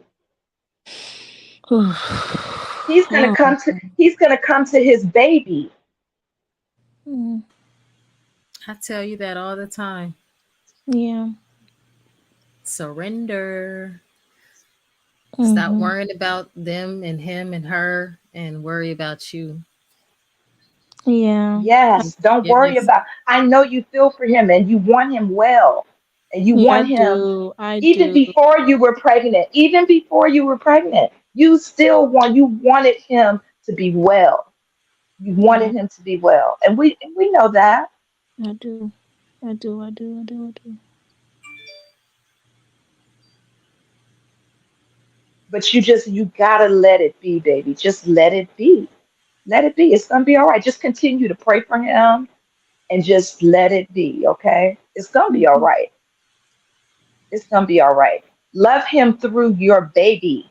He's going to Oh. come to he's going to come to his baby. Mm. I tell you that all the time. Yeah. Surrender. Stop Mm-hmm. worrying about them and him and her and worry about you. Yeah. Yes, don't worry Forgiveness. about. I know you feel for him and you want him well. And you Yeah, I want him do. I even do. before you were pregnant. Even before you were pregnant. You wanted him to be well. You Yeah, wanted him to be well. And we know that. I do. I do. I do. I do. I do. But you gotta let it be, baby. Just let it be. Let it be. It's gonna be all right. Just continue to pray for him and just let it be, okay? It's gonna be all Mhm. right. It's gonna be all right. Love him through your baby.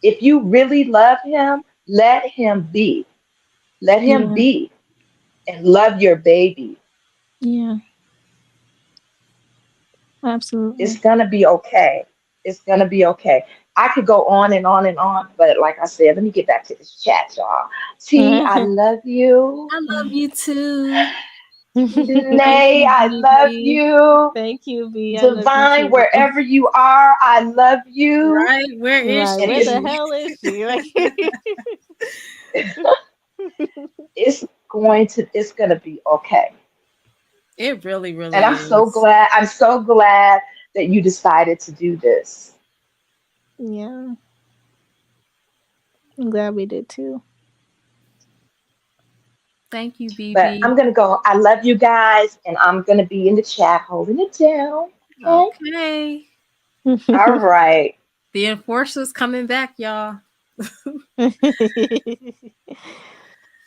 If you really love him, let him be. Let him Yeah. be and love your baby. Yeah. It's Absolutely. gonna be okay. It's gonna be okay. I could go on and on and on, but like I said, let me get back to this chat, y'all. T, I love you. I love you too. Thank Nay, you, I love BB. you. Thank you, B. I love you Divine, too. wherever you are, I love you. Right? Where is Right. And Where it's the she? hell is she? Like. it's gonna be okay. It really, And really is. I'm so glad that you decided to do this. Yeah. I'm glad we did too. Thank you, But BB. I'm gonna go. I love you guys, and I'm gonna be in the chat holding it down. Okay. Okay. All right. The enforcer's coming back, y'all.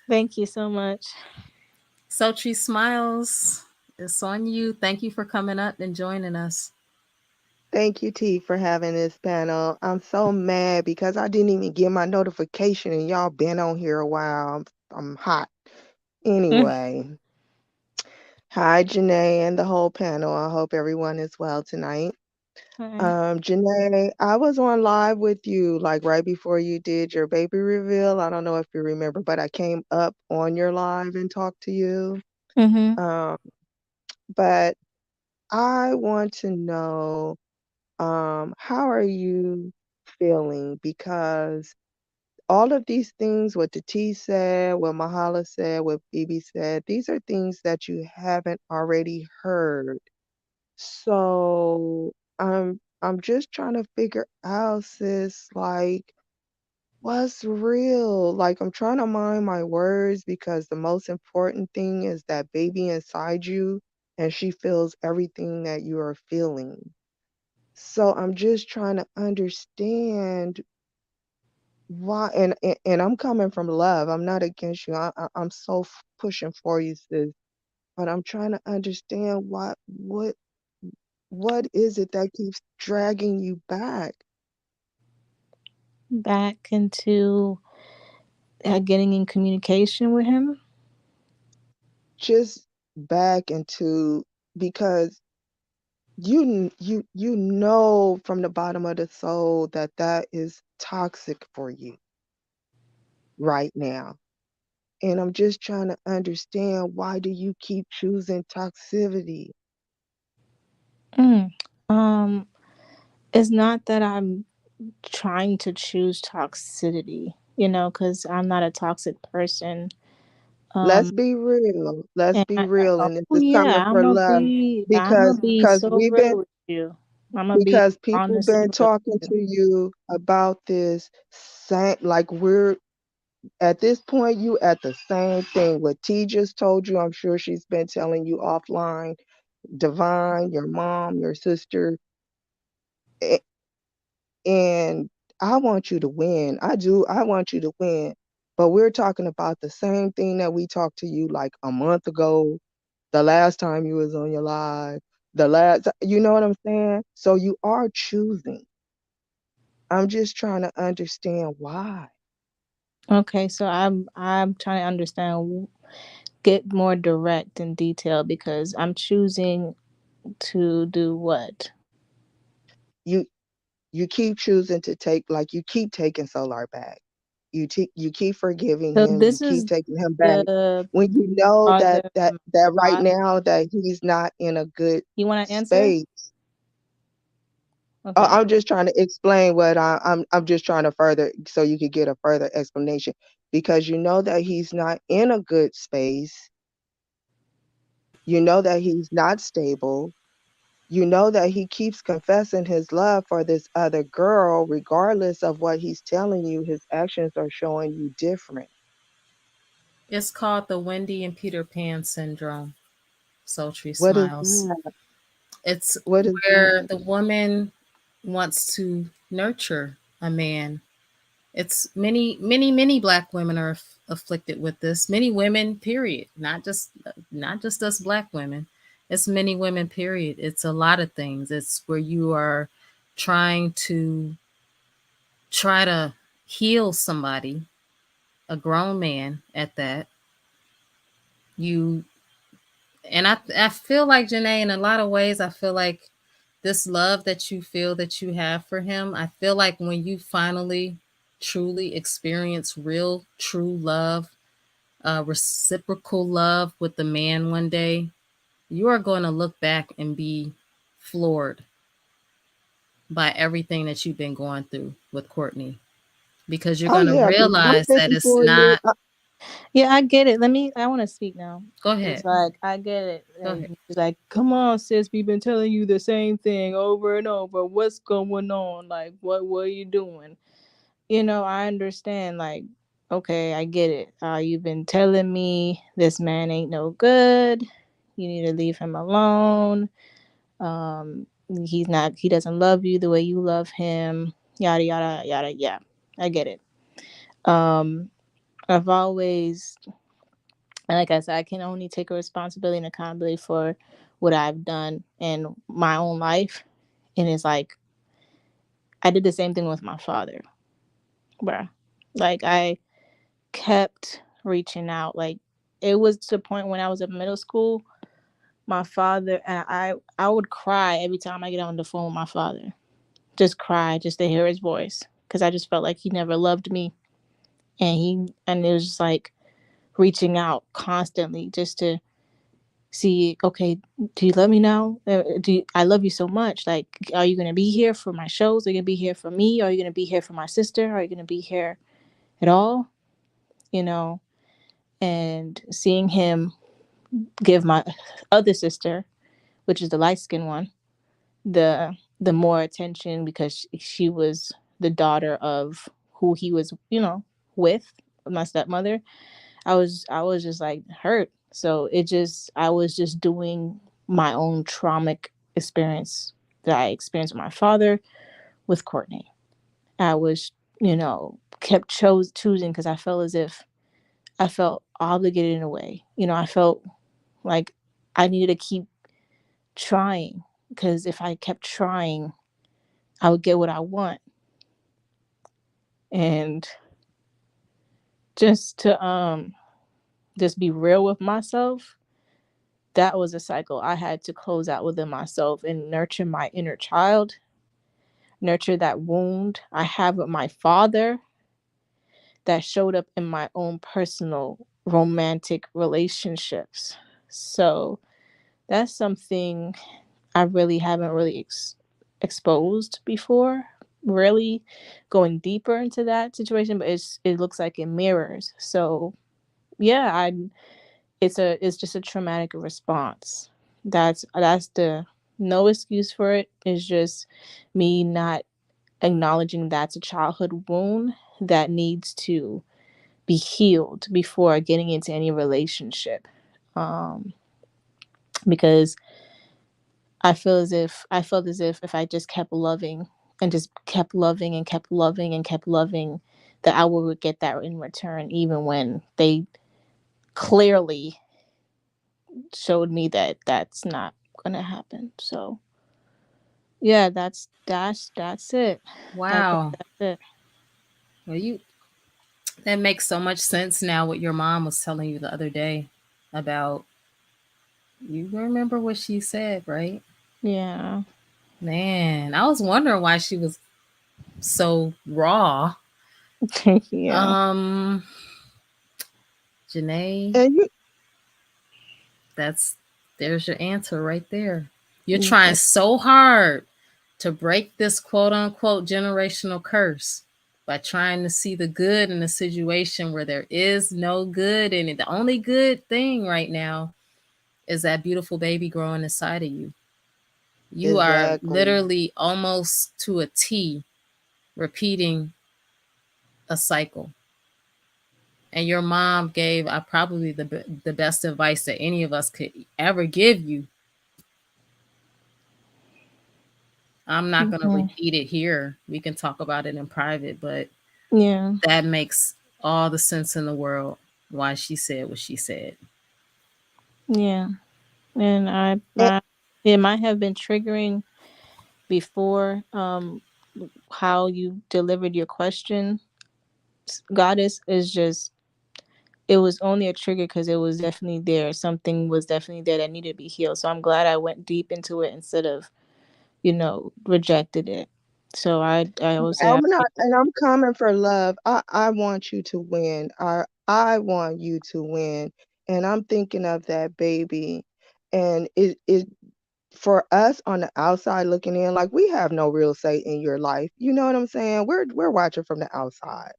Thank you so much. Sochi Smiles, it's on you. Thank you for coming up and joining us. Thank you, T, for having this panel. I'm so mad because I didn't even get my notification and y'all been on here a while. I'm hot. Anyway, hi, Jenae, and the whole panel. I hope everyone is well tonight. Hi. Jenae, I was on live with you like right before you did your baby reveal. I don't know if you remember, but I came up on your live and talked to you. Mm-hmm. Um, but I want to know, how are you feeling? Because all of these things, what the T said, what Mahala said, what BB said, these are things that you haven't already heard. So I'm just trying to figure out, sis, like what's real? Like I'm trying to mind my words because the most important thing is that baby inside you and she feels everything that you are feeling. So I'm just trying to understand why, and I'm coming from love. I'm not against you. I'm so pushing for you, sis. But I'm trying to understand what is it that keeps dragging you back? Back into getting in communication with him. Just back into, because you know from the bottom of the soul that that is toxic for you right now. And I'm just trying to understand, why do you keep choosing toxicity? Mm. Um, it's not that I'm trying to choose toxicity, because I'm not a toxic person. Let's Um, be real. Let's and be real. And this oh is coming yeah, for love, I'm gonna be because so we've real been with you. I'm gonna be because people honest and been real talking with to you about this same, like we're at this point, you at the same thing. What T just told you, I'm sure she's been telling you offline. Divine, your mom, your sister, a- and I want you to win. I do. I want you to win. But we're talking about the same thing that we talked to you like a month ago, the last time you was on your live, the last, you know what I'm saying? So you are choosing. I'm just trying to understand why. you. Okay, so I'm trying to understand, get more direct and detailed because I'm choosing to do what? You you keep choosing to take, like you keep taking Solar back. You keep forgiving So him. You this keep is taking him back the when you know are that the right Bible. now that he's not in a good You want to answer? space. Okay. I'm just trying to explain what I'm just trying to further so you could get a further explanation, because you know that he's not in a good space. You know that he's not stable. You know that he keeps confessing his love for this other girl, regardless of what he's telling you, his actions are showing you different. It's called the Wendy and Peter Pan syndrome. Sultry What is smiles. that? It's What is where that? the woman wants to nurture a man. It's many black women are afflicted with this. Many women, period. Not just us black women. It's many women, period. It's a lot of things. It's where you are trying to try to heal somebody, a grown man at that. You and I feel like Jenae, in a lot of ways, I feel like this love that you feel that you have for him, I feel like when you finally truly experience real true love, reciprocal love with the man one day, you are going to look back and be floored by everything that you've been going through with Courtney, because you're Oh going to yeah, because I'm realize that thinking it's for you. not. Yeah, I get it. I want to speak now. Go It's ahead. like, I get it. Go ahead. It's like, come on, sis, we've been telling you the same thing over and over. What's going on? Like, what are you doing? I understand. Like, okay, I get it. You've been telling me this man ain't no good. You need to leave him alone. He doesn't love you the way you love him. Yada, yada, yada. Yeah, I get it. Um, I've always, and like I said, I can only take a responsibility and accountability for what I've done in my own life. And it's like, I did the same thing with my father, bruh. Like, I kept reaching out. Like, it was to the point when I was in middle school, my father and I would cry every time I get on the phone with my father. Just cry just to hear his voice because I just felt like he never loved me, and it was just like reaching out constantly just to see, okay, do you love me now? I love you so much. Like, are you gonna be here for my shows? Are you gonna be here for me? Are you gonna be here for my sister? Are you gonna be here at all? You know, and seeing him give my other sister, which is the light skinned one, the more attention because she was the daughter of who he was, with my stepmother. I was just like hurt. So it just I was just doing my own traumatic experience that I experienced with my father with Courtney. I was, kept choosing because I felt as if I felt obligated in a way. I felt like I needed to keep trying because if I kept trying, I would get what I want. And just to just be real with myself, that was a cycle I had to close out within myself and nurture my inner child, nurture that wound I have with my father that showed up in my own personal romantic relationships. So that's something I really haven't really exposed before, really going deeper into that situation, but it looks like it mirrors. So yeah, it's just a traumatic response. That's the no excuse for it. It's just me not acknowledging that's a childhood wound that needs to be healed before getting into any relationship. Um, because I felt as if I just kept loving and just kept loving and kept loving and kept loving, that I would get that in return, even when they clearly showed me that that's not gonna happen. So yeah, that's it. Wow. That's it. Well, that makes so much sense now what your mom was telling you the other day about, you remember what she said, right? Yeah. Man, I was wondering why she was so raw. Yeah. Um, Jenae, And you there's your answer right there. You're trying Yeah. so hard to break this quote unquote generational curse by trying to see the good in a situation where there is no good in it. The only good thing right now is that beautiful baby growing inside of you. You are exactly. literally almost to a T repeating a cycle. And your mom gave probably the best advice that any of us could ever give you. I'm not going to Mhm. repeat it here. We can talk about it in private, but Yeah. that makes all the sense in the world why she said what she said. Yeah. And And, it might have been triggering before, how you delivered your question, goddess, is just, it was only a trigger because it was definitely there. Something was definitely there that needed to be healed. So I'm glad I went deep into it instead of, rejected it. So I will say I I'm not, appreciate. and I'm coming for love. I want you to win. I want you to win. And I'm thinking of that baby, and it for us on the outside looking in, like we have no real say in your life. You know what I'm saying? We're watching from the outside.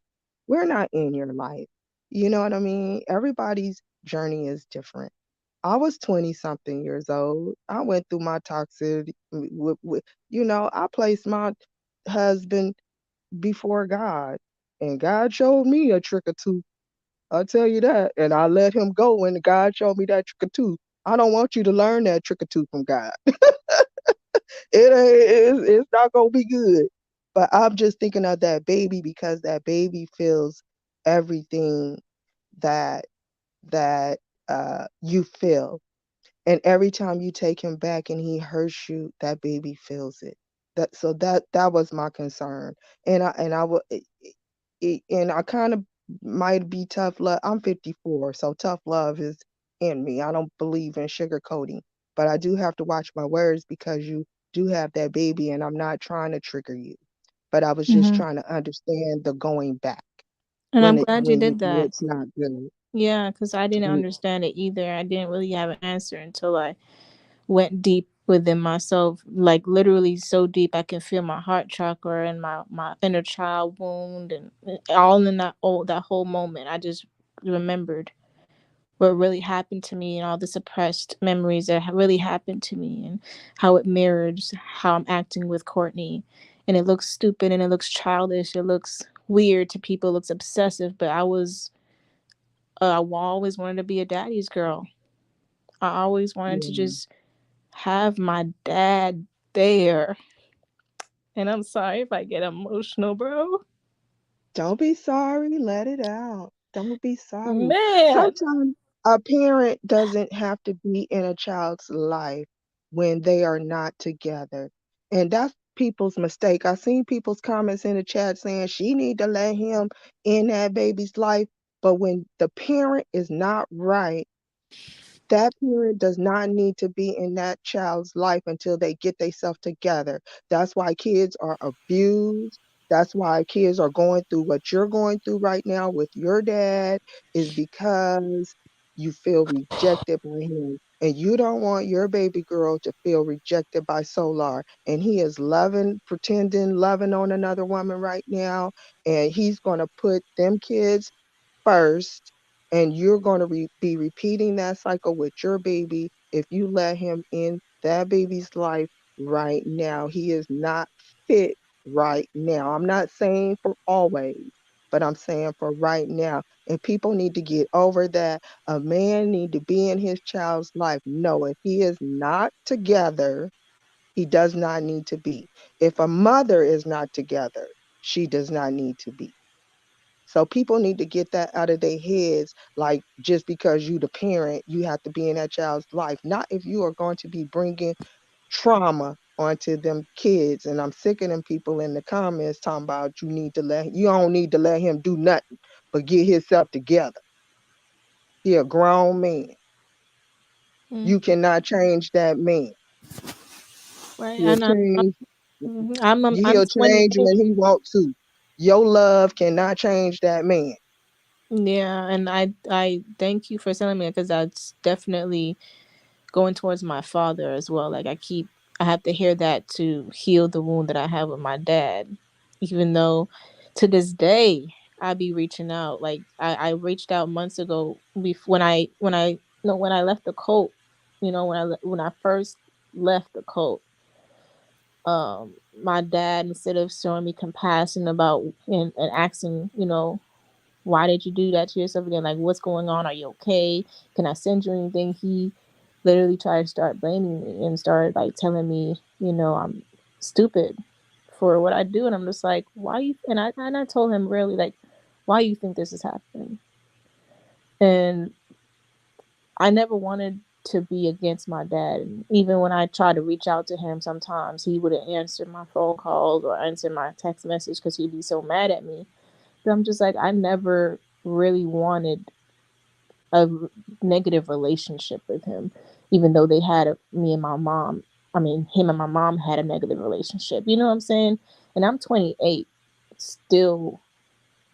We're not in your life. You know what I mean? Everybody's journey is different. I was 20 something years old. I went through my toxicity I placed my husband before God, and God showed me a trick or two. I'll tell you that. And I let him go when God showed me that trick or two. I don't want you to learn that trick or two from God. It's not gonna be good. But I'm just thinking of that baby because that baby feels everything that you feel. And every time you take him back and he hurts you, that baby feels it. That was my concern. And I would and I kind of might be tough love. I'm 54, so tough love is in me. I don't believe in sugarcoating, but I do have to watch my words because you do have that baby, and I'm not trying to trigger you. But I was just Hmm. trying to understand the going back And I'm glad you when did that. it's not good. Yeah, because I didn't Mm, understand it either. I didn't really have an answer until I went deep within myself, like literally so deep I can feel my heart chakra and my inner child wound, and all in that whole moment. I just remembered what really happened to me and all the suppressed memories that really happened to me, and how it mirrors how I'm acting with Courtney. And it looks stupid and it looks childish. It looks weird to people. It looks obsessive. But I always wanted to be a daddy's girl. I always wanted to yeah. just have my dad there. And I'm sorry if I get emotional, bro. Don't be sorry. Let it out. Don't be sorry. Man. Sometimes a parent doesn't have to be in a child's life when they are not together. And that's people's mistake. I seen people's comments in the chat saying she need to let him in that baby's life. But when the parent is not right, that parent does not need to be in that child's life until they get themselves together. That's why kids are abused. That's why kids are going through what you're going through right now with your dad, is because you feel rejected by him. And you don't want your baby girl to feel rejected by Solar. And he is loving, pretending, loving on another woman right now. And he's going to put them kids first, and you're going to be repeating that cycle with your baby if you let him in that baby's life right now. He is not fit right now. I'm not saying for always, but I'm saying for right now. And people need to get over that. A man need to be in his child's life. No, if he is not together, he does not need to be. If a mother is not together, she does not need to be. So people need to get that out of their heads. Like, just because you the parent, you have to be in that child's life. Not if you are going to be bringing trauma onto them kids. And I'm sick of them people in the comments talking about you don't need to let him do nothing but get himself together. He a grown man. Mm, You cannot change that man. right. He'll change. I'm He'll change 28. when he wants to. Your love cannot change that man. Yeah, and I thank you for telling me, because that's definitely going towards my father as well. Like I have to hear that to heal the wound that I have with my dad. Even though to this day I be reaching out. Like I reached out months ago when I no when I left the cult, when I first left the cult. My dad, instead of showing me compassion about and asking, why did you do that to yourself again? Like, what's going on? Are you okay? Can I send you anything? He literally tried to start blaming me and started like telling me, I'm stupid for what I do. And I'm just like, why you? And I told him really, like, why you think this is happening? And I never wanted to be against my dad. And even when I tried to reach out to him, sometimes he wouldn't answer my phone calls or answer my text message because he'd be so mad at me. But I'm just like, I never really wanted a negative relationship with him, even though me and my mom, I mean, him and my mom had a negative relationship. You know what I'm saying? And I'm 28, still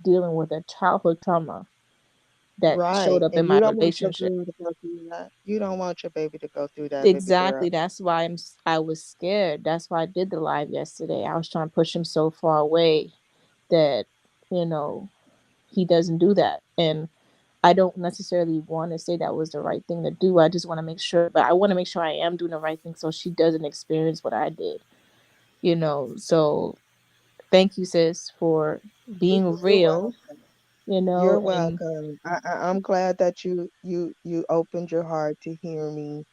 dealing with a childhood trauma that showed Right. up in And my you don't want your relationship. girl to go through that. You don't want your baby to go through that, baby girl. Exactly. That's why I was scared. That's why I did the live yesterday. I was trying to push him so far away that, you know, he doesn't do that. And I don't necessarily want to say that was the right thing to do. I just want to make sure, but I want to make sure I am doing the right thing so she doesn't experience what I did, So thank you, sis, for being You're real, welcome. You're and welcome. I'm glad that you opened your heart to hear me.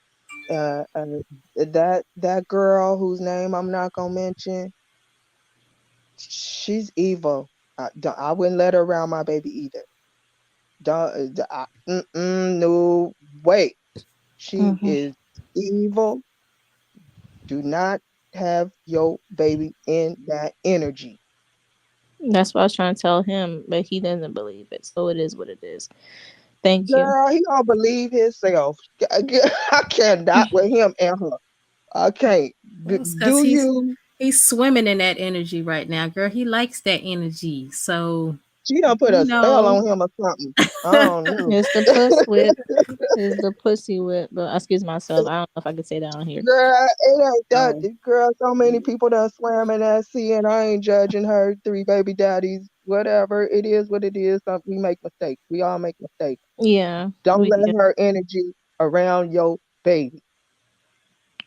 That girl whose name I'm not gonna mention, she's evil. I wouldn't let her around my baby either. Don't, no way. She mhm. is evil. Do not have your baby in that energy. That's what I was trying to tell him, but he doesn't believe it. So it is what it is. Thank you. Girl, he don't believe himself. I cannot with him and her. I can't. Well, it's because Do you? he's swimming in that energy right now, girl. He likes that energy. So, She done put you a spell know. on him or something. I don't know. It's the puss whip. It's the pussy whip. But excuse myself. I don't know if I could say that on here. Girl, it ain't that. So, Girl, so many people done swam in that sea, and I ain't judging her. Three baby daddies, whatever. It is what it is. We make mistakes. We all make mistakes. Yeah. Don't let Yeah. her energy around your baby.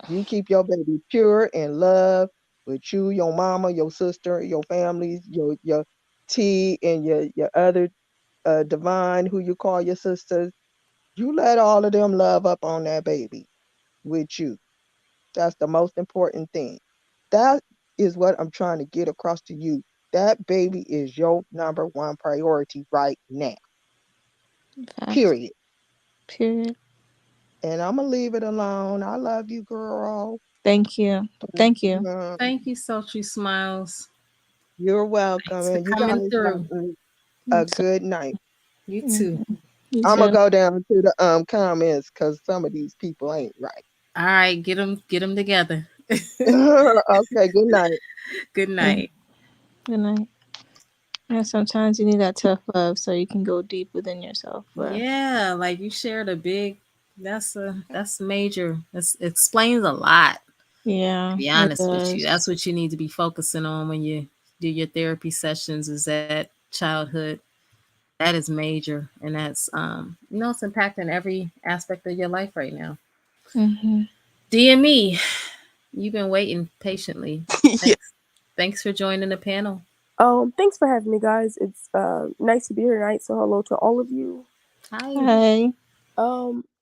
You keep your baby pure and love with you, your mama, your sister, your families, your T and your other divine who you call your sisters. You let all of them love up on that baby with you. That's the most important thing. That is what I'm trying to get across to you. That baby is your number one priority right now. Facts. Period. Period. And I'm gonna leave it alone. I love you, girl. Thank you. Thank you. thank you, Sultry Smiles. You're welcome, Thanks for and you coming guys have through. a So, good night. You too. mhm. You I'm gonna too. go down to the comments because some of these people ain't right. All right, get them together. Okay, good night. Good Mm. night. Good night. Yeah, sometimes you need that tough love so you can go deep within yourself. But Yeah, like you shared a big. That's major. This explains a lot. To yeah, be it honest with you, does. that's what you need to be focusing on when you do your therapy sessions. Is that childhood? That is major, and that's it's impacting every aspect of your life right now. Hmm. DME, you've been waiting patiently. Yeah. Thanks for joining the panel. Thanks for having me, guys. It's nice to be here tonight. So hello to all of you. Hi. Hey.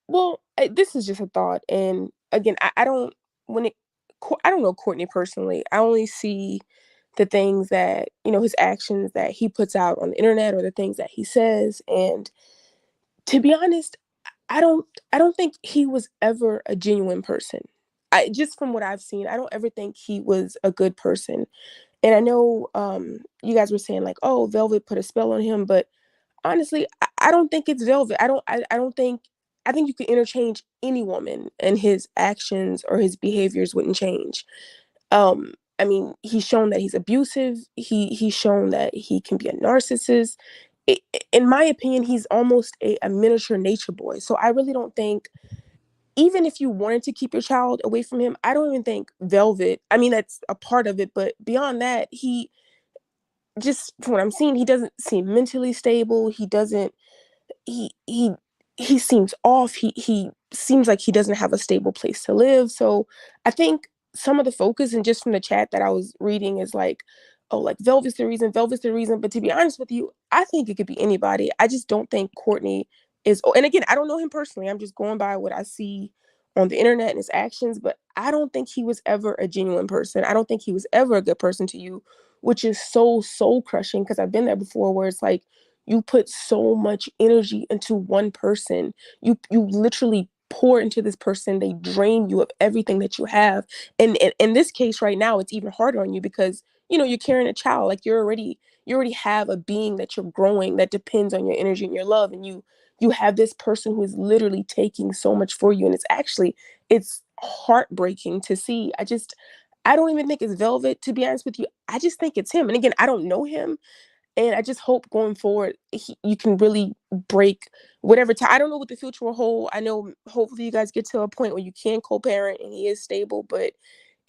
Well, this is just a thought, and again, I don't when it. I don't know Courtney personally. I only see the things that his actions that he puts out on the internet or the things that he says, and to be honest, I don't. I don't think he was ever a genuine person. I just from what I've seen, I don't ever think he was a good person. And I know you guys were saying like, oh, Velvet put a spell on him, but honestly, I don't think it's Velvet. I don't think I think you could interchange any woman and his actions or his behaviors wouldn't change. I mean, he's shown that he's abusive. He's shown that he can be a narcissist. I In my opinion, he's almost a miniature nature boy. So I really don't think even if you wanted to keep your child away from him, I don't even think Velvet. I mean, that's a part of it, but beyond that, he just from what I'm seeing, he doesn't seem mentally stable. He doesn't he he he seems off. He seems like he doesn't have a stable place to live. So I think some of the focus and just from the chat that I was reading is like, oh, like Velvet's the reason, Velvet's the reason. But to be honest with you, I think it could be anybody. I just don't think Courtney is. Oh, and again, I don't know him personally. I'm just going by what I see on the internet and his actions. But I don't think he was ever a genuine person. I don't think he was ever a good person to you, which is so soul crushing because I've been there before, where it's like you put so much energy into one person. You literally pour into this person. They drain you of everything that you have. And in this case right now, it's even harder on you because you're carrying a child. Like you already have a being that you're growing that depends on your energy and your love. And you have this person who is literally taking so much for you. And it's heartbreaking to see. I don't even think it's Velvet, to be honest with you. I just think it's him. And again, I don't know him. And I just hope going forward, you can really break whatever time. I don't know what the future will hold. I know hopefully you guys get to a point where you can co-parent and he is stable, but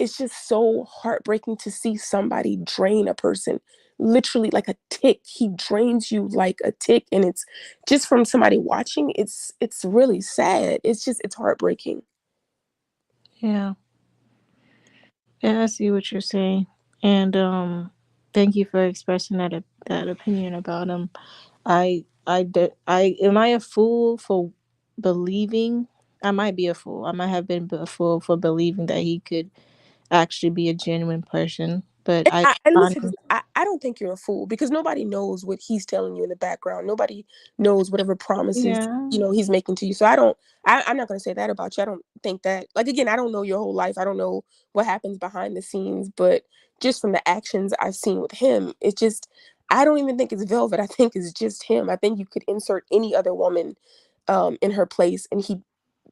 it's just so heartbreaking to see somebody drain a person literally like a tick. He drains you like a tick. And it's just from somebody watching, it's really sad. It's heartbreaking. Yeah. Yeah, I see what you're saying. And thank you for expressing that opinion about him. I am I a fool for believing? I might be a fool. I might have been a fool for believing that he could actually be a genuine person. But And listen, I don't think you're a fool, because nobody knows what he's telling you in the background. Nobody knows whatever promises, he's making to you. So I'm not going to say that about you. I don't think that, like, again, I don't know your whole life. I don't know what happens behind the scenes, but just from the actions I've seen with him, it's just, I don't even think it's Velvet. I think it's just him. I think you could insert any other woman in her place and he'd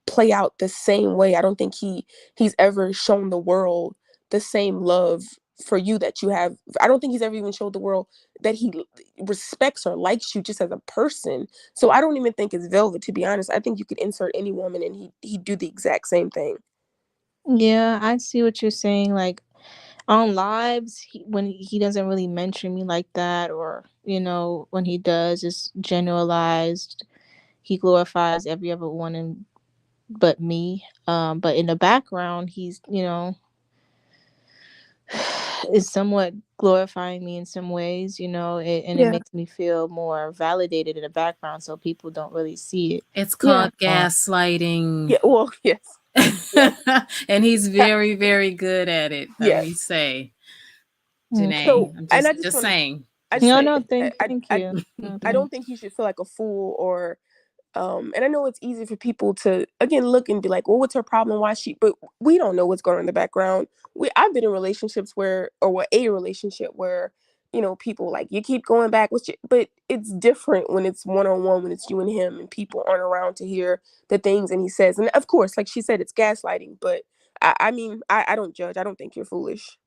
play out the same way. I don't think he's ever shown the world the same love for you that you have. I don't think he's ever even showed the world that he respects or likes you just as a person. So I don't even think it's Velvet, to be honest. I think you could insert any woman and he'd do the exact same thing. Yeah, I see what you're saying. Like, on lives, when he doesn't really mention me like that, or when he does, it's generalized. He glorifies every other woman but me. But in the background, he's is somewhat glorifying me in some ways, and it makes me feel more validated in the background, so people don't really see it. It's called gaslighting. Yeah, well, yes. And he's very, very good at it, let me say. Jenae, So, I'm and just saying. Thank you. I don't think he should feel like a fool, or and I know it's easy for people to, again, look and be like, well, what's her problem? Why but we don't know what's going on in the background. I've been in relationships where people like, you keep going back with you, but it's different when it's one-on-one, when it's you and him and people aren't around to hear the things and he says. And of course, like she said, it's gaslighting, but I mean, I don't judge. I don't think you're foolish.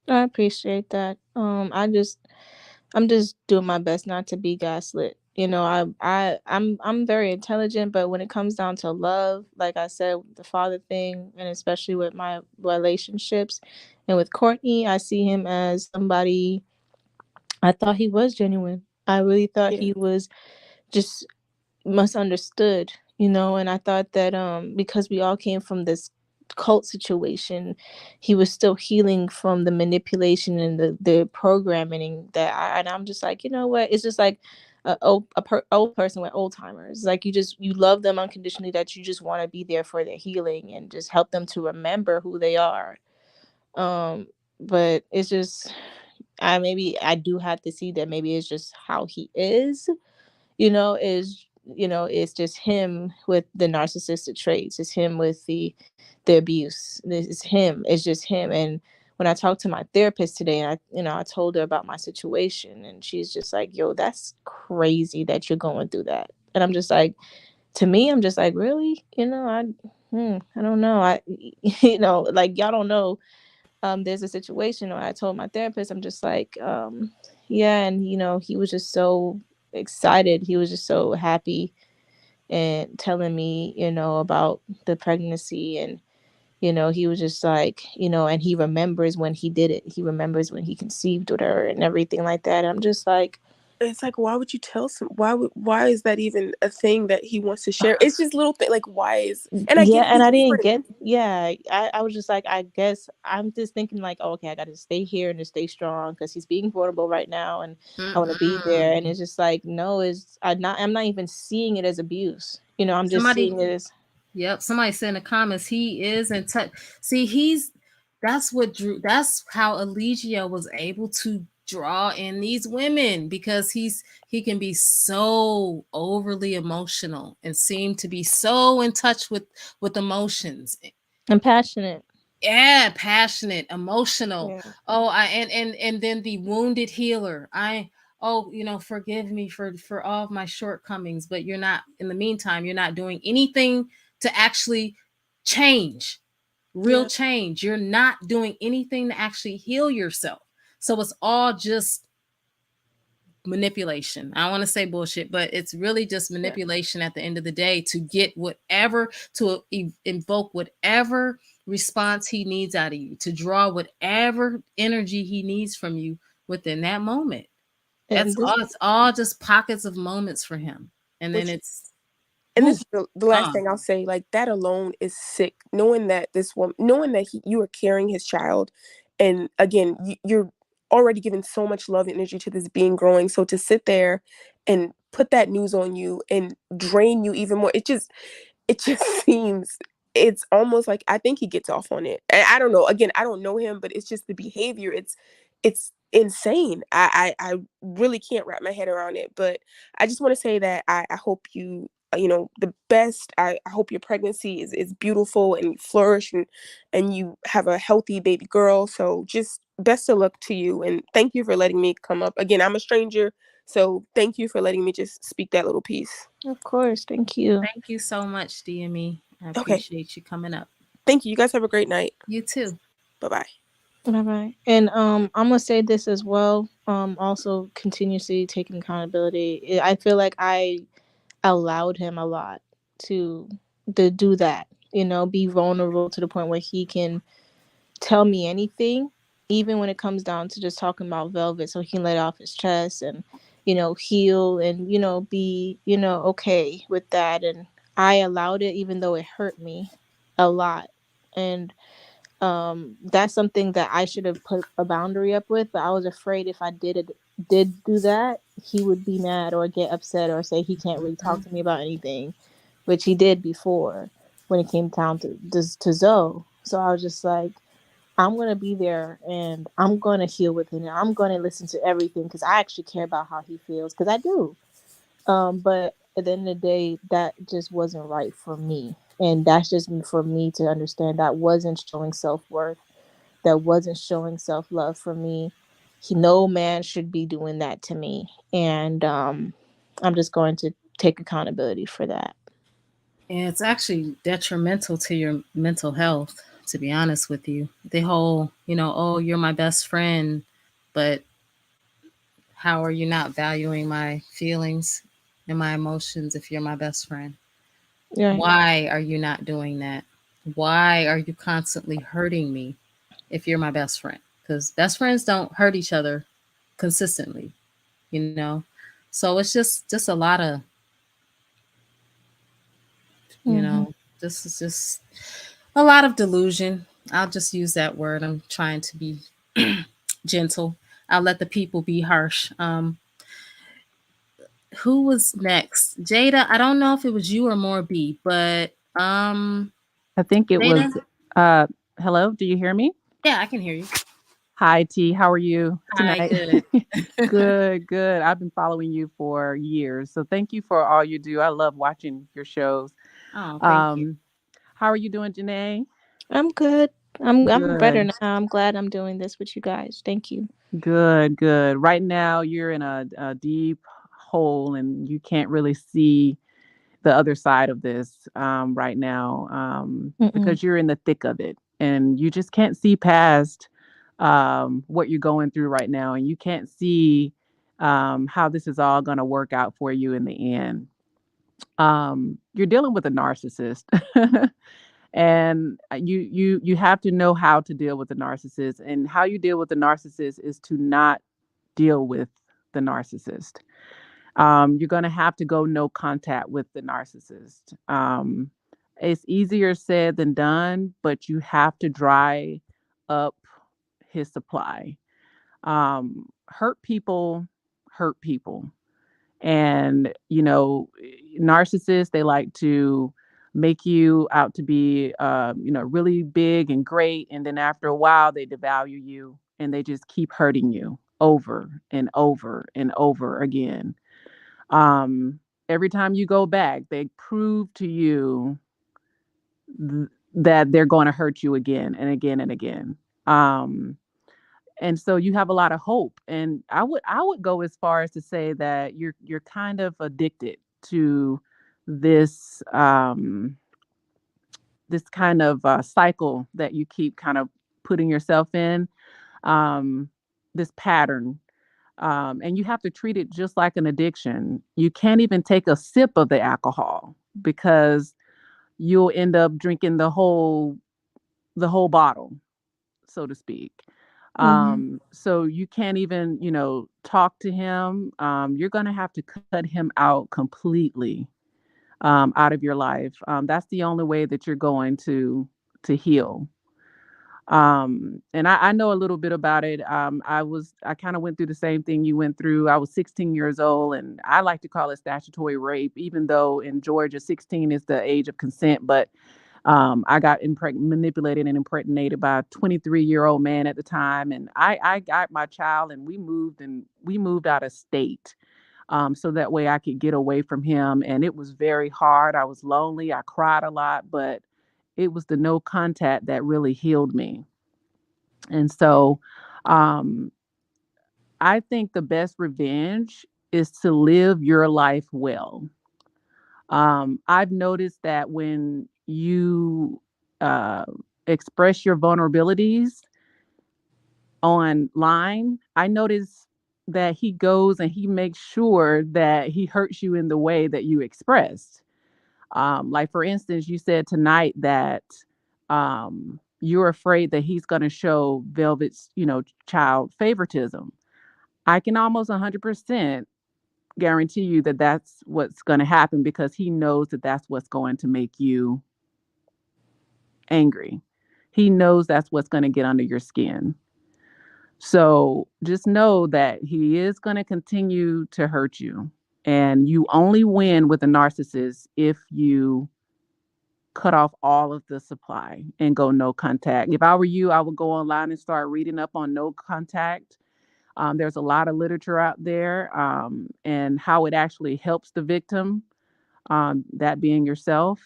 I appreciate that. I'm just doing my best not to be gaslit. I'm very intelligent, but when it comes down to love, like I said, the father thing, and especially with my relationships and with Courtney, I see him as somebody. I thought he was genuine. I really thought he was just misunderstood, and I thought that because we all came from this cult situation, he was still healing from the manipulation and the programming and I'm just like, you know what, it's just like old person with old timers. Like, you love them unconditionally, that you just want to be there for their healing and just help them to remember who they are. But it's just, I do have to see that maybe it's just how he is, it's just him with the narcissistic traits. It's him with the abuse. It's him. It's just him. And when I talked to my therapist today, and I told her about my situation, and she's just like, yo, that's crazy that you're going through that. And I'm just like, to me, I'm just like, really? I don't know. Like, y'all don't know. There's a situation where I told my therapist, I'm just like, yeah. And, he was just so excited. He was just so happy and telling me, about the pregnancy. And, he was just like, and he remembers when he did it. He remembers when he conceived with her and everything like that. I'm just like, it's like, why would you tell why is that even a thing that he wants to share? It's just little thing, like, why is, and I get, and I didn't get, I was just like, I guess I'm just thinking like, oh, okay, I got to stay here and to stay strong because he's being vulnerable right now, and I want to be there. And it's just like, no, I'm not even seeing it as abuse. I'm just seeing it as. Yep, somebody said in the comments, he is in touch. See, that's how Eligio was able to draw in these women, because he can be so overly emotional and seem to be so in touch with emotions and passionate. Yeah, passionate, emotional. Oh, and then the wounded healer. Forgive me for all of my shortcomings, but you're not, in the meantime, you're not doing anything to actually change, real change. You're not doing anything to actually heal yourself. So it's all just manipulation. I don't want to say bullshit, but it's really just manipulation at the end of the day, to get whatever, to invoke whatever response he needs out of you, to draw whatever energy he needs from you within that moment. That's all. It's all just pockets of moments for him. And then and this is the last thing I'll say, like, that alone is sick, knowing that this woman, knowing that you are carrying his child, and again, you're already giving so much love and energy to this being growing, so to sit there and put that news on you and drain you even more, it just seems it's almost like I think he gets off on it. And I don't know. Again, I don't know him, but it's just the behavior. It's insane. I really can't wrap my head around it. But I just want to say that I hope you the best. I hope your pregnancy is beautiful and flourish, and you have a healthy baby girl. So just best of luck to you, and thank you for letting me come up. Again, I'm a stranger, so thank you for letting me just speak that little piece. Of course. Thank you. Thank you so much, DME. I Okay. appreciate you coming up. Thank you. You guys have a great night. You too. Bye-bye. Bye bye. And I'm gonna say this as well. Also continuously taking accountability. I feel like I allowed him a lot to do that. Be vulnerable to the point where he can tell me anything, even when it comes down to just talking about Velvet, so he can let it off his chest and heal and be okay with that. And I allowed it, even though it hurt me a lot. And that's something that I should have put a boundary up with, but I was afraid if I did do that, he would be mad or get upset or say he can't really talk to me about anything, which he did before when it came down to Zoe. So I was just like, I'm gonna be there and I'm gonna heal with him. I'm gonna listen to everything because I actually care about how he feels, because I do. But at the end of the day, that just wasn't right for me. And that's just for me to understand that wasn't showing self worth, that wasn't showing self love for me. No man should be doing that to me. And I'm just going to take accountability for that. And it's actually detrimental to your mental health, to be honest with you. The whole, oh, you're my best friend, but how are you not valuing my feelings and my emotions if you're my best friend? Right. Why are you not doing that? Why are you constantly hurting me if you're my best friend? Because best friends don't hurt each other consistently, you know? So it's just a lot of, you Mm-hmm. know, this is just a lot of delusion. I'll just use that word. I'm trying to be gentle. I'll let the people be harsh. Who was next? Jada, I don't know if it was you or more B, but I think it was, Jada? uh, hello, do you hear me? Yeah, I can hear you. Hi, T. How are you Hi, tonight? good. Good, good. I've been following you for years. So thank you for all you do. I love watching your shows. Oh, thank you. Um, how are you doing, Jenae? I'm good. I'm better Good, now. I'm glad I'm doing this with you guys. Thank you. good, good. Right now, you're in a deep hole and you can't really see the other side of this right now Mm-mm. because you're in the thick of it and you just can't see past what you're going through right now, and you can't see how this is all going to work out for you in the end. You're dealing with a narcissist. And you have to know how to deal with the narcissist, and how you deal with the narcissist is to not deal with the narcissist. You're going to have to go no contact with the narcissist. It's easier said than done, but you have to dry up his supply. Hurt people hurt people. And, narcissists, they like to make you out to be, really big and great. And then after a while, they devalue you and they just keep hurting you over and over and over again. Every time you go back, they prove to you that they're going to hurt you again and again and again. Um, and so you have a lot of hope. And I would go as far as to say that you're kind of addicted to this this kind of cycle that you keep kind of putting yourself in, um, this pattern. And you have to treat it just like an addiction. You can't even take a sip of the alcohol because you'll end up drinking the whole bottle, so to speak. Mm-hmm. So you can't even, talk to him. You're going to have to cut him out completely, out of your life. That's the only way that you're going to heal. And I know a little bit about it. I kind of went through the same thing you went through. I was 16 years old, and I like to call it statutory rape, even though in Georgia 16 is the age of consent. But I got manipulated and impregnated by a 23-year-old man at the time, and I got my child, and we moved out of state, so that way I could get away from him. And it was very hard. I was lonely. I cried a lot, but it was the no contact that really healed me. And so, um, I think the best revenge is to live your life well. I've noticed that when you uh, express your vulnerabilities online, I notice that he goes and he makes sure that he hurts you in the way that you expressed. Like, for instance, you said tonight that you're afraid that he's going to show Velvet's, child favoritism. I can almost 100% guarantee you that that's what's going to happen, because he knows that that's what's going to make you angry. He knows that's what's going to get under your skin. So just know that he is going to continue to hurt you. And you only win with a narcissist if you cut off all of the supply and go no contact. If I were you, I would go online and start reading up on no contact. There's a lot of literature out there, and how it actually helps the victim, that being yourself.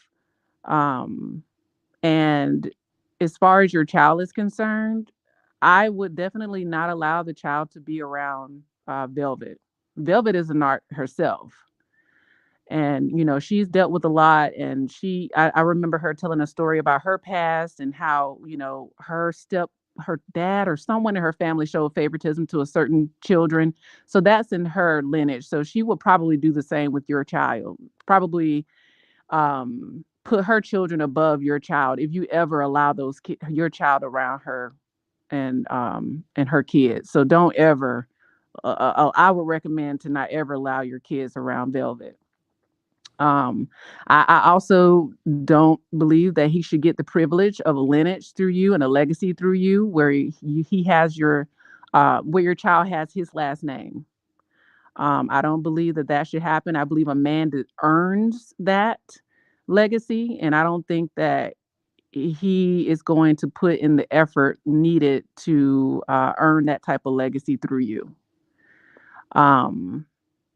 Um, and as far as your child is concerned, I would definitely not allow the child to be around Velvet. Velvet is an art herself. And, she's dealt with a lot. And I remember her telling a story about her past and how, her dad or someone in her family showed favoritism to a certain children. So that's in her lineage. So she will probably do the same with your child. Probably put her children above your child if you ever allow your child around her and her kids. So don't ever. I would recommend to not ever allow your kids around Velvet. Um, I also don't believe that he should get the privilege of a lineage through you and a legacy through you, where he has where your child has his last name. I don't believe that that should happen. I believe a man that earns that legacy, and I don't think that he is going to put in the effort needed to earn that type of legacy through you. Um,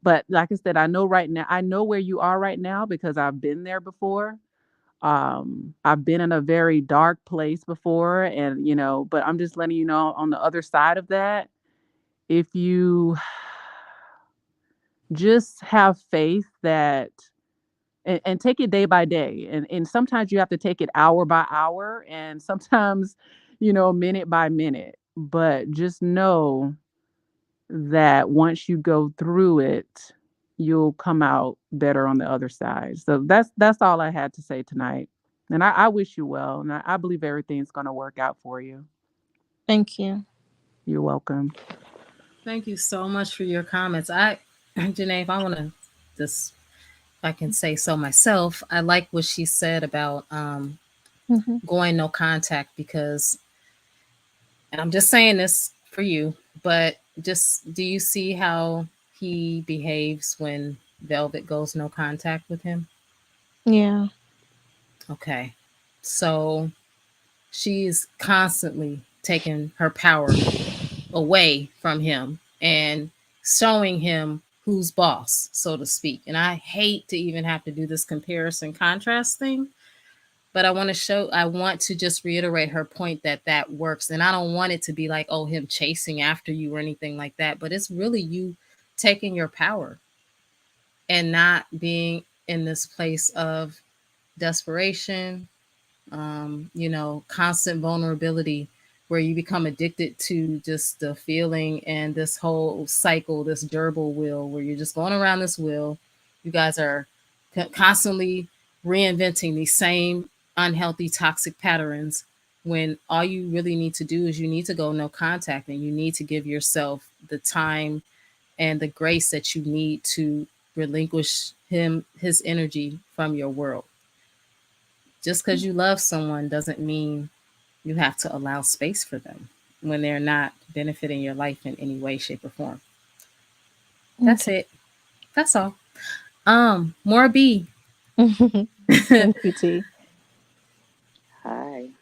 but like I said, I know right now, I know where you are right now because I've been there before. I've been in a very dark place before, and but I'm just letting you know, on the other side of that, if you just have faith that and take it day by day, and sometimes you have to take it hour by hour, and sometimes minute by minute, but just know that once you go through it, you'll come out better on the other side. So that's all I had to say tonight. And I wish you well, and I believe everything's going to work out for you. Thank you. You're welcome. Thank you so much for your comments. Jenae, if I want to just, if I can say so myself, I like what she said about Mm-hmm. going no contact, because, and I'm just saying this for you, but just, do you see how he behaves when Velvet goes no contact with him? Yeah. Okay. So she's constantly taking her power away from him and showing him who's boss, so to speak. And I hate to even have to do this comparison contrast thing, but I want to just reiterate her point that that works. And I don't want it to be like, oh, him chasing after you or anything like that, but it's really you taking your power and not being in this place of desperation, constant vulnerability, where you become addicted to just the feeling and this whole cycle, this gerbil wheel, where you're just going around this wheel. You guys are constantly reinventing these same unhealthy, toxic patterns, when all you really need to do is you need to go no contact, and you need to give yourself the time and the grace that you need to relinquish his energy from your world. Just because you love someone doesn't mean you have to allow space for them when they're not benefiting your life in any way, shape, or form. That's Okay. it. That's all. More B. Thank you, T.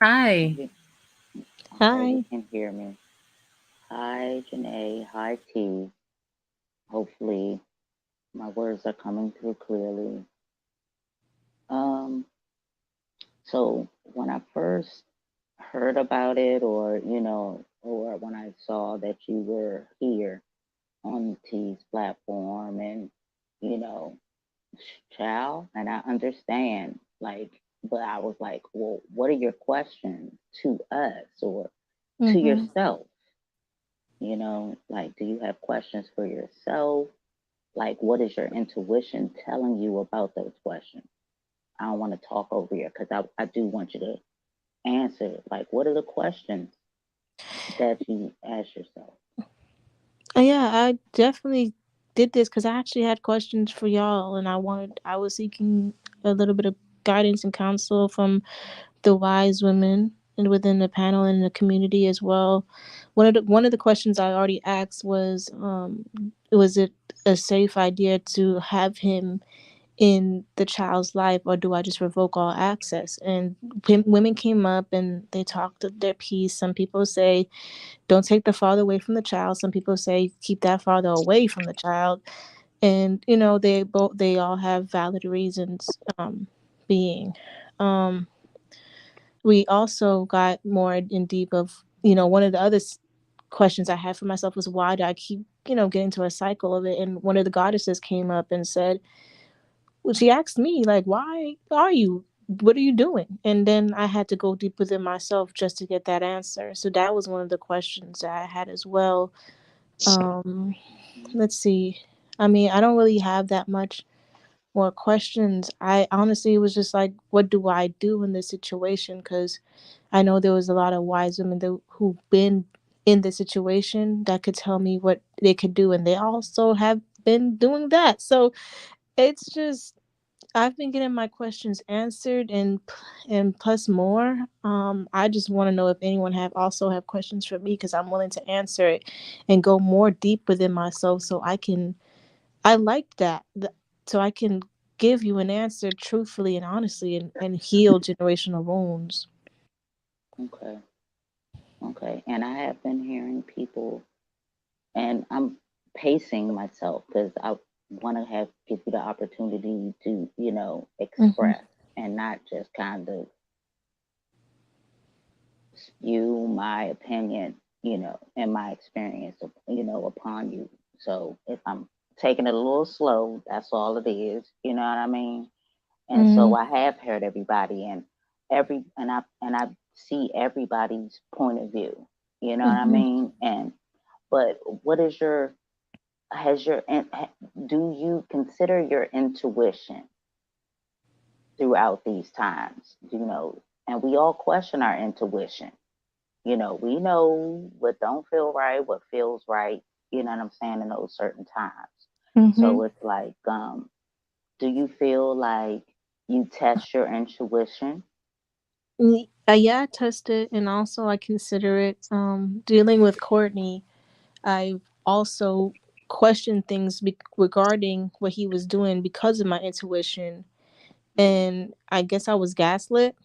Hi. You, okay, you Hi. can hear me. Hi, Jenae. Hi, T. Hopefully, my words are coming through clearly. Um, so when I first heard about it, or when I saw that you were here on T's platform, and you know, child, and I understand, like, but I was like, well, what are your questions to us or to Mm-hmm. yourself? Like, do you have questions for yourself? Like, what is your intuition telling you about those questions? I don't want to talk over you because I do want you to answer. Like, what are the questions that you ask yourself? Yeah, I definitely did this because I actually had questions for y'all, and I was seeking a little bit of guidance and counsel from the wise women and within the panel and the community as well. One of the questions I already asked was it a safe idea to have him in the child's life, or do I just revoke all access? And women came up and they talked their piece. Some people say don't take the father away from the child. Some people say keep that father away from the child. And they all have valid reasons. Being um we also got more in deep of, one of the other questions I had for myself was, why do I keep, get into a cycle of it? And one of the goddesses came up and said, well, she asked me, like, why are you, what are you doing? And then I had to go deep within myself just to get that answer. So that was one of the questions that I had as well. um Mhm. let's see. I mean, I don't really have that much more questions. I honestly was just like, what do I do in this situation? Because I know there was a lot of wise women who've been in this situation that could tell me what they could do, and they also have been doing that. So it's just, I've been getting my questions answered, and plus more. I just want to know if anyone have questions for me, because I'm willing to answer it and go more deep within myself, so I like so I can give you an answer truthfully and honestly, and heal generational wounds. Okay. Okay. And I have been hearing people, and I'm pacing myself because I want to give you the opportunity to, Mm-hmm. express and not just kind of spew my opinion, and my experience, upon you. So if I'm taking it a little slow, that's all it is. You know what I mean? And so Mm-hmm. I have heard everybody, and I see everybody's point of view. You know what I Mm-hmm. mean? And but what is your has your do you consider your intuition throughout these times? And we all question our intuition. We know what don't feel right, what feels right, you know what I'm saying, in those certain times. Mm-hmm. So it's like, do you feel like you test your intuition? Yeah, I test it, and also I consider it. Dealing with Courtney, I've also questioned things regarding what he was doing because of my intuition, and I guess I was gaslit.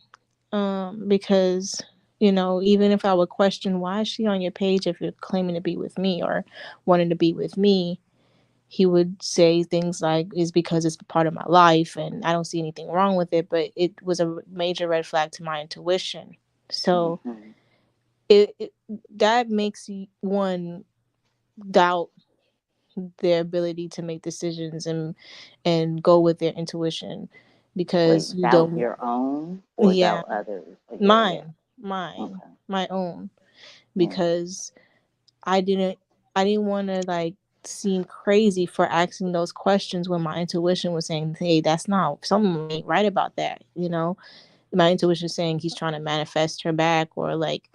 Because even if I would question, why is she on your page if you're claiming to be with me or wanting to be with me, he would say things like, it's because it's part of my life and I don't see anything wrong with it. But it was a major red flag to my intuition. So Mm-hmm. it that makes one doubt their ability to make decisions and go with their intuition, because Wait, you doubt don't. your own or Yeah, doubt others? Yeah, yeah. mine, Okay. my own, Mm. because I didn't I didn't want to like seem crazy for asking those questions when my intuition was saying, hey, that's not, something ain't right about that. My intuition is saying he's trying to manifest her back, or like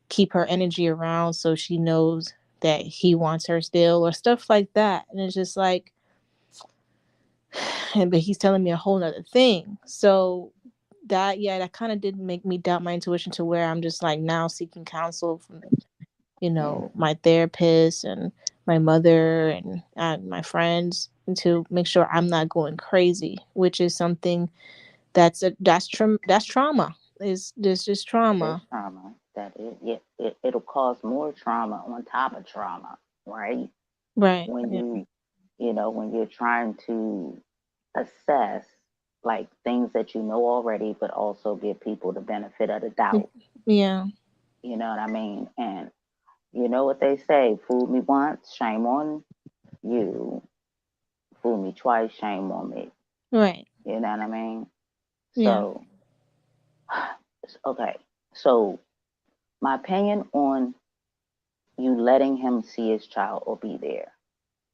keep her energy around so she knows that he wants her still, or stuff like that. And it's just like, and but he's telling me a whole nother thing. So that kind of did make me doubt my intuition, to where I'm just like now seeking counsel from my therapist and my mother and my friends, to make sure I'm not going crazy, which is something that's trauma. Is there's just It is trauma. trauma. That it'll cause more trauma on top of trauma, right? Right. When Yeah. when you're trying to assess like things that you know already, but also give people the benefit of the doubt. Yeah. You know what I mean? And you know what they say: fool me once, shame on you. Fool me twice, shame on me. Right. You know what I mean? Yeah. So, okay. So, my opinion on you letting him see his child or be there.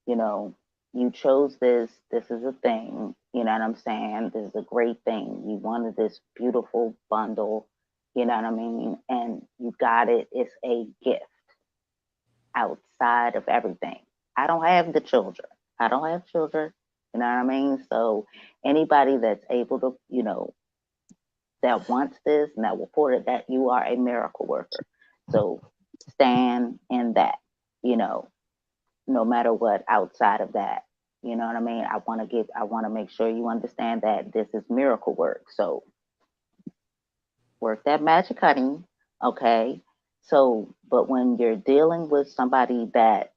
You know, you chose this. This is a thing. You know what I'm saying? This is a great thing. You wanted this beautiful bundle. You know what I mean? And you got it. It's a gift outside of everything. I don't have the children. I don't have children. You know what I mean? So anybody that's able to, that wants this and that will support it, that you are a miracle worker. So stand in that, you know, no matter what outside of that. You know what I mean? I want to make sure you understand that this is miracle work. So work that magic, honey. Okay. So, but when you're dealing with somebody that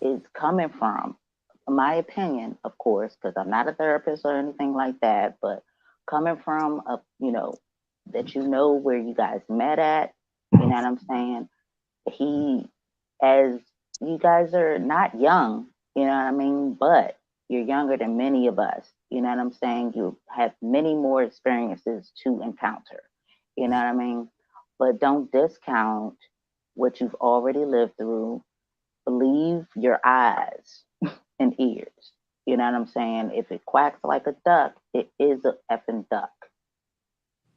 is coming from, my opinion, of course, because I'm not a therapist or anything like that, but coming from that where you guys met at, you know what I'm saying? He, as you guys are not young, you know what I mean, but you're younger than many of us, you know what I'm saying? You have many more experiences to encounter, you know what I mean? But don't discount what you've already lived through. Believe your eyes and ears. You know what I'm saying? If it quacks like a duck, it is a effing duck.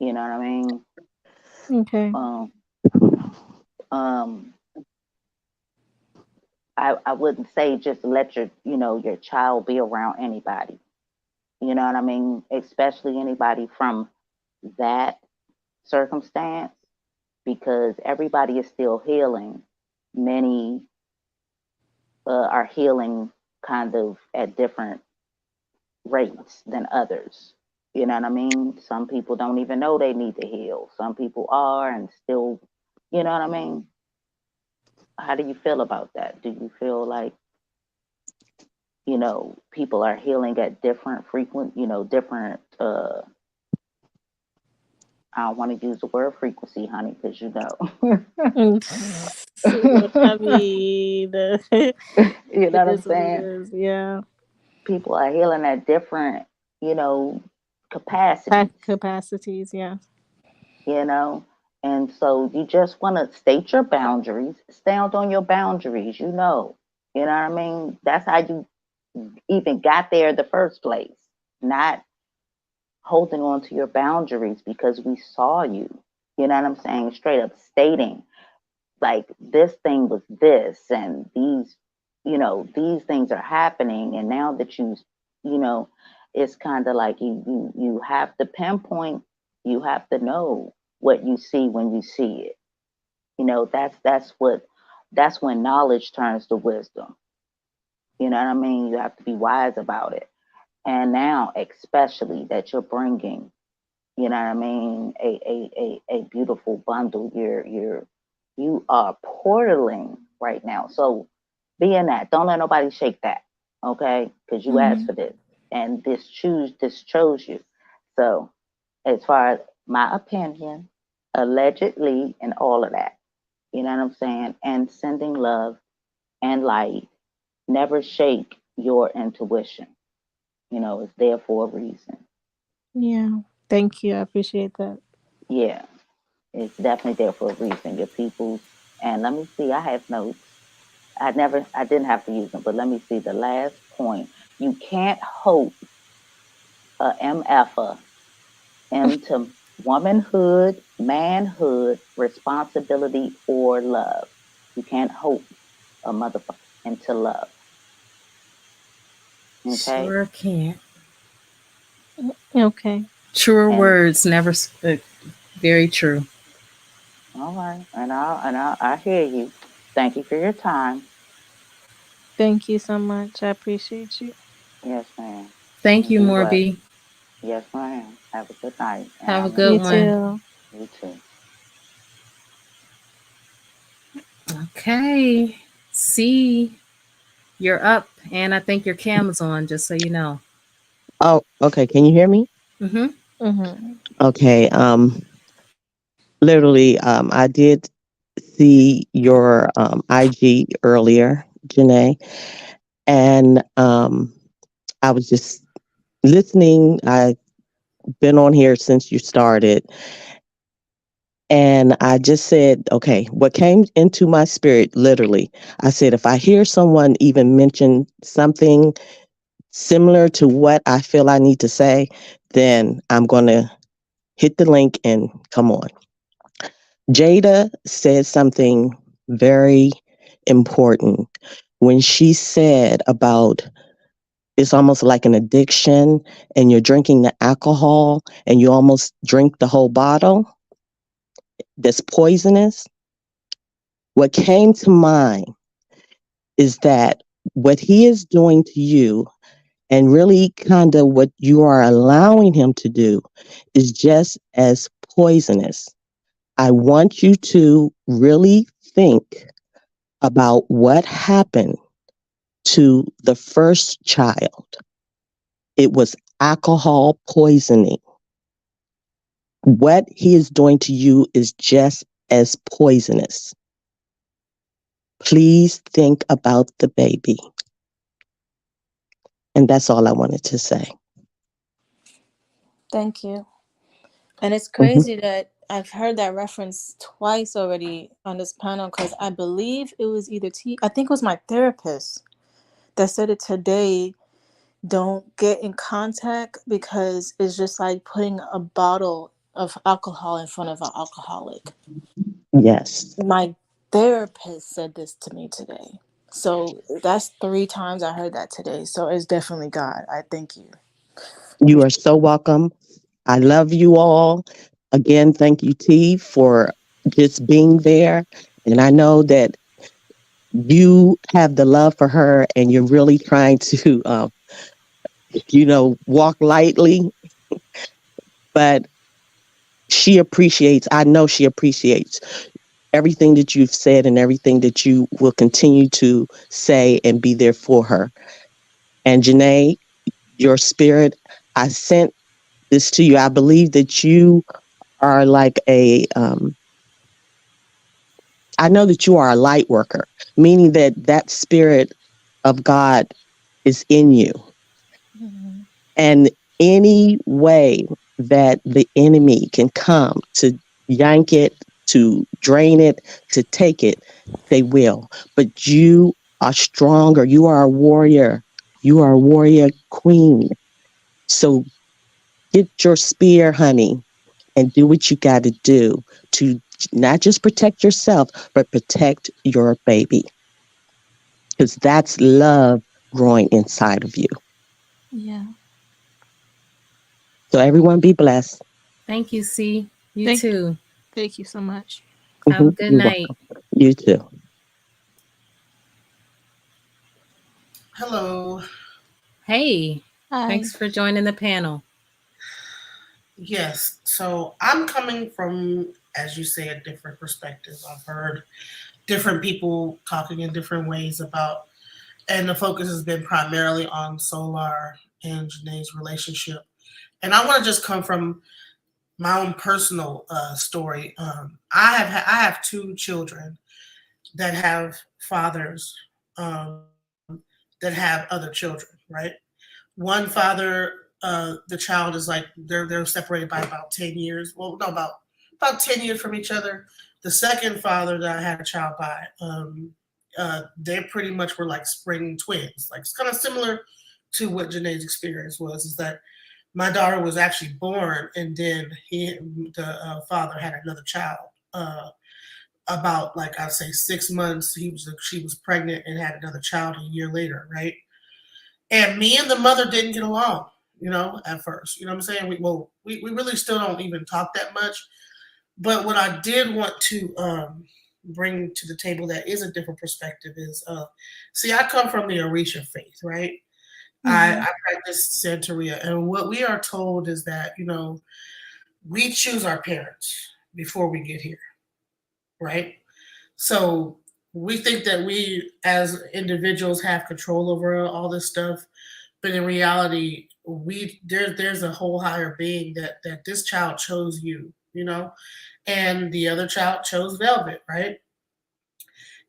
You know what I mean? Okay. Um, um, I wouldn't say just let your child be around anybody. You know what I mean? Especially anybody from that circumstance, because everybody is still healing. Many are healing kind of at different rates than others. You know what I mean? Some people don't even know they need to heal. Some people are and still, you know what I mean? How do you feel about that? Do you feel like, people are healing at different different I don't want to use the word frequency, honey, because I mean, you know it what I'm is what it saying? is. Yeah. People are healing at different, capacities. Capacities. Yeah. you know. And so you just want to state your boundaries, stand on your boundaries, You know what I mean? That's how you even got there in the first place, not holding on to your boundaries because we saw you. You know what I'm saying? Straight up stating, like, this thing was this, and these things are happening. And now that you know, it's kind of like you have to pinpoint, you have to know what you see when you see it. That's when knowledge turns to wisdom. You know what I mean? You have to be wise about it. And now, especially that you're bringing, you know what I mean, a beautiful bundle. You are portaling right now. So be in that. Don't let nobody shake that, okay? Because you asked Hmm. for this, and this chose you. So as far as my opinion, allegedly, and all of that, you know what I'm saying, and sending love and light. Never shake your intuition. It's there for a reason. Yeah. Thank you. I appreciate that. Yeah, it's definitely there for a reason. Your people's, and let me see, I have notes. I didn't have to use them, but let me see the last point. You can't hope a MFer into womanhood, manhood, responsibility, or love. You can't hope a motherfucker into love. Okay? Sure can't. Okay. Truer And words never spoke. Very true. all right, I hear you. Thank you for your time. Thank you so much. I appreciate you. Yes, ma'am. Thank And you, be blessed. Morby. Yes, ma'am. Have a good night. And Have a I'm good You in one. too. You too. Okay. See, you're up, and I think your cam is on, just so you know. Oh, okay. Can you hear me? Mm-hmm. Mm-hmm. Okay. Literally, I did see your IG earlier, Janae, and I was just listening. I've been on here since you started, and I just said, okay, what came into my spirit, literally, I said, if I hear someone even mention something similar to what I feel I need to say, then I'm going to hit the link and come on. Jada said something very important when she said about it's almost like an addiction and you're drinking the alcohol and you almost drink the whole bottle that's poisonous. What came to mind is that what he is doing to you and really kind of what you are allowing him to do is just as poisonous. I want you to really think about what happened to the first child. It was alcohol poisoning. What he is doing to you is just as poisonous. Please think about the baby. And that's all I wanted to say. Thank you. And it's Mhm. crazy that I've heard that reference twice already on this panel because I believe it was either I think it was my therapist that said it today. Don't get in contact because it's just like putting a bottle of alcohol in front of an alcoholic. Yes, My therapist said this to me today. So that's 3 times I heard that today. So it's definitely God. I thank you. you are so welcome. I love you all. Again, thank you, T, for just being there. And I know that you have the love for her and you're really trying to, walk lightly, but I know she appreciates everything that you've said and everything that you will continue to say and be there for her. And Jenae, your spirit, I sent this to you. I believe that you are like I know that you are a light worker, meaning that that spirit of God is in you. Mhm. And any way that the enemy can come to yank it, to drain it, to take it, they will. But you are stronger. You are a warrior. You are a warrior queen. So get your spear, honey, and do what you got to do to not just protect yourself, but protect your baby. Because that's love growing inside of you. Yeah. So everyone be blessed. Thank you, C. You Thank too. thank you so much. Have a Mhm. good You're night. welcome. You too. Hello. Hey, Hi. thanks for joining the panel. Yes. So I'm coming from, as you say, a different perspective. I've heard different people talking in different ways about, and the focus has been primarily on Solar and Janae's relationship. And I want to just come from my own personal story. I have two children that have fathers that have other children, right? One father, the child is like they're separated by about 10 years. Well, no, about 10 years from each other. The second father that I had a child by, they pretty much were like spring twins. Like it's kind of similar to what Janae's experience was. Is that my daughter was actually born, and then the father had another child. About like I'd say 6 months, she was pregnant and had another child a year later, right? And me and the mother didn't get along, at first. You know what I'm saying? We really still don't even talk that much. But what I did want to bring to the table that is a different perspective is, see, I come from the Orisha faith, right? Mm-hmm. I practice Santeria, and what we are told is that we choose our parents. before we get here, right? So we think that we as individuals have control over all this stuff, but in reality, there's a whole higher being that this child chose you, you know, and the other child chose Velvet, right?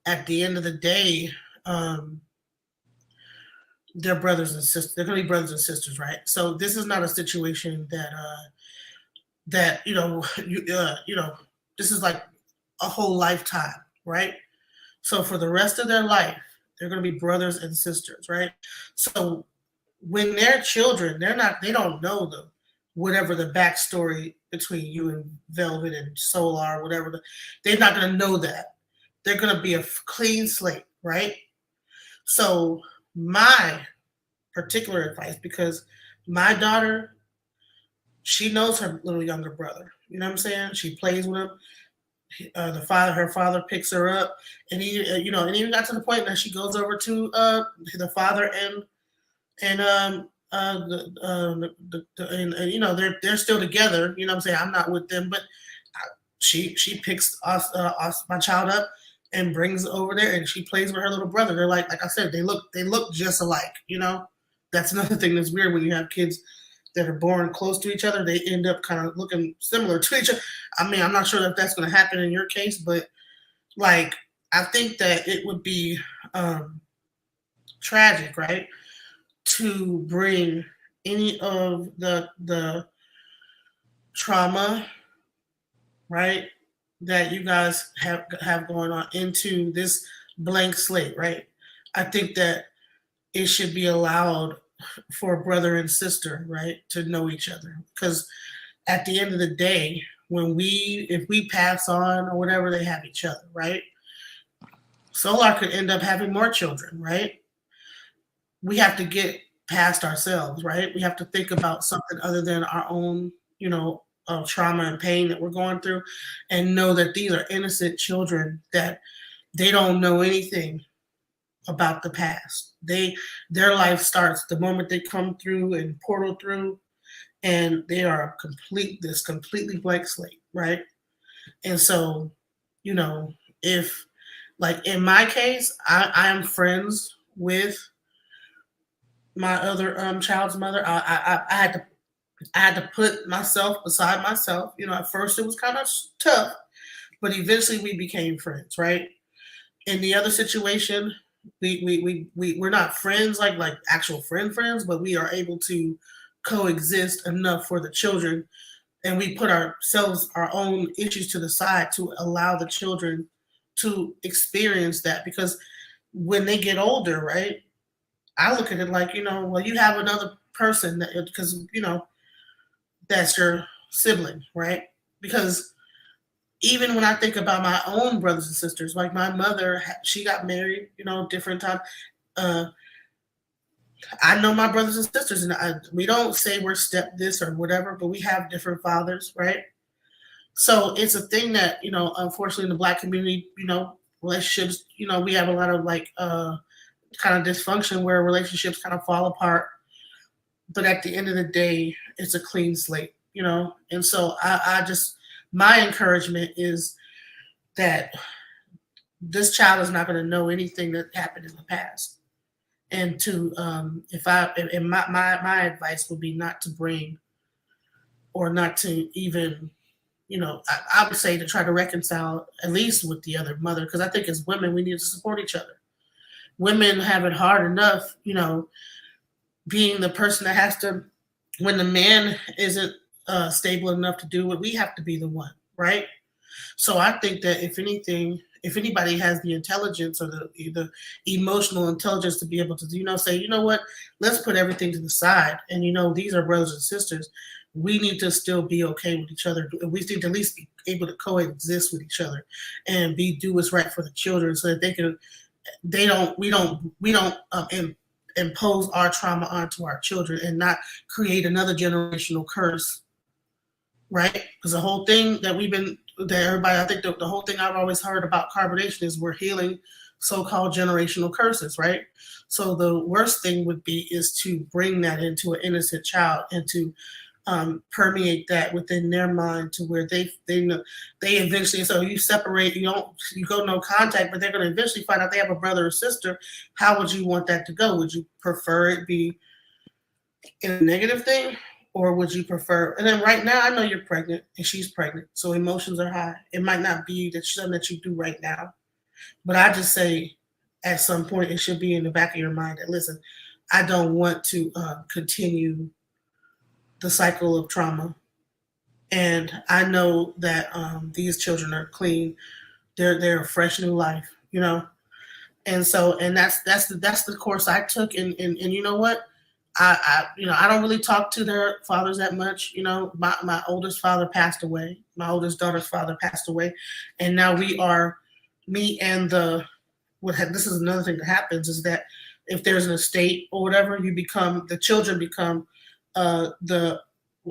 At the end of the day, um, they're brothers and sisters. They're gonna be brothers and sisters, right? So this is not a situation that you know, this is like a whole lifetime, right? So for the rest of their life, they're going to be brothers and sisters, right? So when they're children, they don't know whatever the backstory between you and Velvet and Solar, whatever they're not going to know that. They're going to be a clean slate, right? So my particular advice, because my daughter, she knows her little younger brother. You know what I'm saying? She plays with him. Her father picks her up, and and even got to the point that she goes over to the father and they're still together. You know what I'm saying? I'm not with them, but she picks us my child up and brings over there, and she plays with her little brother. They're like I said, they look just alike. You know, that's another thing that's weird when you have kids that are born close to each other. They end up kind of looking similar to each other. I mean, I'm not sure if that's going to happen in your case, but like I think that it would be tragic, right, to bring any of the trauma, right, that you guys have going on into this blank slate, right? I think that it should be allowed for brother and sister, right, to know each other. Because at the end of the day, if we pass on or whatever, they have each other, right? Solar could end up having more children, right? We have to get past ourselves, right? We have to think about something other than our own, trauma and pain that we're going through, and know that these are innocent children that they don't know anything about the past. Their life starts the moment they come through and portal through, and they are this completely blank slate, right? And so, if like in my case, I am friends with my other child's mother. I had to put myself beside myself. At first it was kind of tough, but eventually we became friends, right? In the other situation, we're not friends like actual friends, but we are able to coexist enough for the children, and we put our own issues to the side to allow the children to experience that. Because when they get older, right, I look at it like, well, you have another person because that's your sibling, right? Because even when I think about my own brothers and sisters, like my mother, she got married, different time. I know my brothers and sisters, and we don't say we're step this or whatever, but we have different fathers, right? So it's a thing that, unfortunately in the Black community, relationships, we have a lot of kind of dysfunction where relationships kind of fall apart. But at the end of the day, it's a clean slate, And so my encouragement is that this child is not going to know anything that happened in the past. And my advice would be not to bring, or not to even, I would say to try to reconcile at least with the other mother, because I think as women we need to support each other. Women have it hard enough, being the person that has to, when the man isn't stable enough to do it, we have to be the one, right? So I think that if anybody has the intelligence or the emotional intelligence to be able to, say, what, let's put everything to the side. And, these are brothers and sisters. We need to still be okay with each other. We need to at least be able to coexist with each other and do what's right for the children, so that we don't impose our trauma onto our children and not create another generational curse, right? Because the whole thing that everybody, I think the whole thing I've always heard about carbonation is we're healing so-called generational curses, right? So the worst thing is to bring that into an innocent child and to permeate that within their mind to where they know they eventually. So you separate, you go no contact, but they're going to eventually find out they have a brother or sister. How would you want that to go? Would you prefer it be in a negative thing, or would you prefer? And then right now, I know you're pregnant and she's pregnant, so emotions are high. It might not be that something that you do right now, but I just say at some point it should be in the back of your mind that listen, I don't want to continue the cycle of trauma. And I know that these children are clean. They're a fresh new life, And so, and that's the course I took. And you know what? I don't really talk to their fathers that much. My oldest father passed away. My oldest daughter's father passed away, and now we are me and this is another thing that happens is that if there's an estate or whatever, the children become the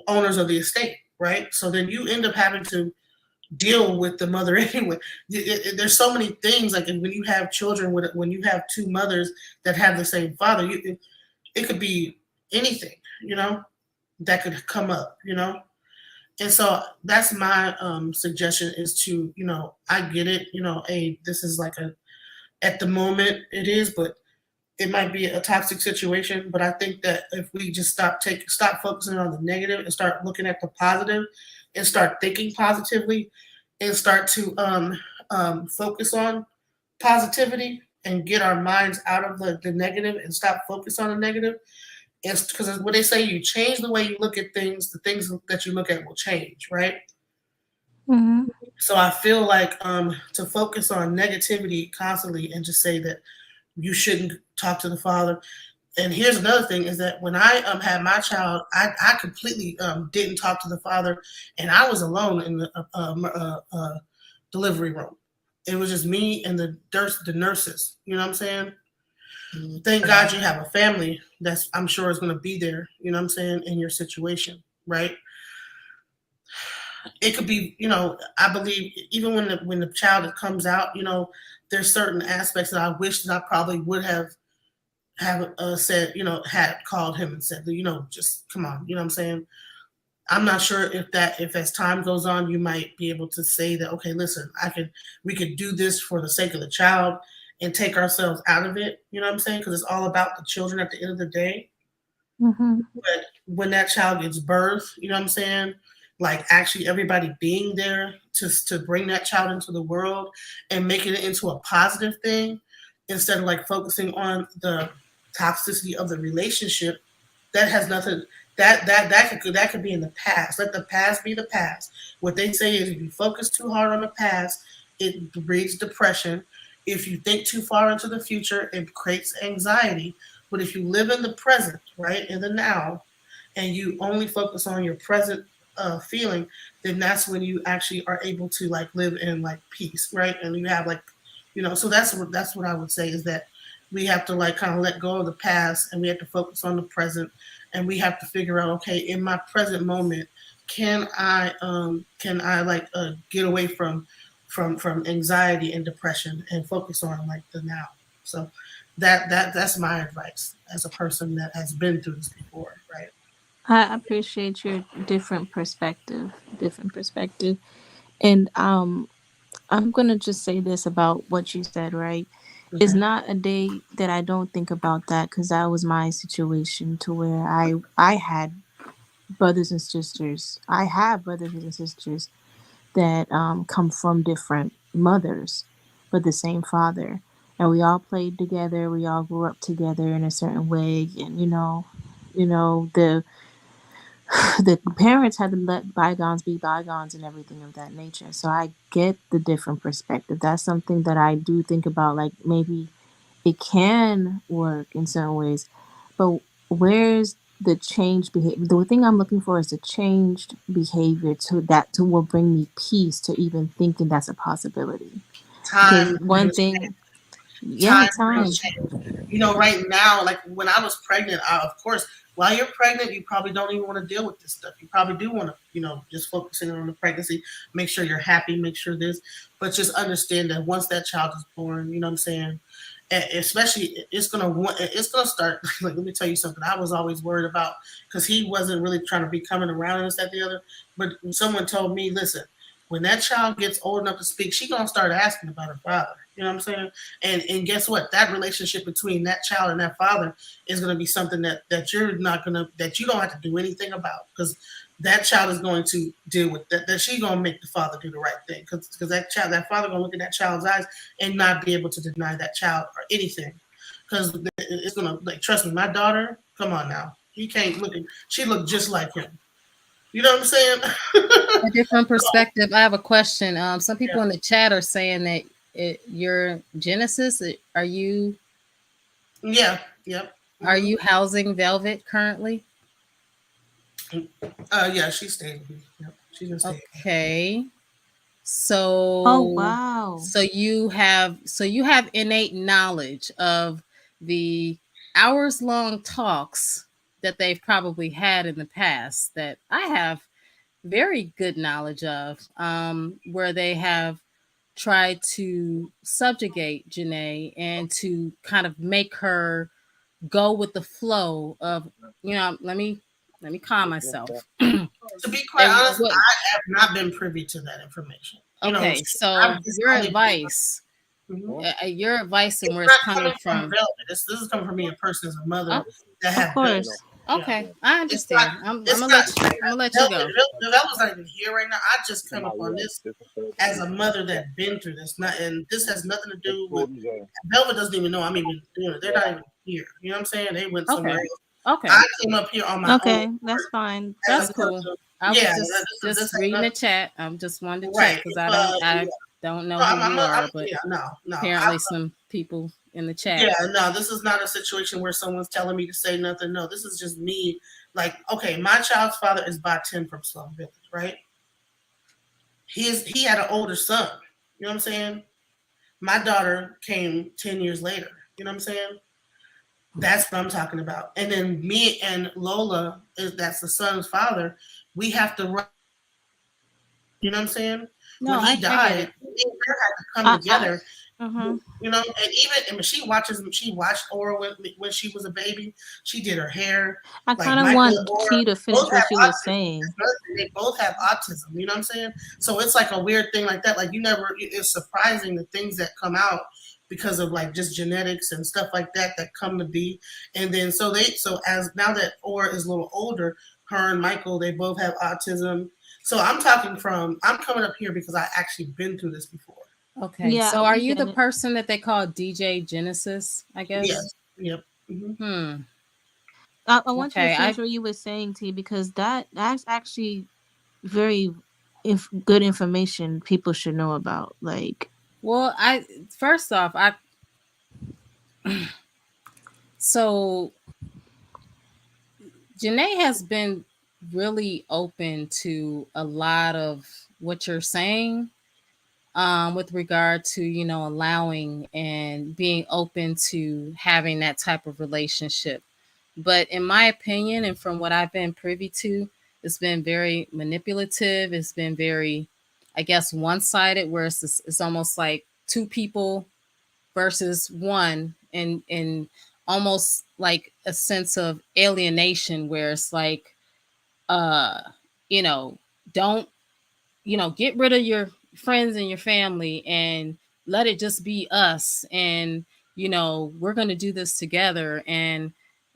owners of the estate, right? So then you end up having to deal with the mother anyway. There's so many things like when you have children when you have two mothers that have the same father, it could be anything, that could come up, And so that's my suggestion is to, I get it, this is like at the moment it is, but it might be a toxic situation. But I think that if we just stop focusing on the negative and start looking at the positive and start thinking positively and start to focus on positivity and get our minds out of the negative and stop focus on the negative. It's because what they say, you change the way you look at things, the things that you look at will change, right? Mm-hmm. So I feel like to focus on negativity constantly and just say that you shouldn't talk to the father. And here's another thing is that when I had my child, I completely didn't talk to the father, and I was alone in the delivery room. It was just me and the nurses. You know what I'm saying? Thank God you have a family that's I'm sure is going to be there. You know what I'm saying, in your situation, right? It could be, I believe even when the child comes out, there's certain aspects that I wish that I probably would have said, had called him and said, just come on, you know what I'm saying? I'm not sure if as time goes on, you might be able to say that, okay, listen, we could do this for the sake of the child and take ourselves out of it. You know what I'm saying? Because it's all about the children at the end of the day. Mm-hmm. But when that child gets birth, you know what I'm saying? Like actually everybody being there to bring that child into the world and making it into a positive thing instead of like focusing on the toxicity of the relationship that has nothing that could be in the past. Let the past be the past. What they say is if you focus too hard on the past, it breeds depression. If you think too far into the future, it creates anxiety. But if you live in the present, right, in the now, and you only focus on your present feeling, then that's when you actually are able to like live in like peace, right? And you have like, so that's what I would say is that we have to like kind of let go of the past and we have to focus on the present, and we have to figure out, okay, in my present moment, can I like get away from anxiety and depression and focus on like the now. So that's my advice as a person that has been through this before, right? I appreciate your different perspective. And I'm gonna just say this about what you said, right? It's Okay. not a day that I don't think about that because that was my situation to where I had brothers and sisters. I have brothers and sisters that come from different mothers, but the same father, and we all played together. We all grew up together in a certain way, and the the parents had to let bygones be bygones and everything of that nature. So I get the different perspective. That's something that I do think about. Like maybe it can work in some ways, but where's the changed behavior? The thing I'm looking for is the changed behavior to will bring me peace to even thinking that's a possibility. Because Time one brings thing, yeah, time brings time. change. Right now, like when I was pregnant, of course, while you're pregnant, you probably don't even want to deal with this stuff. You probably do want to, just focusing on the pregnancy, make sure you're happy, make sure this, but just understand that once that child is born, you know what I'm saying? especially it's gonna start. Like, let me tell you something. I was always worried about because he wasn't really trying to be coming around and this that the other. But someone told me, listen, when that child gets old enough to speak, she gonna start asking about her father. You know what I'm saying? And guess what? That relationship between that child and that father is gonna be something that you're not gonna that you don't have to do anything about because that child is going to deal with that. That she's gonna make the father do the right thing because that father gonna look in that child's eyes and not be able to deny that child or anything because it's gonna like trust me. My daughter, come on now, he can't look at. She looked just like him. You know what I'm saying? A different perspective. I have a question. Some Yeah, people in the chat are saying that your Genesis. yeah, yep. Are Hmm. you housing Velvet currently? Yeah, she stayed with me. Yep, she's been staying. Okay. Oh, So wow. so you have innate knowledge of the hours long talks that they've probably had in the past that I have very good knowledge of, where they have tried to subjugate Jenae and to kind of make her go with the flow of, let me calm myself. To be They quite honest, would. I have not been privy to that information. You know, Okay, so I've just only been. Mhm. your advice and It's where it's not coming coming from from. Velvet. This is coming from me, a person as a mother Oh, that Of have done. course. Yeah, okay, I it's not. understand. I'm It's gonna not. I'm gonna let you Velvet, go. Velvet's not even here right now. I just come up on this as a mother that been through this. Not, and this has nothing to do with Velvet. Doesn't even know I'm even doing it. They're not even here. You know what I'm saying? They went somewhere Okay, else. okay, I came up here on my own Okay, that's accord fine. as a that's That's good. cool. person. I was Yeah, just this has reading the nothing. chat. I'm just wanted to check Right. because I don't know No, who you are, but yeah, no, no. apparently some people in the chat. Yeah, no, this is not a situation where someone's telling me to say nothing. No, this is just me. Like, okay, my child's father is by 10 from Slum Village, right? He had an older son. You know what I'm saying? My daughter came 10 years later. You know what I'm saying? That's what I'm talking about. And then me and Lola, that's the son's father, we have to run. You know what I'm saying? No, When he I get died, it. me and her had to come I together. uh-huh. You know, and even and she watched Aura when she was a baby. She did her hair. I Like kind of Michael want and Aura T to both finish what have she was autism. saying. They both have autism. You know what I'm saying? So it's like a weird thing like that. Like you never. It's surprising the things that come out because of like just genetics and stuff like that that come to be. And then so as now that Aura is a little older, her and Michael they both have autism. So I'm coming up here because I actually been through this before. Okay, Yeah, so are we you get the it. person that they call DJ Genesis? I guess. Yes. Yep. Hmm. Hmm. I want you to Okay. finish what you were saying, T, because that's actually very good information people should know about. Like, Well, I first off, I so Jenae has been really open to a lot of what you're saying, with regard to, allowing and being open to having that type of relationship. But in my opinion, and from what I've been privy to, it's been very manipulative. It's been very, I guess, one sided, where it's almost like two people versus one, and almost like a sense of alienation, where it's like, uh, you know, don't, get rid of your friends and your family and let it just be us, and we're going to do this together. And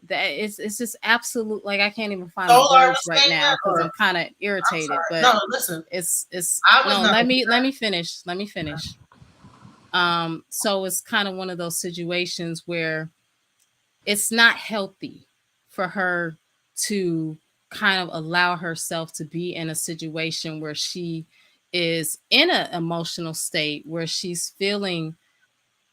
that it's just absolute, like, I can't even find So my are you words right saying now that, because or I'm kind of I'm irritated. sorry? But No, listen. it's I was no, not let me aware. finish, so it's kind of one of those situations where it's not healthy for her to kind of allow herself to be in a situation where she is in an emotional state where she's feeling,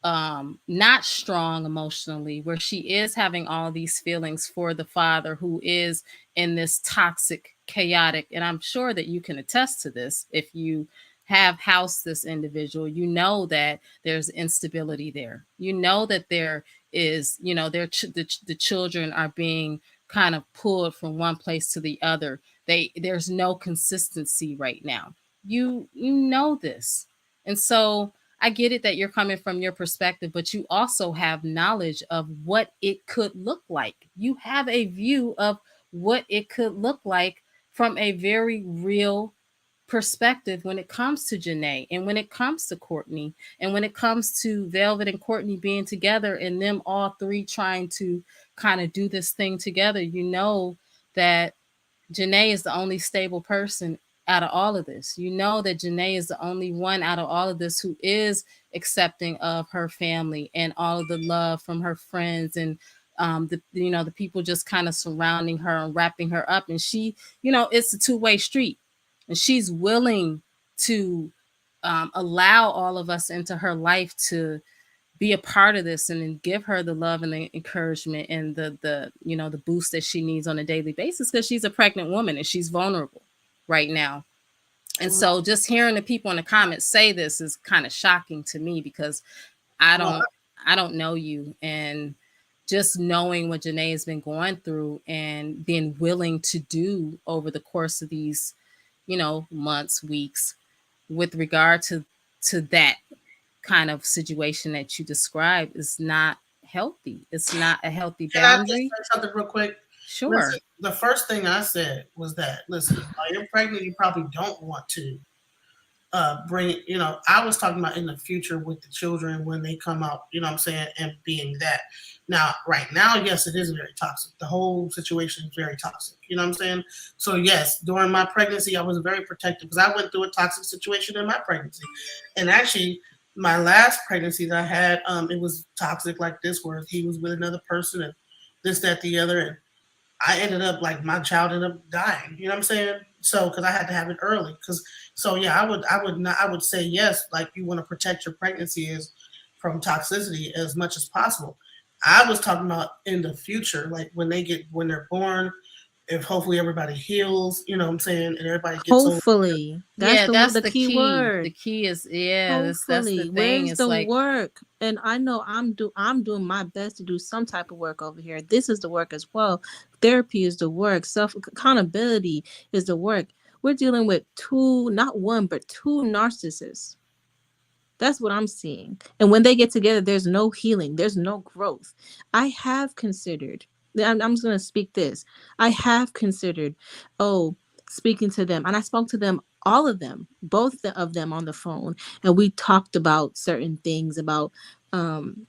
not strong emotionally, where she is having all these feelings for the father who is in this toxic, chaotic, and I'm sure that you can attest to this if you have housed this individual. You know that there's instability there. You know that there is, the children are being kind of pulled from one place to the other. There's no consistency right now. You know this. And so I get it that you're coming from your perspective, but you also have knowledge of what it could look like. You have a view of what it could look like from a very real perspective when it comes to Jenae and when it comes to Courtney and when it comes to Velvet and Courtney being together and them all three trying to kind of do this thing together. You know that Jenae is the only stable person out of all of this. You know that Jenae is the only one out of all of this who is accepting of her family and all of the love from her friends and the people just kind of surrounding her and wrapping her up. And she, it's a two-way street, and she's willing to allow all of us into her life to be a part of this and then give her the love and the encouragement and the boost that she needs on a daily basis, because she's a pregnant woman and she's vulnerable right now. And so just hearing the people in the comments say this is kind of shocking to me, because I don't know you, and just knowing what Jenae has been going through and being willing to do over the course of these months, weeks, with regard to that kind of situation that you describe is not healthy. It's not a healthy Can I just boundary. say something real quick? Sure. Listen, the first thing I said was that, listen, while you're pregnant, you probably don't want to bring, I was talking about in the future with the children when they come out, you know what I'm saying, and being that. Now, right now, yes, it is very toxic. The whole situation is very toxic. You know what I'm saying? So, yes, during my pregnancy, I was very protective because I went through a toxic situation in my pregnancy. And actually, my last pregnancy that I had, it was toxic like this, where he was with another person and this, that, the other. And I ended up like my child ended up dying. You know what I'm saying? So because I had to have it early. Yeah, I would say yes. Like you want to protect your pregnancy is from toxicity as much as possible. I was talking about in the future, like when they're born, if hopefully everybody heals, you know what I'm saying, and everybody gets over. Hopefully. That's That's the the key key. The word. key is that's the Hopefully. thing. Where's It's the like, work? And I know I'm doing my best to do some type of work over here. This is the work as well. Therapy is the work. Self accountability is the work. We're dealing with two, not one, but two narcissists. That's what I'm seeing. And when they get together, there's no healing, there's no growth. I have considered, I'm just going to speak this. I have considered, speaking to them. And I spoke to them, all of them, both of them on the phone. And we talked about certain things about, this and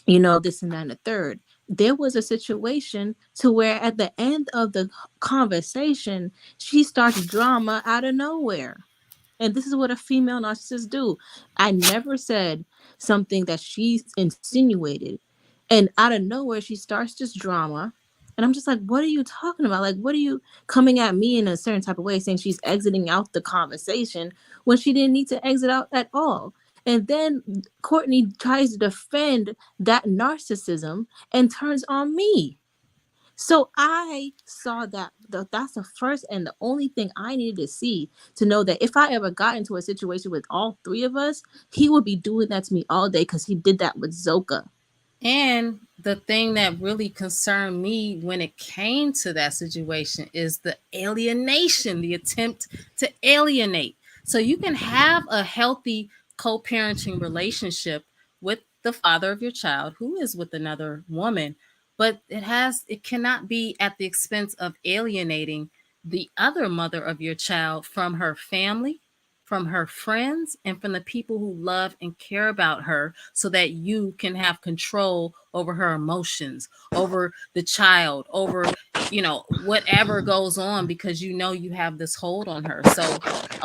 that and the third. There was a situation to where at the end of the conversation, she starts drama out of nowhere. And this is what a female narcissist do. I never said something that she insinuated. And out of nowhere, she starts this drama. And I'm just like, what are you talking about? Like, what are you coming at me in a certain type of way, saying she's exiting out the conversation when she didn't need to exit out at all? And then Courtney tries to defend that narcissism and turns on me. So I saw that that's the first and the only thing I needed to see to know that if I ever got into a situation with all three of us, he would be doing that to me all day because he did that with Zoka. and the thing that really concerned me when it came to that situation is the alienation, the attempt to alienate. So you can have a healthy co-parenting relationship with the father of your child who is with another woman, but it cannot be at the expense of alienating the other mother of your child from her family, from her friends, and from the people who love and care about her, so that you can have control over her emotions, over the child, over whatever goes on, because you have this hold on her. So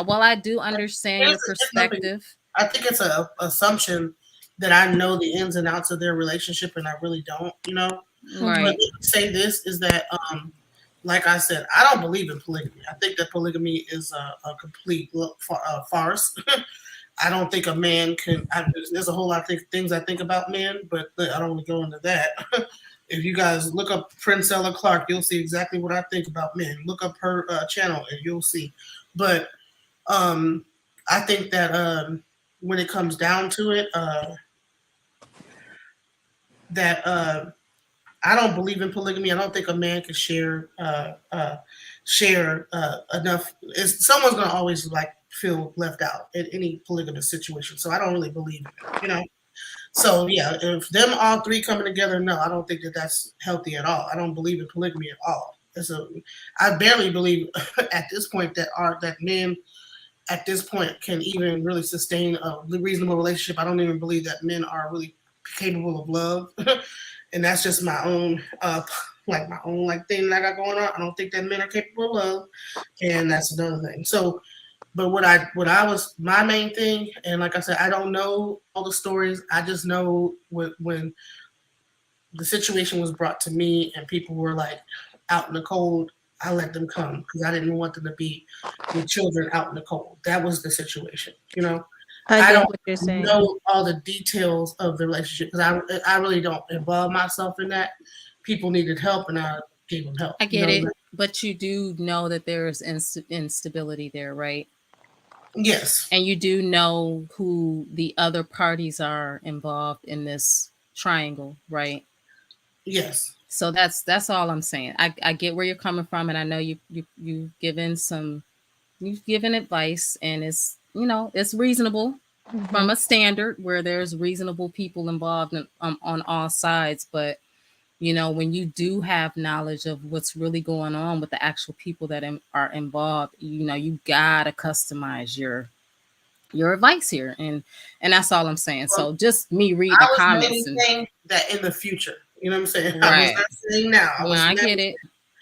while I do understand your perspective, I think it's a assumption that I know the ins and outs of their relationship, and I really don't. right. But let me say this is that like I said, I don't believe in polygamy. I think that polygamy is a complete farce. I don't think a man can. There's a whole lot of things I think about men, but I don't want to go into that. If you guys look up Princella Clark, you'll see exactly what I think about men. Look up her channel and you'll see. But I think that when it comes down to it, that I don't believe in polygamy. I don't think a man can share enough. Someone's gonna always like feel left out in any polygamous situation. So I don't really believe in it, you know. So yeah, if them all three coming together, no, I don't think that that's healthy at all. I don't believe in polygamy at all. I barely believe at this point that men at this point can even really sustain a reasonable relationship. I don't even believe that men are really capable of love, and that's just my own my own like thing that I got going on. I don't think that men are capable of love, and that's another thing. So, but what I was my main thing, and like I said, I don't know all the stories. I just know when the situation was brought to me and people were like out in the cold, I let them come because I didn't want them to be with children out in the cold. That was the situation, you know. I I get don't what you're saying. know all the details of the relationship because I really don't involve myself in that. People needed help and I gave them help. I You get know, it, but you do know that there's instability there, right? yes, And you do know who the other parties are involved in this triangle, right? yes. So that's all I'm saying. I get where you're coming from, and I know you've given advice, and it's it's reasonable from Mm-hmm. a standard where there's reasonable people involved on all sides. But when you do have knowledge of what's really going on with the actual people that are involved, you gotta customize your advice here, and that's all I'm saying. Well, So just me reading the I was comments mainly and saying that in the future. You know what I'm saying? I was right. not saying now. I No, was I mainly get it.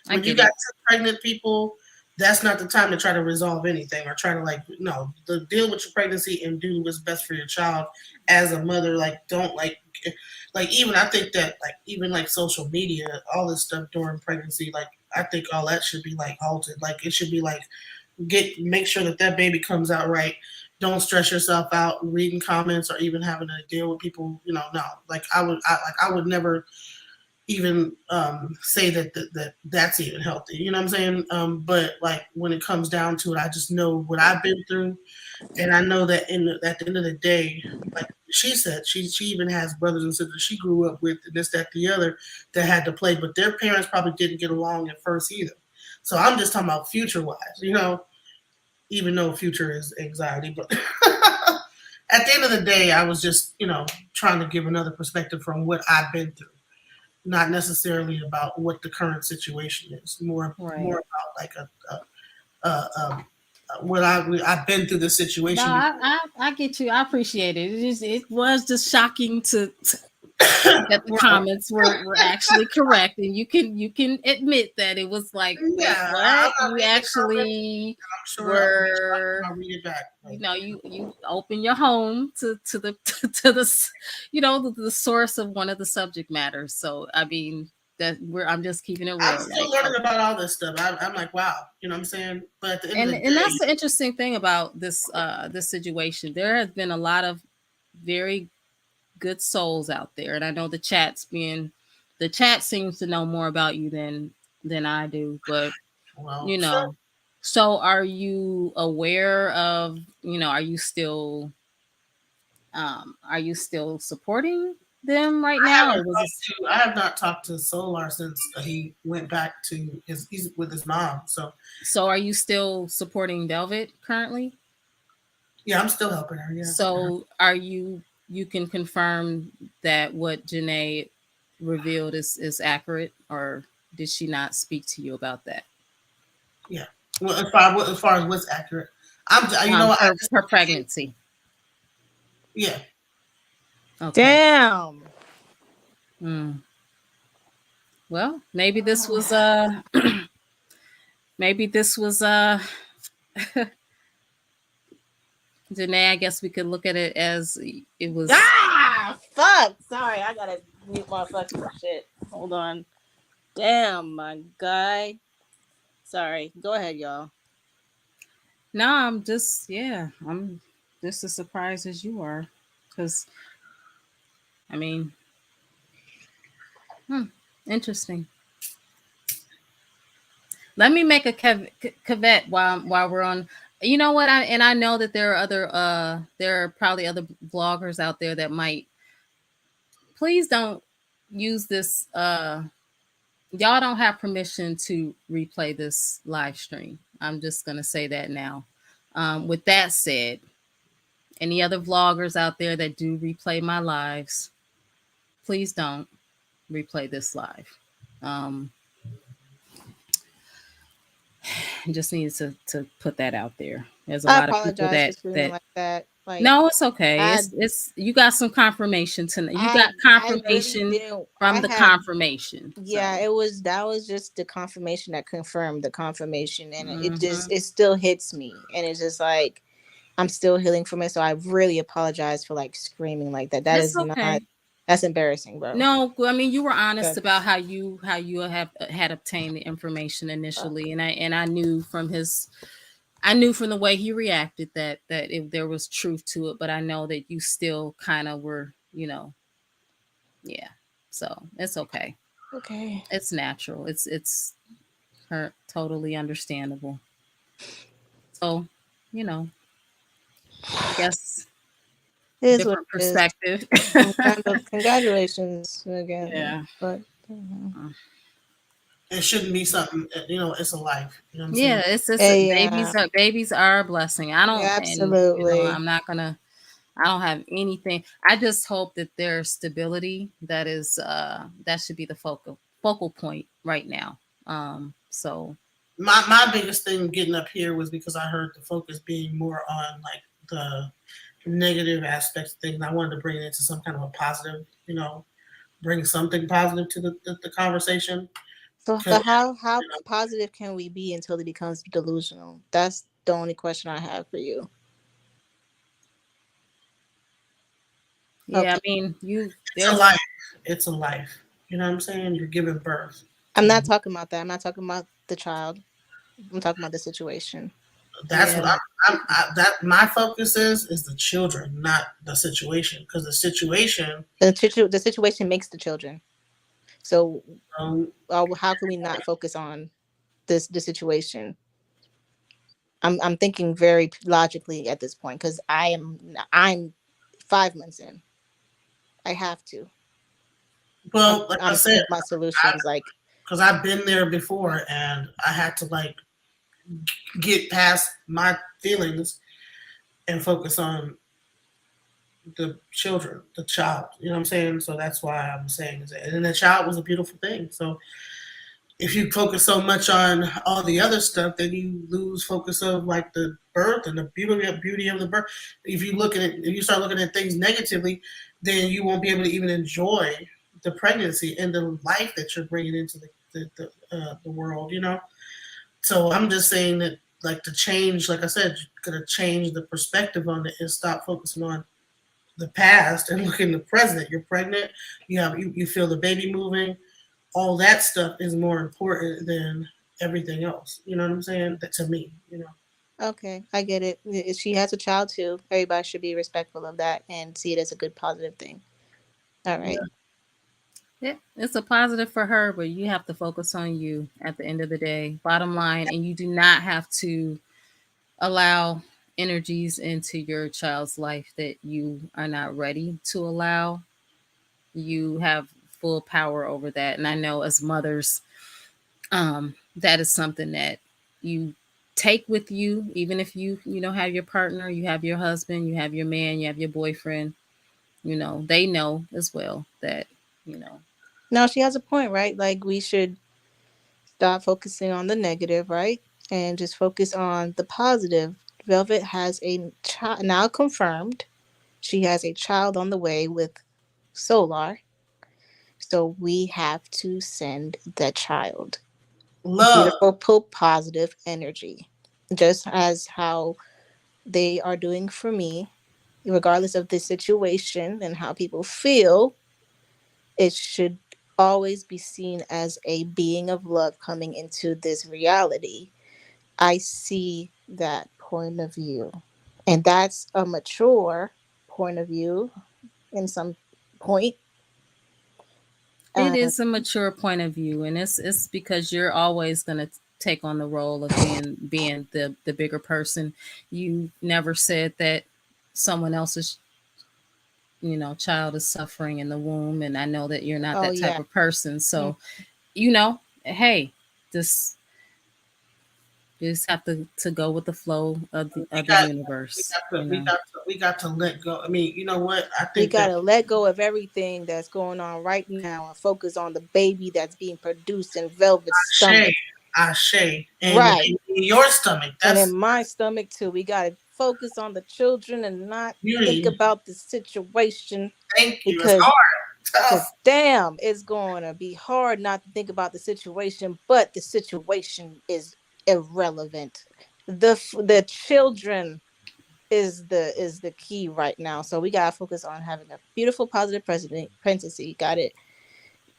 I when you get got it. two pregnant people, that's not the time to try to resolve anything or try to no, deal with your pregnancy and do what's best for your child as a mother. Like don't even I think that even social media, all this stuff during pregnancy, I think all that should be halted. Like it should be make sure that baby comes out right. Don't stress yourself out reading comments or even having to deal with people. No, I would never even say that's even healthy. You know what I'm saying? But when it comes down to it, I just know what I've been through, and I know that at the end of the day, like she said, she even has brothers and sisters she grew up with, and this, that, the other, that had to play, but their parents probably didn't get along at first either. So I'm just talking about future wise, even though future is anxiety, but. At the end of the day, I was just, trying to give another perspective from what I've been through, not necessarily about what the current situation is. More Right. about what I've been through this No, situation before. I get you. I appreciate it. It was just shocking that the Right. comments were actually correct, and you can admit that it was like, wait, Yeah, I'm what? not You reading the comments. actually I'm sure were, I'll read it back. you open your home to the to the the source of one of the subject matters. So I mean I'm just keeping it I'm real, still like. learning about all this stuff. I'm like, wow, you know what I'm saying? But at the end of the And that's day, the interesting thing about this situation. There has been a lot of very good souls out there, and I know the chat seems to know more about you than I do, but well, you sure. know so are you aware of, are you still supporting them right now, or was this? I have not talked to Solar since he went back to he's with his mom. So So are you still supporting Velvet currently? yeah, I'm still helping her. Yeah. So are you can confirm that what Jenae revealed is accurate, or did she not speak to you about that? Yeah. Well, as far as what's accurate, you know what, I just Her pregnancy. yeah. Okay. Damn. Mm. Well, maybe this was maybe this was Jenae, I guess we could look at it as it was. Fuck. Sorry, I gotta mute my fucking shit. Hold on. Damn, my guy. Sorry. Go ahead, y'all. No, I'm just as surprised as you are, because I mean, interesting. Let me make a caveat while we're on. You know what? I know that there are probably other bloggers out there that might. Please don't use this. Y'all don't have permission to replay this live stream. I'm just gonna say that now. With that said, any other vloggers out there that do replay my lives, please don't replay this live. Um, just needs to put that out there. There's a I lot of people apologize for screaming like that. Like no, it's okay. I It's you got some confirmation tonight. You got I really confirmation didn't. I from the had confirmation. yeah. So It was that was just the confirmation that confirmed the confirmation, and mhm. it still hits me, and it's just like I'm still healing from it. So I really apologize for like screaming like that. That It's is not. okay. That's embarrassing, bro. No, I mean you were honest That, about how you have had obtained the information initially, and I knew from the way he reacted that there was truth to it, but I know that you still kind of were, yeah. So it's okay. okay. It's natural. It's hurt, totally understandable. So, you know, I guess It is what different it is. perspective. Congratulations again, Yeah. but It shouldn't be something. It's a life. You know what I'm Yeah, saying? it's yeah, babies are a blessing. I don't, and absolutely. I'm not gonna. I don't have anything. I just hope that there's stability. That should be the focal point right now. So My biggest thing getting up here was because I heard the focus being more on like the negative aspects of things. I wanted to bring it into some kind of a positive, bring something positive to the conversation. So, 'Cause, but how positive can we be until it becomes delusional? That's the only question I have for you. yeah, I Okay, mean, it's a there's life. It's a life. You know what I'm saying? You're giving birth I'm to. not talking about that. I'm not talking about the child. I'm talking about the situation. That's what yeah. that my focus is the children, not the situation. Because the situation, The situation makes the children. So, um, how can we not focus on the situation? I'm thinking very logically at this point because I'm 5 months in. I have to. well, like I I'm said, seeing my solutions. Like, because I've been there before, and I had to like get past my feelings and focus on the children, the child. You know what I'm saying? So that's why I'm saying that. And the child was a beautiful thing. So if you focus so much on all the other stuff, then you lose focus of like the birth and the beauty of the birth. If you start looking at things negatively, then you won't be able to even enjoy the pregnancy and the life that you're bringing into the world. So I'm just saying that like to change, like I said, you're gonna change the perspective on it and stop focusing on the past and look in the present. You're pregnant, you feel the baby moving, all that stuff is more important than everything else. You know what I'm saying? That to me. okay, I get it. She has a child too. Everybody should be respectful of that and see it as a good positive thing. All Yeah. right. Yeah, it's a positive for her, but you have to focus on you at the end of the day. Bottom line, and you do not have to allow energies into your child's life that you are not ready to allow. You have full power over that. And I know as mothers, that is something that you take with you, even if you have your partner, you have your husband, you have your man, you have your boyfriend, they know as well that, you know, No, she has a point, right? Like we should stop focusing on the negative, right? And just focus on the positive. Velvet has a child now confirmed. She has a child on the way with Solar. So we have to send the child Love. beautiful, positive energy. Just as how they are doing for me, regardless of the situation and how people feel, it should always be seen as a being of love coming into this reality. I see that point of view. And that's a mature point of view in some point. it Uh, is a mature point of view, and it's because you're always going to take on the role of being the bigger person. You never said that someone else's child is suffering in the womb, and I know that you're not oh, that type yeah. of person. Mm. So hey, just You just have to go with the flow We of the got universe, you we know. got we got to let go. I mean, you know what? I We think that gotta let go of everything that's going on right now and focus on the baby that's being produced in Velvet's Shay, stomach. Shay, and Right. in your stomach. And in That's my stomach too. We gotta focus on the children and not think beauty. about the situation Thank you. It's because hard, because tough. damn, it's gonna be hard not to think about the situation, but the situation is irrelevant. The children is the key right now. So we gotta focus on having a beautiful, positive pregnancy. Got it.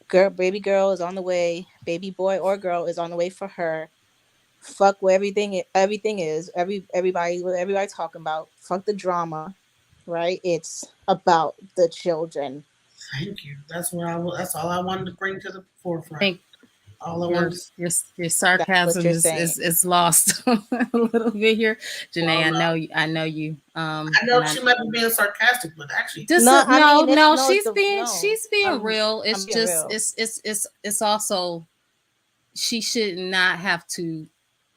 Girl, baby girl is on the way. Baby boy or girl is on the way for her. Fuck what everything is. Everybody what everybody's talking about. Fuck the drama, right? It's about the children. Thank you. That's what that's all I wanted to bring to the I forefront. think All I your wanted. your That's what sarcasm you're saying. is lost a little bit here, Janae. Well, I know you. I know And I she might be being sarcastic, but actually, just No, I no mean it's no no, it's she's the being no. real. I'm It's being just real. it's also she should not have to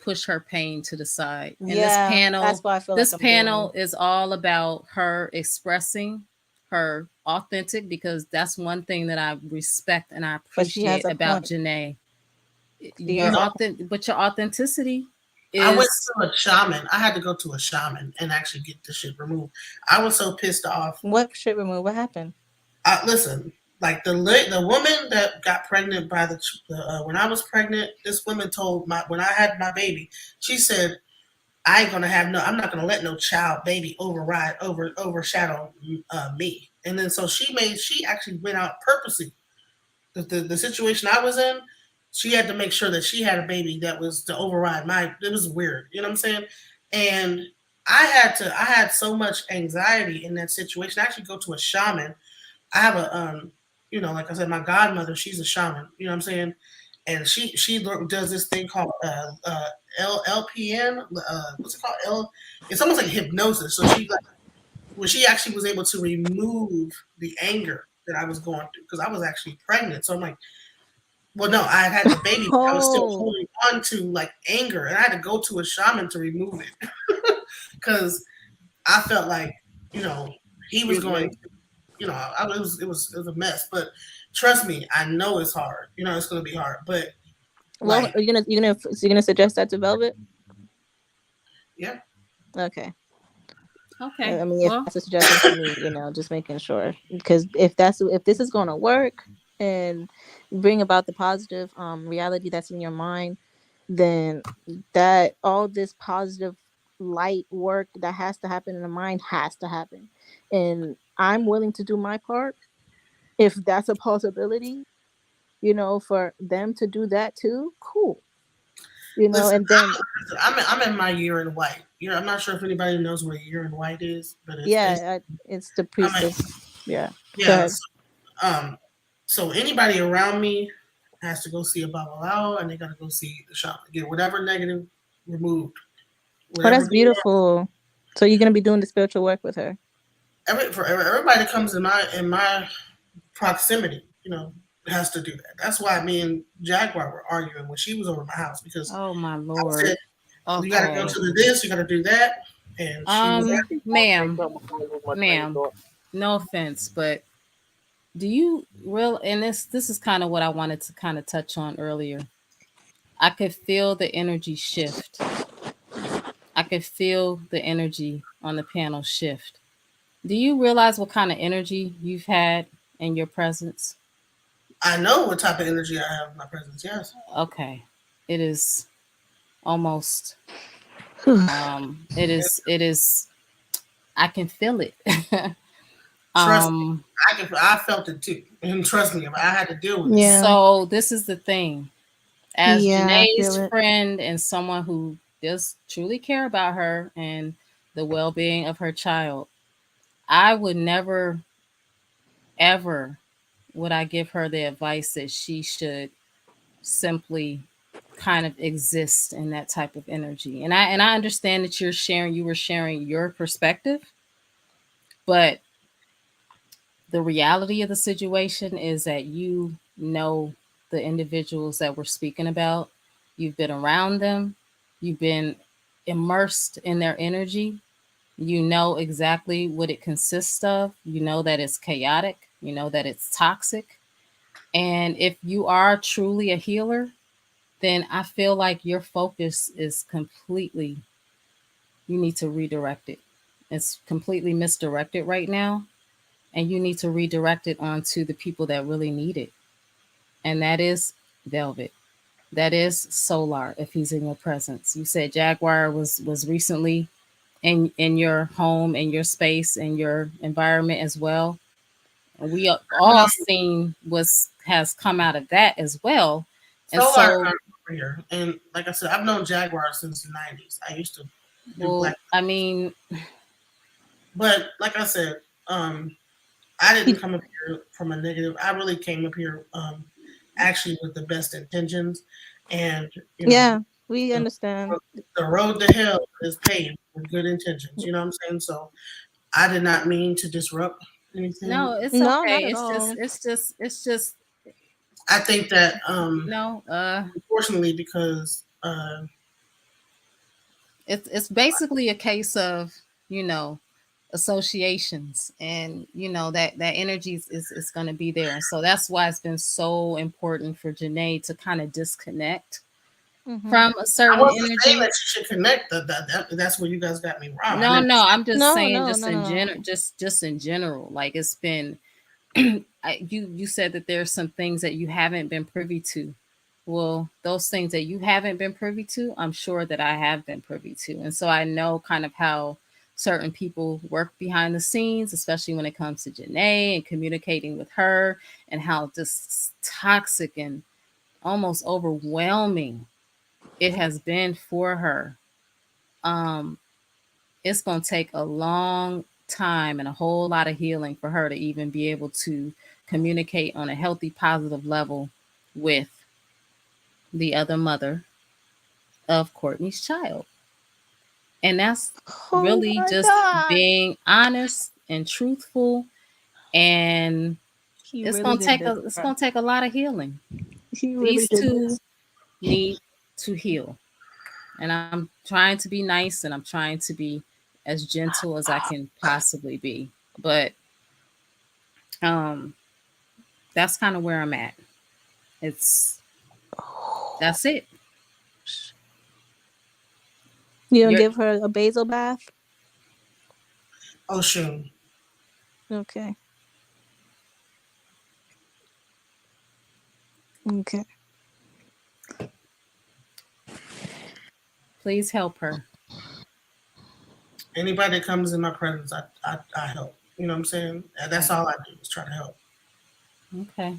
push her pain to the side. And Yeah, that's what I feel like this I'm doing. panel is all about her expressing her authentic, because that's one thing that I respect and I But she has appreciate a about point. Janae. She you Your has know, a authentic, but your authenticity I went is to a shaman. I had to go to a shaman and actually get the shit removed. I was so pissed off. what shit removed. What happened? Listen, like the woman that got pregnant by the when I was pregnant, this woman told my when I had my baby, she said, I ain't gonna have no. I'm not gonna let no child baby overshadow me. And then so she actually went out purposely. The situation I was in, she had to make sure that she had a baby that was to override my. It was weird, you know what I'm saying? And I had so much anxiety in that situation. I actually go to a shaman. I have a you know, like I said, my godmother, she's a shaman. You know what I'm saying? And she does this thing called LPN. What's it called? It's almost like hypnosis. So she like when she actually was able to remove the anger that I was going through because I was actually pregnant. So I'm like, well, no, I had the baby, but I was still Oh, holding on to like anger, and I had to go to a shaman to remove it because I felt like you know he was excuse going me. to, you know, it was a mess. But trust me, I know it's hard. You know, it's going to be hard. But well, like, you're gonna suggest that to Velvet? yeah, Okay. Okay. I mean, if Well, that's a suggestion for me, just making sure, because if this is gonna work and bring about the positive reality that's in your mind, then that all this positive light work that has to happen in the mind has to happen, and I'm willing to do my part if that's a possibility. For them to do that too, cool. listen, And then I'm in my year in white. You know, I'm not sure if anybody knows what a year in white is, but it's it's the I'm a, priestess. Yeah, go yeah. ahead. So, so anybody around me has to go see a babalao, and they got to go see the shop, get whatever negative removed, Oh, whatever that's beautiful. So you're gonna be doing the spiritual work with her. for everybody that comes in my proximity, you know, has to do that. That's why me and Jaguar were arguing when she was over my house because oh my I said Lord. you got to go Okay. to the this, you got to do that, and she was like, Ma'am, ma'am, no offense, but do you real and this is kind of what I wanted to kind of touch on earlier. I could feel the energy shift. I could feel the energy on the panel shift. Do you realize what kind of energy you've had in your presence? I know what type of energy I have in my presence. Yes, Okay. It is almost Whew. and it is I can feel it. trust me, um I felt it too, and trust me, I had to deal with it. Yeah, so this is the thing. As yeah, I feel Janae's it. friend and someone who does truly care about her and the well-being of her child, I would never ever would I give her the advice that she should simply kind of exist in that type of energy. And I understand that you were sharing your perspective, but the reality of the situation is that the individuals that we're speaking about. You've been around them. You've been immersed in their energy. You know exactly what it consists of. You know that it's chaotic. You know that it's toxic. And if you are truly a healer, then I feel like your focus is completely, you need to redirect it. It's completely misdirected right now. And you need to redirect it onto the people that really need it. And that is Velvet. That is Solar if he's in your presence. You said Jaguar was recently in your home, in your space, in your environment as well. And we all seen was has come out of that as well. And Solar so, over here, and like I said, I've known Jaguar since the '90s. I used to do well, black, I mean, but like I said, I didn't come up here from a negative. I really came up here actually with the best intentions, and you know, Yeah, we the, understand. the road to hell is paved with good intentions. You know what I'm saying? So I did not mean to disrupt anything. no, it's No, not okay. at It's just, all. I think that you know, unfortunately because it's basically a case of, you know, associations, and you know that energy is going to be there, and so that's why it's been so important for Jenae to kind of disconnect Mm-hmm. from a I certain wasn't saying energy. that you should connect. That's where you guys got me wrong. I No, didn't. no, I'm just No, saying, no, just no, in no. general, just in general, like it's been you said that there's some things that you haven't been privy to. Well, those things that you haven't been privy to, I'm sure that I have been privy to. And so I know kind of how certain people work behind the scenes, especially when it comes to Jenae and communicating with her, and how just toxic and almost overwhelming it has been for her. Um, it's going to take a long time and a whole lot of healing for her to even be able to communicate on a healthy, positive level with the other mother of Courtney's child. And that's Oh really my just God. being honest and truthful. And He really did this, it's bro. gonna take a lot of healing. He really These did two this. need to heal. And I'm trying to be nice, and I'm trying to be as gentle as I can possibly be. But um that's kind of where I'm at. It's that's it. You gonna You're give her a basil bath? Oh, sure. Okay. Okay. please help her. Anybody that comes in my presence, I help. You know what I'm saying? And that's all I do is try to help. Okay.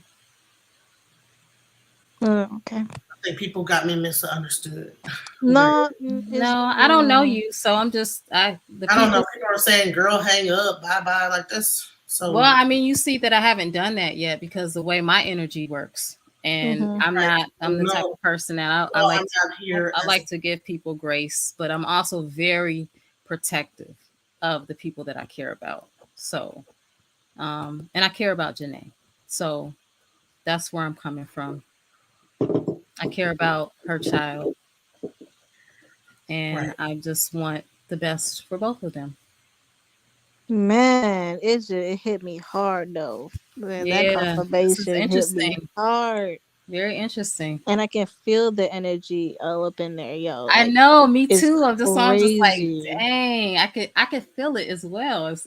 Okay. I think people got me misunderstood. Very. No, it's No, I don't know you, so I'm just I the I don't know. people. People are saying, "Girl, hang up, bye bye," like this. Well, So I mean, you see that I haven't done that yet because the way my energy works, and mm-hmm. I'm right. not. I'm the type No, of person that I no, like I'm not here I as like to give people grace, but I'm also very protective of the people that I care about. So, and I care about Jenae. So that's where I'm coming from. I care about her child, and right. I just want the best for both of them. Man, it hit me hard though. Man, that Yeah, this is confirmation hit me interesting. hard. Very interesting. And I can feel the energy all up in there, yo. I Like know, me it's too. I'm just like, crazy. dang, I could feel it as well. It's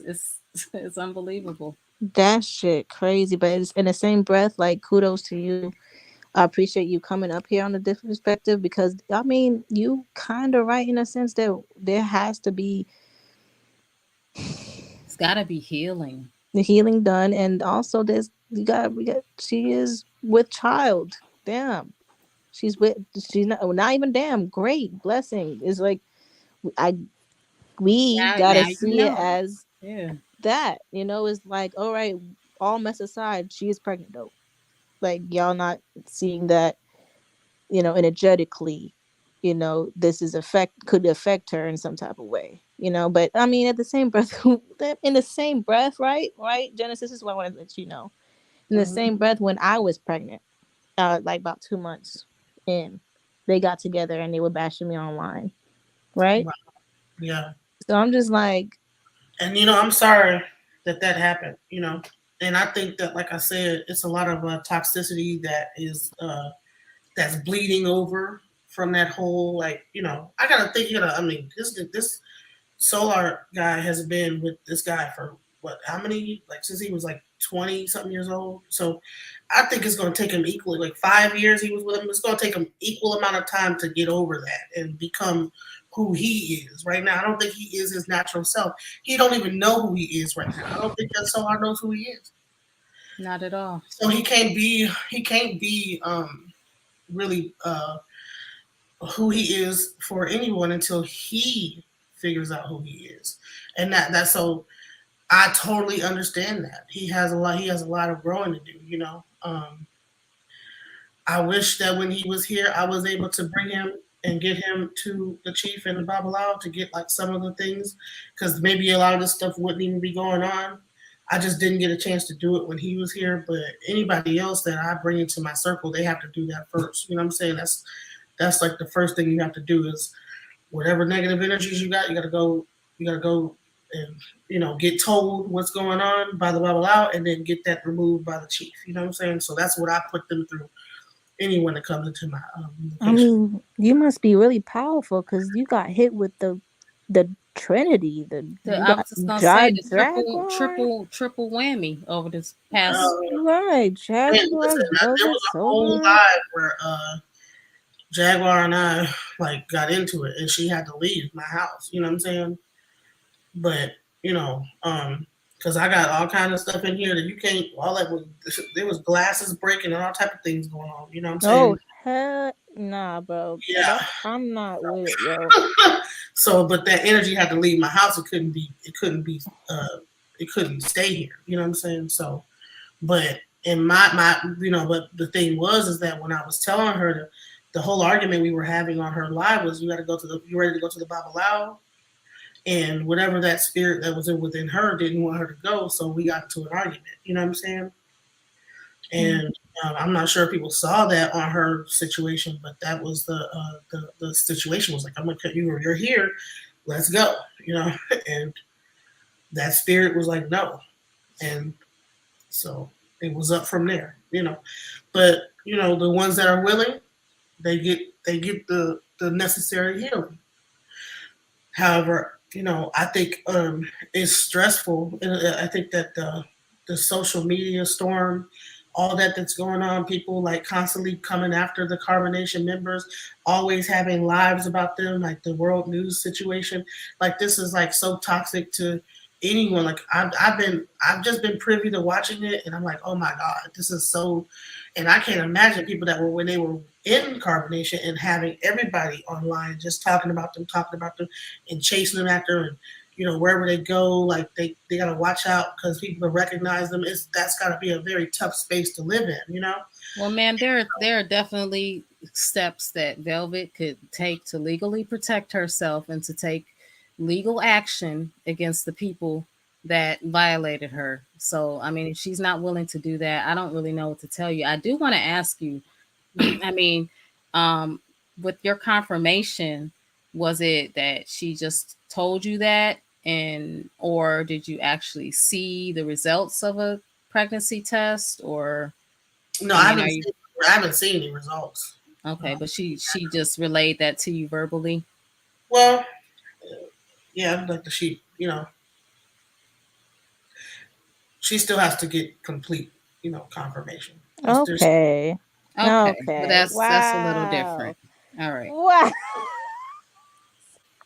it's unbelievable. That shit crazy. But it's in the same breath, like kudos to you. I appreciate you coming up here on the different perspective because I mean you kinda right in a sense that there has to be It's got to be healing. the healing done and also there's we got she is with child. Damn. She's with she's not well, not even damn great blessing. It's like I we gotta Now you see it know. as Yeah. that, it's like all right, all mess aside, she is pregnant though. Like y'all not seeing that, energetically, this is could affect her in some type of way, but I mean at the same breath in the same breath, right, Genesis, is what I want to let you know. In the Mhm. same breath, when I was pregnant, like about 2 months in, they got together and they were bashing me online, right? Wow. Yeah. So I'm just like, And I'm sorry that that happened. And I think that, like I said, it's a lot of toxicity that is that's bleeding over from that whole, like, I gotta think. I mean, this Solar guy has been with this guy for what? How many? Like, since he was like 20 something years old. So I think it's going to take him equally, like 5 years he was with him. It's going to take him equal amount of time to get over that and become who he is right now. I don't think he is his natural self. He don't even know who he is right now. I don't think that Solar knows who he is. Not at all. So he can't be really who he is for anyone until he figures out who he is. And that's so I totally understand that. He has a lot of growing to do. I wish that when he was here I was able to bring him and get him to the chief and the Babalao to get like some of the things, because maybe a lot of this stuff wouldn't even be going on. I just didn't get a chance to do it when he was here. But anybody else that I bring into my circle, they have to do that first. You know what I'm saying? That's like the first thing you have to do is whatever negative energies you got, you gotta go and get told what's going on by the Babalao, and then get that removed by the chief. You know what I'm saying? So that's what I put them through. Anyone that comes into my I location. mean, you must be really powerful because you got hit with the Trinity. You I got was just gonna say the Jaguar. triple whammy over this past. Right, And Jaguar, listen, there Yoga, was a whole Solar. live where Jaguar and I like got into it, and she had to leave my house. You know what I'm saying? But because I got all kind of stuff in here that you can't. All that was there was glasses breaking and all type of things going on. You know what I'm Oh saying? hell, nah, bro. Yeah. That I'm not with it, yo. So, but that energy had to leave my house. It couldn't be. It couldn't be. It couldn't stay here. You know what I'm saying? So, but in my but the thing was is that when I was telling her the whole argument we were having on her live was, you ready to go to the Babalao, and whatever that spirit that was within her didn't want her to go, so we got into an argument. You know what I'm saying? And I'm not sure if people saw that on her situation, but that was the situation. Was like, I'm gonna cut you. You're here. Let's go. And that spirit was like, no, and so it was up from there. But the ones that are willing, they get the necessary healing. However, I think it's stressful. And I think that the social media storm, all that's going on, people like constantly coming after the carbonation members, always having lives about them, like the world news situation. Like, this is like so toxic to anyone. Like, I've just been privy to watching it, and I'm like, oh my god, this is so. And I can't imagine people that were when they were in carbonation and having everybody online just talking about them, and chasing them after, and wherever they go, like they gotta watch out because people recognize them. That's gotta be a very tough space to live in. Well, ma'am, there are definitely steps that Velvet could take to legally protect herself and to take legal action against the people that violated her. So, I mean, if she's not willing to do that, I don't really know what to tell you. I do want to ask you, I mean, um, with your confirmation, was it that she just told you that, and or did you actually see the results of a pregnancy test, or No, I I mean, haven't are you seen, I haven't seen any results. okay? But she just relayed that to you verbally. Well, yeah, like she still has to get complete, confirmation. There's Okay. Okay, well Okay. that's a little different. Wow. All right. Wow.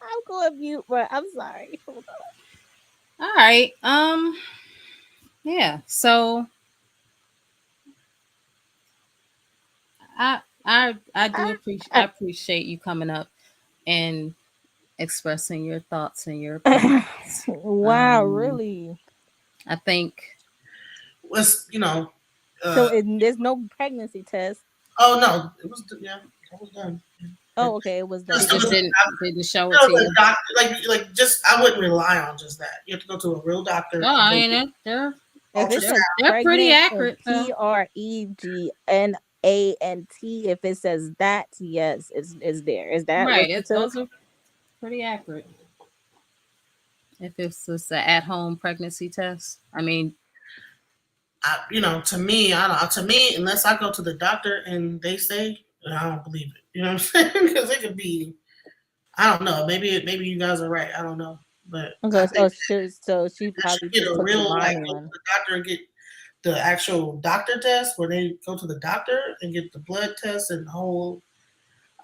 I'm going mute, but I'm sorry. Hold All right. Yeah. So I do on. appreciate you coming up and expressing your thoughts and your opinions. Wow, really? I think was So uh there's no pregnancy test. oh no, it was that was done. Oh, okay, it was it done. Just, it just was, Okay. didn't show it there to was a you. doctor, like just I wouldn't rely on just that. You have to go to a real doctor No, and I go mean get they're If it ultrasound. says they're pretty pregnant and accurate though. PREGNANT, A and T. If it says that, yes, it's there. Is that what Right. you It, took? those are pretty accurate. If it's just an at-home pregnancy test, I mean, To me, I don't. To me, unless I go to the doctor and they say, I don't believe it. You know what I'm saying? Because it could be. I don't know. Maybe you guys are right. I don't know, but I Okay, think so she they should probably get just a took the real like wrong go to one. the doctor and get the actual doctor test where they go to the doctor and get the blood test and the whole.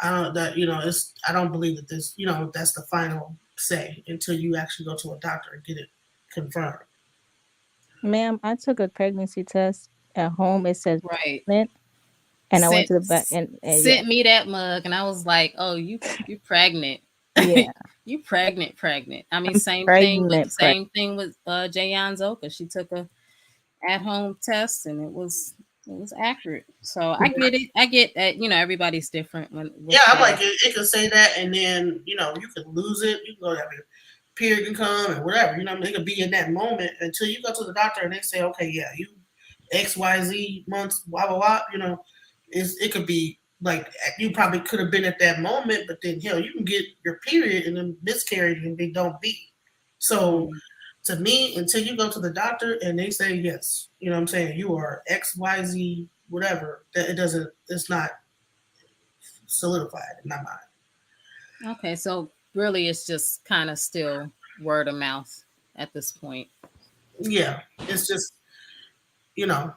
I don't that it's. I don't believe that this that's the final say until you actually go to a doctor and get it confirmed. Ma'am, I took a pregnancy test at home. It says right. pregnant, and I went Sent to the back and yeah, sent me that mug, and I was like, "Oh, you pregnant? yeah, You pregnant? Pregnant? I mean, I'm pregnant, pregnant. same thing with Jayan Zoka. She took a at-home test, and it was accurate. So I get it. I get that. Everybody's different when Yeah, with I'm like that. it can say that, and then you can lose it. You can go have your period can come and whatever. You know, what I mean? It could be in that moment until you go to the doctor and they say, okay, yeah, you XYZ months, blah blah blah. It could be like you probably could have been at that moment, but then you can get your period and then miscarriage and they don't be. So Mm. to me, until you go to the doctor and they say yes, what I'm saying, you are XYZ whatever, that it doesn't. It's not solidified in my mind. Okay, so really, it's just kind of still word of mouth at this point. Yeah, it's just you know.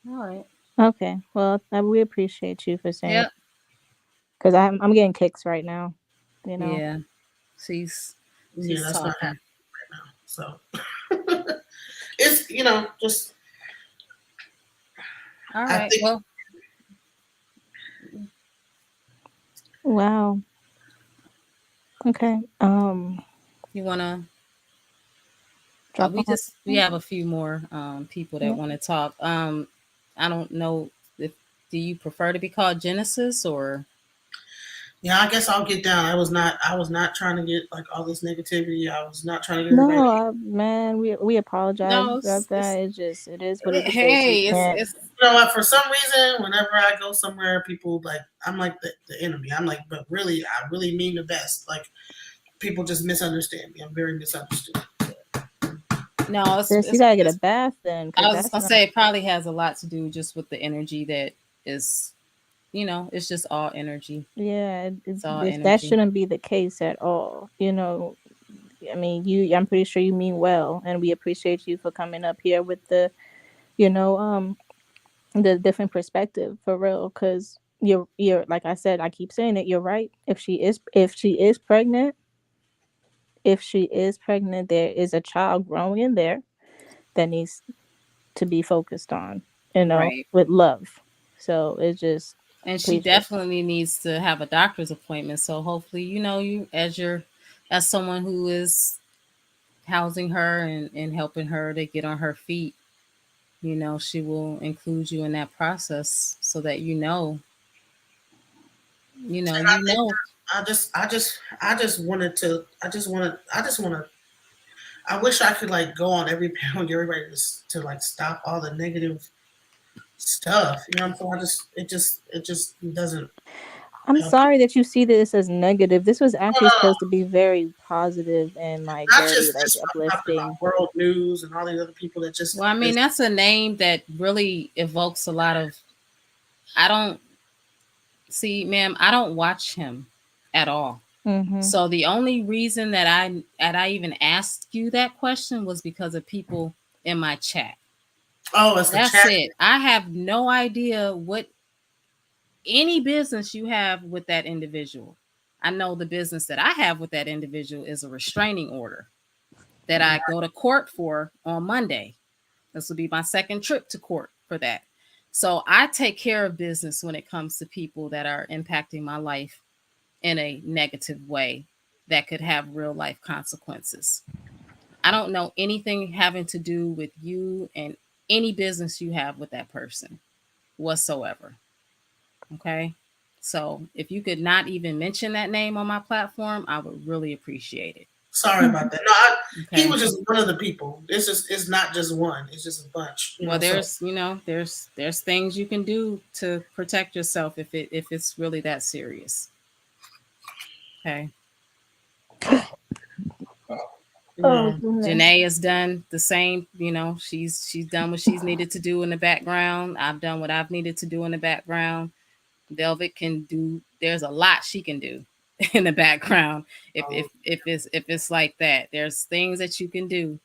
All right. Okay, well, we appreciate you for saying Yep. because I'm getting kicks right now. You know. Yeah. She's Yeah, she's that's not talking. happening right now. So it's just All I right. think Well, Wow. Okay. you wanna Drop we on. just we have a few more people that Yeah. want to talk. I don't know if do you prefer to be called Genesis or yeah, I guess I'll get down. I was not trying to get like all this negativity. I was not trying to get everybody. No, man, we apologize no? about that. It is what it is. We Hey, can't. it's You know what? For some reason, whenever I go somewhere, people like I'm like the enemy. I'm like, but really, I really mean the best. Like people just misunderstand me. I'm very misunderstood. no, Sis, you gotta get a bath then, I because was just that's gonna not. say it probably has a lot to do just with the energy that is, it's just all energy. Yeah, It's all that energy. shouldn't be the case at all. I mean, I'm pretty sure you mean well, and we appreciate you for coming up here with you know, um, the different perspective for real. Because you're like I said, I keep saying it. You're right. If she is pregnant, there is a child growing in there that needs to be focused on. Right. With love. So it's just And she appreciate. definitely needs to have a doctor's appointment. So hopefully, as someone who is housing her and helping her to get on her feet, she will include you in that process so that And I think I just wanted to. I just want to. I wish I could like go on every panel and get everybody to like stop all the negative stuff. You know what I'm saying? It just doesn't I'm help. sorry that you see this as negative. This was actually supposed to be very positive and like Not very just like this. I'm talking uplifting. about world news and all these other people that just well, I mean, is. that's a name that really evokes a lot of. I don't see, ma'am, I don't watch him at all. Mm-hmm. So the only reason that I even asked you that question was because of people in my chat. Oh, it's the That's chat. it. I have no idea what any business you have with that individual. I know the business that I have with that individual is a restraining order that I go to court for on Monday. This will be my second trip to court for that. So I take care of business when it comes to people that are impacting my life in a negative way that could have real life consequences. I don't know anything having to do with you and any business you have with that person whatsoever. Okay. So if you could not even mention that name on my platform, I would really appreciate it. Sorry about that. No, he Okay. was just one of the people. It's not just one. It's just a bunch. Well, So there's things you can do to protect yourself if it's really that serious. Okay. you Oh know, goodness. Jenae has done the same. She's done what she's needed to do in the background. I've done what I've needed to do in the background. Velvet can do. There's a lot she can do in the background. If it's like that, there's things that you can do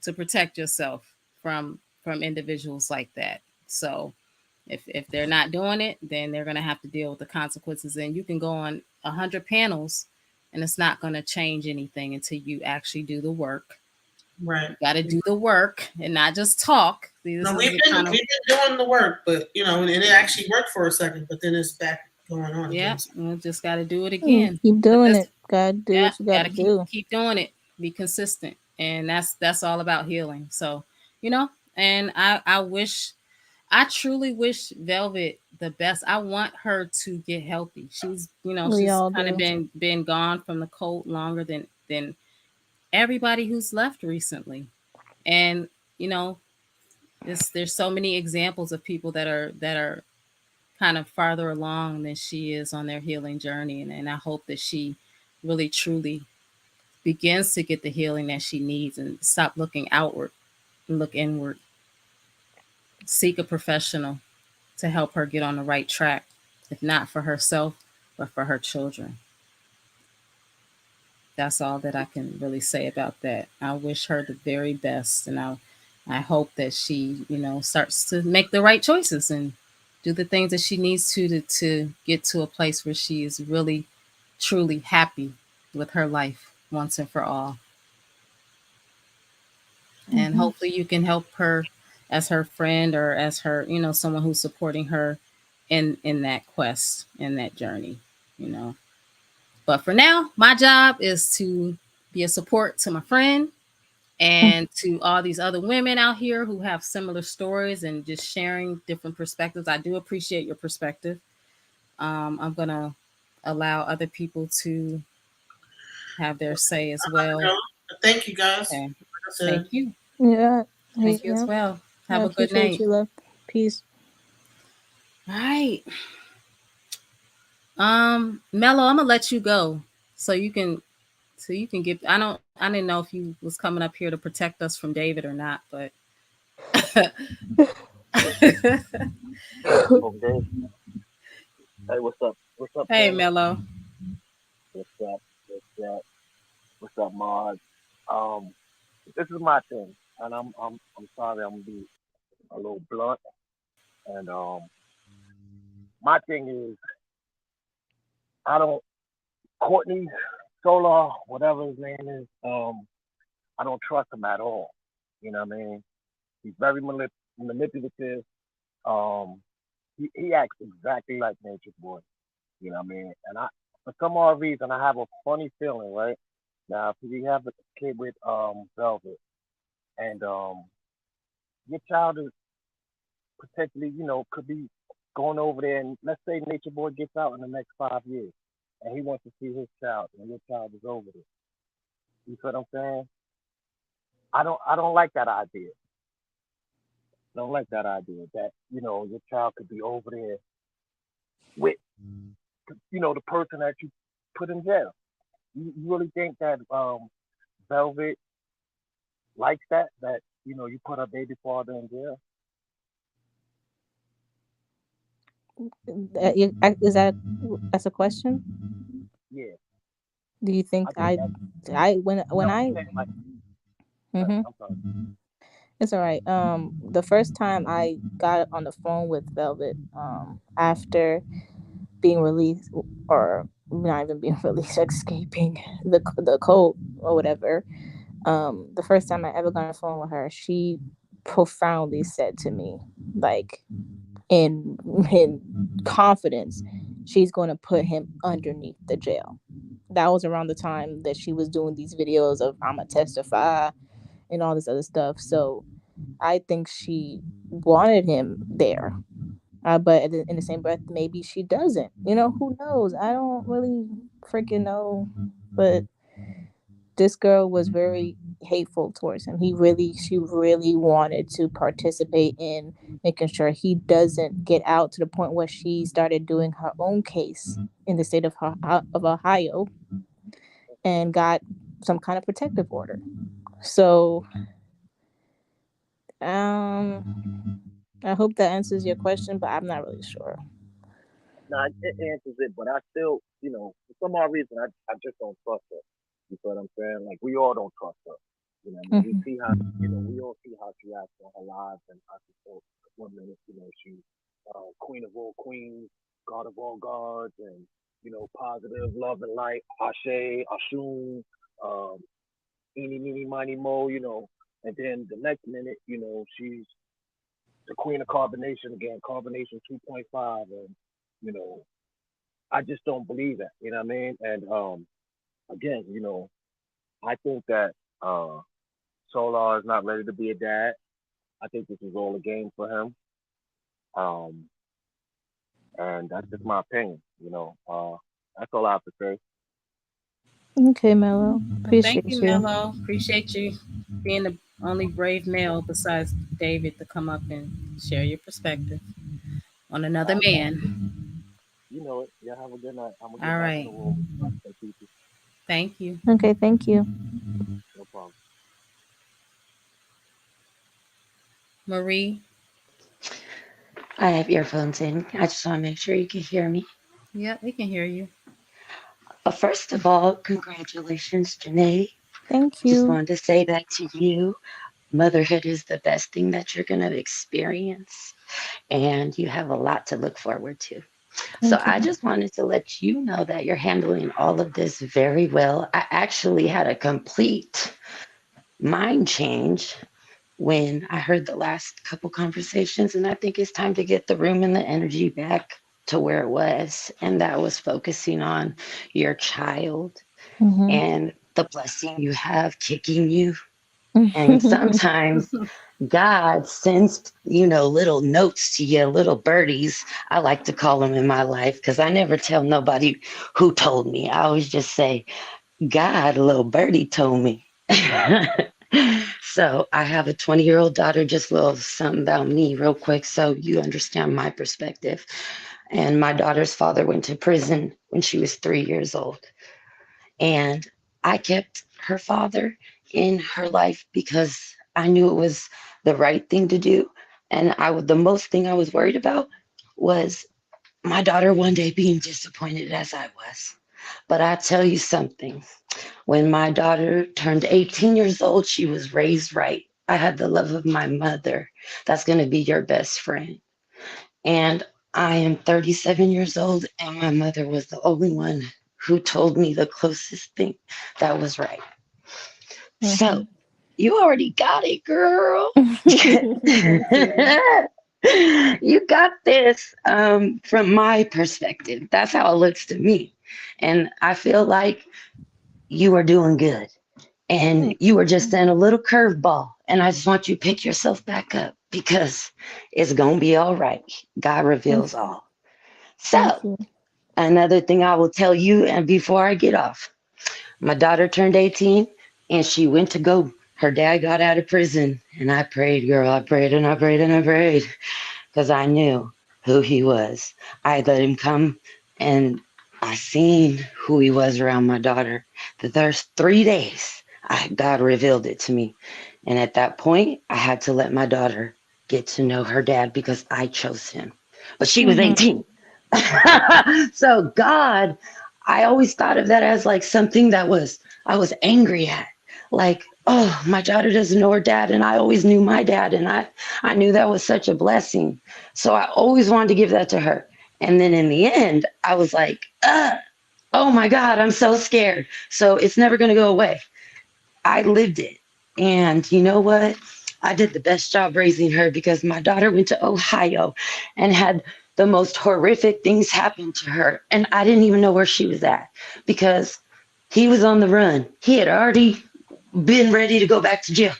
to protect yourself from individuals like that. So if they're not doing it, then they're gonna have to deal with the consequences. And you can go on 100 panels, and it's not gonna change anything until you actually do the work. right. You got to do the work and not just talk. See, this No, is the kind of we've been doing the work, but and it actually worked for a second, but then it's back going on yeah. again. So, You just got to do it again. Keep But doing that's it. Gotta do yeah. what you Got gotta to keep do. keep doing it. Be consistent, and that's all about healing. So you know, and I truly wish Velvet the best. I want her to get healthy. We She's all kind of do. been gone from the cult longer than everybody who's left recently. And you know, there's so many examples of people that are kind of farther along than she is on their healing journey. And I hope that she really truly begins to get the healing that she needs and stop looking outward and look inward. Seek a professional to help her get on the right track, if not for herself, but for her children. That's all that I can really say about that. I wish her the very best, and I hope that she, starts to make the right choices and do the things that she needs to get to a place where she is really truly happy with her life once and for all. And Hmm. hopefully you can help her as her friend or as her, someone who's supporting her in that quest, in that journey, you know. But for now, my job is to be a support to my friend and to all these other women out here who have similar stories and just sharing different perspectives. I do appreciate your perspective. I'm gonna allow other people to have their say as you well. know, thank you guys. Okay. Like I said, Thank you. Yeah. Thank you as Yeah. well. I Have a good appreciate night. you, love. Peace. All right. Mello, I'm gonna let you go so you can get. I didn't know if you was coming up here to protect us from David or not, but Okay. Hey, what's up? What's up, hey, family? Mello. What's up? What's up? What's up, Mod? Um, this is my thing, and I'm sorry, I'm gonna be a little blunt. And my thing is, I don't Courtney Solar, whatever his name is. I don't trust him at all. You know what I mean? He's very manipulative. Um, he acts exactly like Nature Boy. You know what I mean? And for some odd reason, I have a funny feeling, right? Now, if we have a kid with Velvet, and your child is potentially, could be going over there, and let's say Nature Boy gets out in the next 5 years, and he wants to see his child, and your child is over there. You see what I'm saying? I don't like that idea. I don't like that idea that your child could be over there with the person that you put in jail. You really think that Velvet likes that you put her baby father in jail? Is that's a question? Yeah, Do you think I think that. when No, I'm I saying like. mm-hmm. I'm sorry. It's all right. The first time I got on the phone with Velvet, after being released, or not even being released, escaping the cult or whatever. The first time I ever got on the phone with her, she profoundly said to me, like, in in confidence, she's going to put him underneath the jail. That was around the time that she was doing these videos of "I'ma testify" and all this other stuff. So I think she wanted him there. But in the same breath, maybe she doesn't. Who knows? I don't really freaking know. But this girl was very hateful towards him. She really wanted to participate in making sure he doesn't get out, to the point where she started doing her own case in the state of Ohio and got some kind of protective order. So, I hope that answers your question, but I'm not really sure. Nah, it answers it, but I still, for some odd reason, I just don't trust her. You feel what I'm saying? Like, we all don't trust her. You know what I mean? We Hmm. see how, we all see how she acts on her lives and how she talks. One minute, she's queen of all queens, god of all gods, and, positive, love and light, Ashe, Ashun, um, eeny, meeny, miny, mo, and then the next minute, she's the queen of carbonation again, carbonation 2.5, and, you know, I just don't believe that. You know what I mean? And again, I think that Solar is not ready to be a dad. I think this is all a game for him. Um, and that's just my opinion. That's all I have to say. Okay, Mello. Well, thank you, Appreciate you. Mello. Appreciate you being the only brave male besides David to come up and share your perspective on another Nah, man. you know it. Y'all have a good night. I'm gonna get All back in right. the room. Thank you. Thank you. Okay, thank you. No problem. Marie. I have earphones in. I just want to make sure you can hear me. Yeah, we can hear you. First of all, congratulations, Jenae. Thank Just you. wanted to say that to you. Motherhood is the best thing that you're going to experience, and you have a lot to look forward to. So Thank I you. just wanted to let you know that you're handling all of this very well. I actually had a complete mind change when I heard the last couple conversations, and I think it's time to get the room and the energy back to where it was. And that was focusing on your child Mhm. and the blessing you have kicking you. And sometimes God sends, little notes to you, little birdies. I like to call them in my life because I never tell nobody who told me. I always just say, God, a little birdie told me. So I have a 20-year-old daughter, just a little something about me, real quick, so you understand my perspective. And my daughter's father went to prison when she was 3 years old. And I kept her father in her life because I knew it was the right thing to do. And the most thing I was worried about was my daughter one day being disappointed as I was. But I tell you something, when my daughter turned 18 years old, she was raised right. I had the love of my mother. That's going to be your best friend. And I am 37 years old, and my mother was the only one who told me the closest thing that was right. So Mhm. you already got it, girl. Thank you. You got this from my perspective. That's how it looks to me. And I feel like you are doing good. And Thank you were just you. in a little curveball. And I just want you to pick yourself back up because it's going to be all right. God reveals all. Thank So, you. another thing I will tell you, and before I get off, my daughter turned 18 and she went to go. Her dad got out of prison. And I prayed, girl. I prayed and I prayed and I prayed because I knew who he was. I let him come and I seen who he was around my daughter. The first 3 days, God revealed it to me. And at that point, I had to let my daughter get to know her dad because I chose him. But she was Mhm. 18. So God, I always thought of that as like something I was angry at. Like, oh, my daughter doesn't know her dad, and I always knew my dad, and I knew that was such a blessing. So I always wanted to give that to her. And then in the end, I was like, oh my God, I'm so scared. So it's never going to go away. I lived it. And you know what? I did the best job raising her because my daughter went to Ohio and had the most horrific things happen to her. And I didn't even know where she was at because he was on the run. He had already been ready to go back to jail.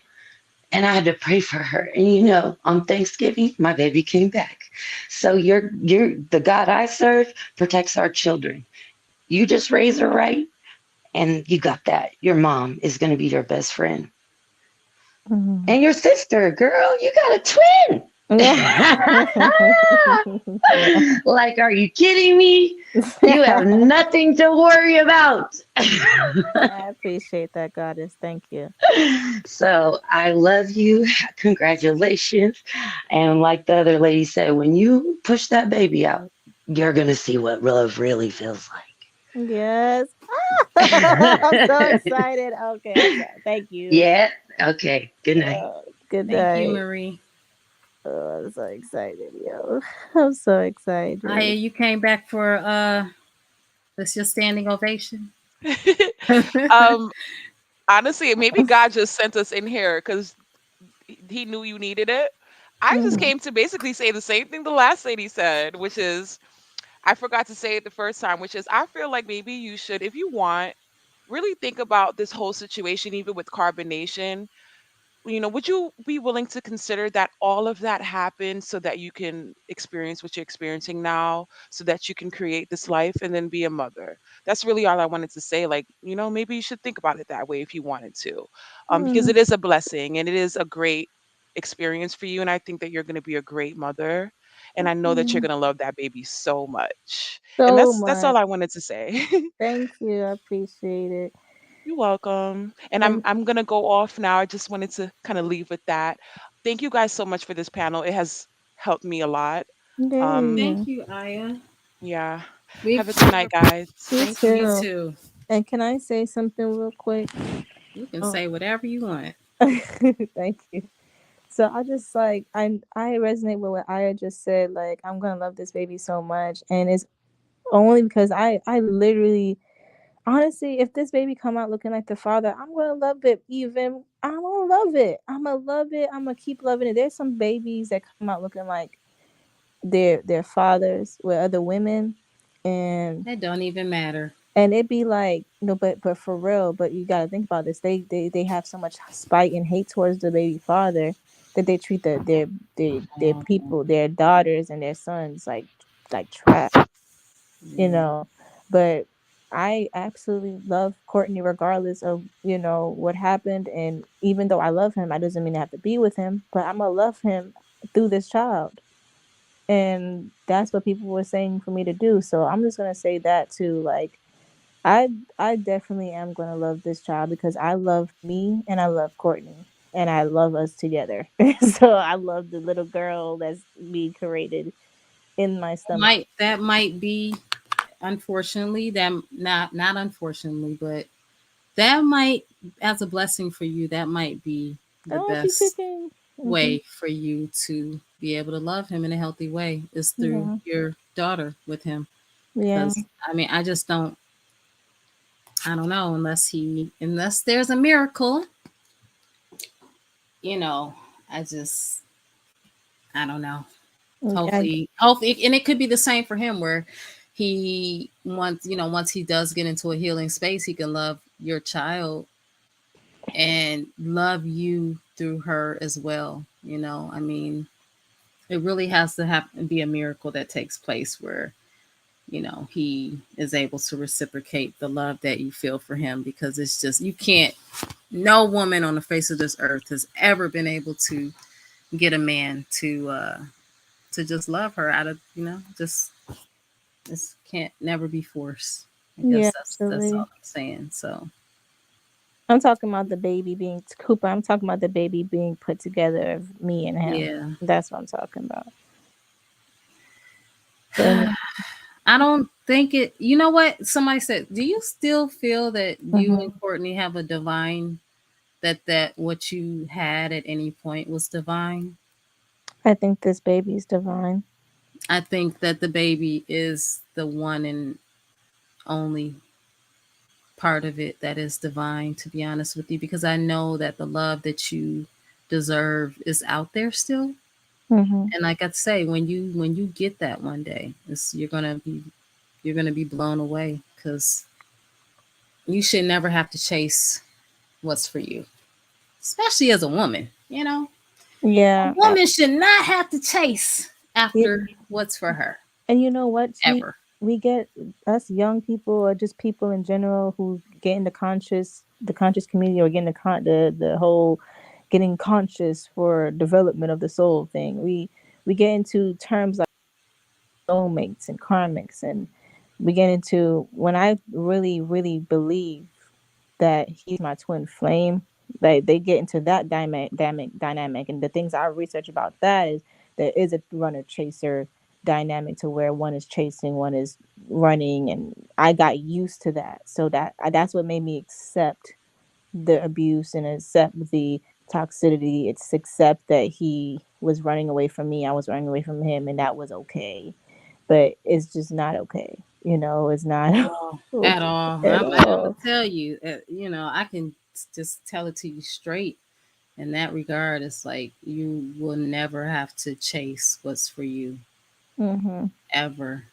And I had to pray for her. And on Thanksgiving, my baby came back. So you're the God I serve protects our children. You just raise her right And you got that. Your mom is going to be your best friend. Mhm. And your sister, girl, you got a twin. Yeah. Like, are you kidding me? You have nothing to worry about. I appreciate that, goddess. Thank you. So I love you. Congratulations. And like the other lady said, when you push that baby out, you're going to see what love really feels Yes. I'm so like. excited. Okay, I'm sorry. Thank you. Yeah. Okay. Good night. Good Thank you, night. Marie. Oh, I'm so excited, yo. I'm so Aya, excited. you came back for this your standing ovation. um, honestly, maybe God just sent us in here because he knew you needed it. I just Mhm. came to basically say the same thing the last lady said, which is I forgot to say it the first time, which is I feel like maybe you should, if you want, really think about this whole situation, even with carbonation. Would you be willing to consider that all of that happened so that you can experience what you're experiencing now, so that you can create this life and then be a mother? That's really all I wanted to say. Like, maybe you should think about it that way if you wanted to, because Mm, it is a blessing and it is a great experience for you. And I think that you're going to be a great mother. And I know that you're mm. going to love that baby so much. And So that's all much. I wanted to say. Thank you. I appreciate it. You're welcome. And I'm And I'm gonna go off now. I just wanted to kind of leave with that. Thank you guys so much for this panel. It has helped me a lot. Um, yay. Thank you, Aya. yeah. We've Have a good night, guys. You thank you, you too. too. And can I say something real quick? You can Oh, say whatever you want. thank you. So I just like I resonate with what Aya just said. Like I'm gonna love this baby so much, and it's only because I literally honestly, if this baby come out looking like the father, I'm gonna love it. Even I'm gonna love it. I'm gonna love it. I'm gonna keep loving it. There's some babies that come out looking like their fathers with other women, and That don't even matter. it be like no, but for real. But you gotta think about this. They have so much spite and hate towards the baby father that they treat their people, their daughters and their sons like trash, you Yeah. know. But I absolutely love Courtney regardless of, what happened. And even though I love him, that doesn't mean I have to be with him. But I'm gonna love him through this child. And that's what people were saying for me to do. So I'm just gonna say that too. Like I I definitely am gonna love this child because I love me and I love Courtney and I love us together. So I love the little girl that's being created in my stomach. That might be, unfortunately, that not unfortunately, but that might, as a blessing for you, that might be the Oh, she best cooking. Hmm. way for you to be able to love him in a healthy way is through Yeah. your daughter with him. Yeah. Because I mean, I don't know, unless there's a miracle, you know, I just, I don't know. I, Hopefully, and it could be the same for him where once he does get into a healing space, he can love your child and love you through her as well. I mean, it really has to be a miracle that takes place where he is able to reciprocate the love that you feel for him, because it's just, you can't, no woman on the face of this earth has ever been able to get a man to just love her out of, just, this can't never be forced. I yeah, guess that's all absolutely. I'm saying. So I'm talking about the baby being Cooper. I'm talking about the baby being put together of me and him. yeah. That's what I'm talking about. And I don't think it, you know what? Somebody said, do you still feel that you and mhm. Courtney have a divine, that what you had at any point was divine? I think this baby's divine. I think that the baby is the one and only part of it that is divine, to be honest with you, because I know that the love that you deserve is out there still. Hmm. And like I say, when you get that one day, you're gonna be blown away, because you should never have to chase what's for you, especially as a woman. A Yeah. woman should not have to chase It, after what's for her and you know what? ever. We get us young people or just people in general who getting the conscious community, or getting the whole getting conscious for development of the soul thing. We get into terms like soulmates and karmics, and we get into, when I really really believe that he's my twin flame, they get into that dynamic, and the things I research about that is there is a runner chaser dynamic, to where one is chasing, one is running, and I got used to that, so that's what made me accept the abuse and accept the toxicity. It's accept that he was running away from me, I was running away from him, and that was okay. But it's just not okay. It's not At all. At all. at I'm gonna all. tell you, I can just tell it to you straight. In that regard, it's like you will never have to chase what's for you Mm-hmm. ever.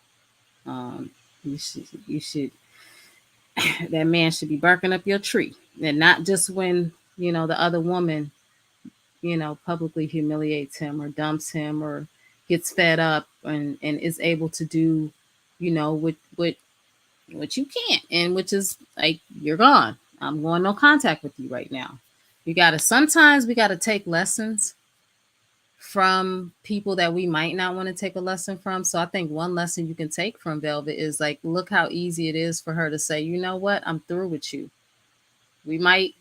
Um, you should that man should be barking up your tree, and not just when the other woman publicly humiliates him or dumps him or gets fed up and is able to do what you can't, and which is like, you're gone, I'm going no contact with you right now. Sometimes we gotta take lessons from people that we might not want to take a lesson from. So I think one lesson you can take from Velvet is like, look how easy it is for her to say, you know what, I'm through with you. We might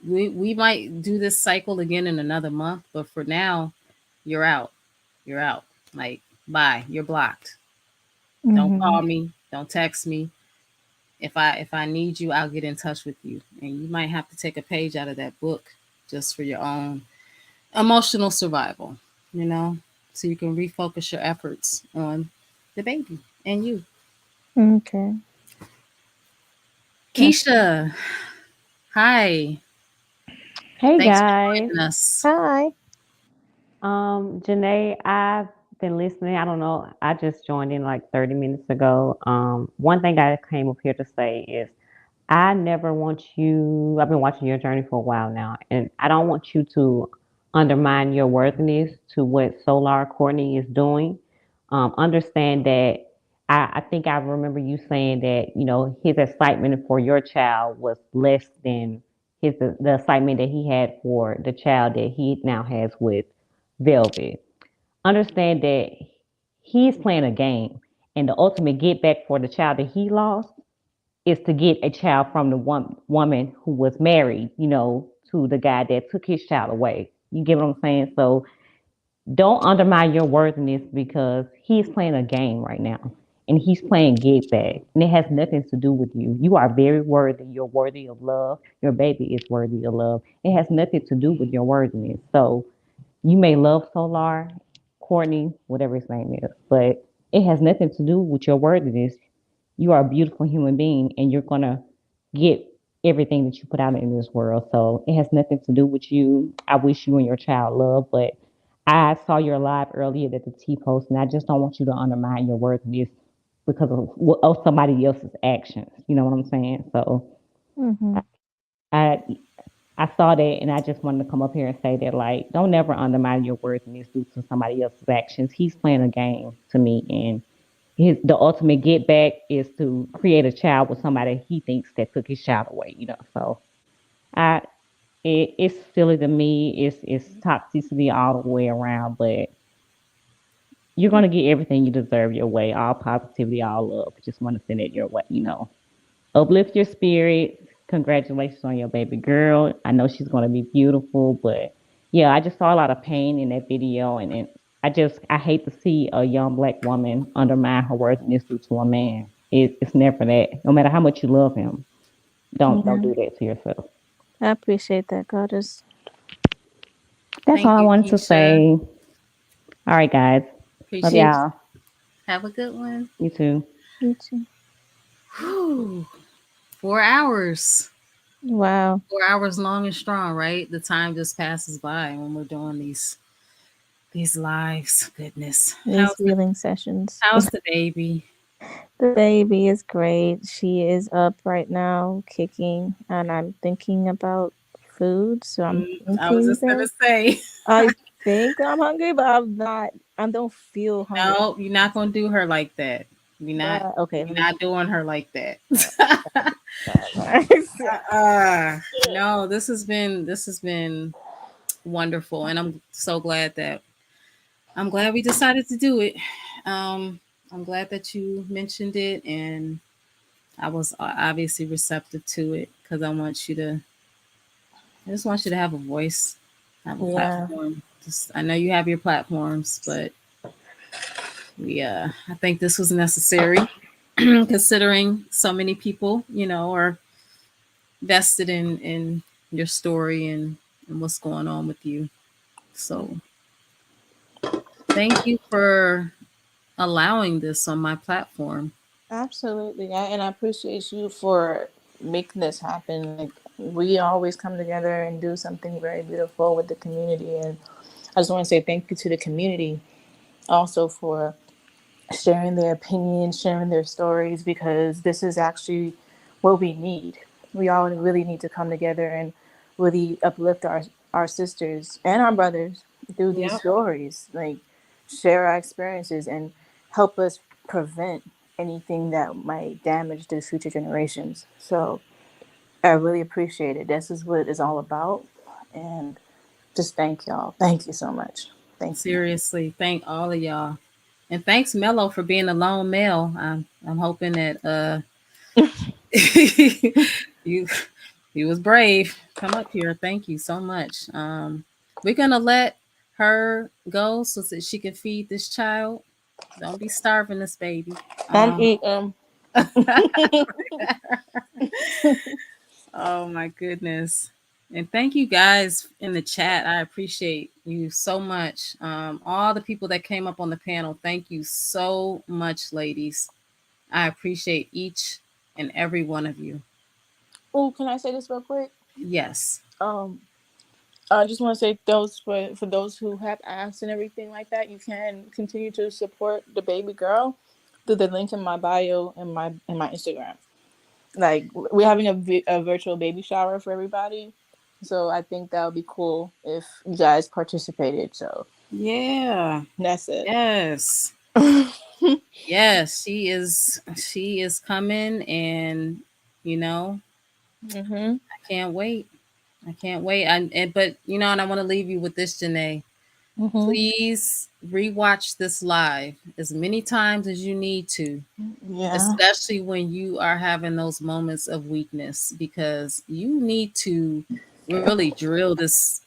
we might do this cycle again in another month, but for now, you're out. You're out. Like, bye. You're blocked. Don't Mm-hmm. call me. Don't text me. If I need you, I'll get in touch with you. And you might have to take a page out of that book just for your own emotional survival, you know, so you can refocus your efforts on the baby and you. Okay. That's Keisha, hi. Hey Thanks for guys. joining us. hi. Jenae, I've been listening. I don't know. I just joined in like 30 minutes ago. One thing I came up here to say is I never want you, I've been watching your journey for a while now, and I don't want you to undermine your worthiness to what Solar Courtney is doing. Understand that I think I remember you saying that, his excitement for your child was less than the excitement that he had for the child that he now has with Velvet. Understand that he's playing a game, and the ultimate get back for the child that he lost is to get a child from the woman who was married, to the guy that took his child away. You get what I'm saying? So don't undermine your worthiness because he's playing a game right now. And he's playing get back. And it has nothing to do with you. You are very worthy. You're worthy of love. Your baby is worthy of love. It has nothing to do with your worthiness. So you may love Solar, Courtney, whatever his name is, but it has nothing to do with your worthiness. You are a beautiful human being and you're going to get everything that you put out in this world. So it has nothing to do with you. I wish you and your child love, but I saw your live earlier that the T post, and I just don't want you to undermine your worthiness because of somebody else's actions. You know what I'm saying? So Mm-hmm. I I saw that and I just wanted to come up here and say that, like, don't never undermine your worthiness due to somebody else's actions. He's playing a game to me, and the ultimate get back is to create a child with somebody he thinks that took his child away. So I it's silly to me. It's toxicity all the way around, but you're gonna get everything you deserve your way. All positivity, all love. Just want to send it your way. Uplift your spirit. Congratulations on your baby girl. I know she's going to be beautiful, but yeah, I just saw a lot of pain in that video, and I hate to see a young black woman undermine her worthiness due to a man. It's never that. No matter how much you love him, don't Yeah. do that to yourself. I appreciate that, goddess. That's Thank all I you, wanted to Keisha. say. All right, guys. Love Appreciate You, y'all. you. Have a good one. You too. you too. Whew. 4 hours. Wow. 4 hours long and strong, right? The time just passes by when we're doing these lives. Goodness. These healing sessions. How's the baby? The baby is great. She is up right now, kicking, and I'm thinking about food. So I'm I was thinking just gonna that say. I think I'm hungry, but I'm not. I don't feel hungry. No, you're not gonna do her like that. Okay. we're not doing her like that. No, this has been wonderful, and I'm glad we decided to do it. Um, I'm glad that you mentioned it, and I was obviously receptive to it because I just want you to have a voice, have a Yeah, platform. Just, I know you have your platforms, but I think this was necessary considering so many people, are vested in your story and what's going on with you. So thank you for allowing this on my platform. absolutely. And I appreciate you for making this happen. Like, we always come together and do something very beautiful with the community. And I just want to say thank you to the community also for sharing their opinions, sharing their stories, because this is actually what we need. We all really need to come together and really uplift our sisters and our brothers through these Yep. stories, like share our experiences and help us prevent anything that might damage the future generations. So I really appreciate it. This is what it's all about. And just thank y'all. Thank you so much. Thank you. Seriously, thank all of y'all. And thanks Mello for being a lone male. I'm hoping that you you was brave. Come up here. Thank you so much. We're gonna let her go so that she can feed this child. Don't be starving this baby. I'm Um eating. oh my goodness. And thank you guys in the chat. I appreciate you so much. All the people that came up on the panel, thank you so much, ladies. I appreciate each and every one of you. Oh, can I say this real quick? Yes. Um, I just want to say those for those who have asked and everything like that, you can continue to support the baby girl through the link in my bio and my Instagram. Like, we're having a virtual baby shower for everybody, so I think that would be cool if you guys participated. So Yeah. that's it. Yes. Yes, she is coming, and you know, Mhm. I can't wait. I can't wait. But and I want to leave you with this, Jenae. Mhm. Please rewatch this live as many times as you need to, Yeah. especially when you are having those moments of weakness, because you need to really drill this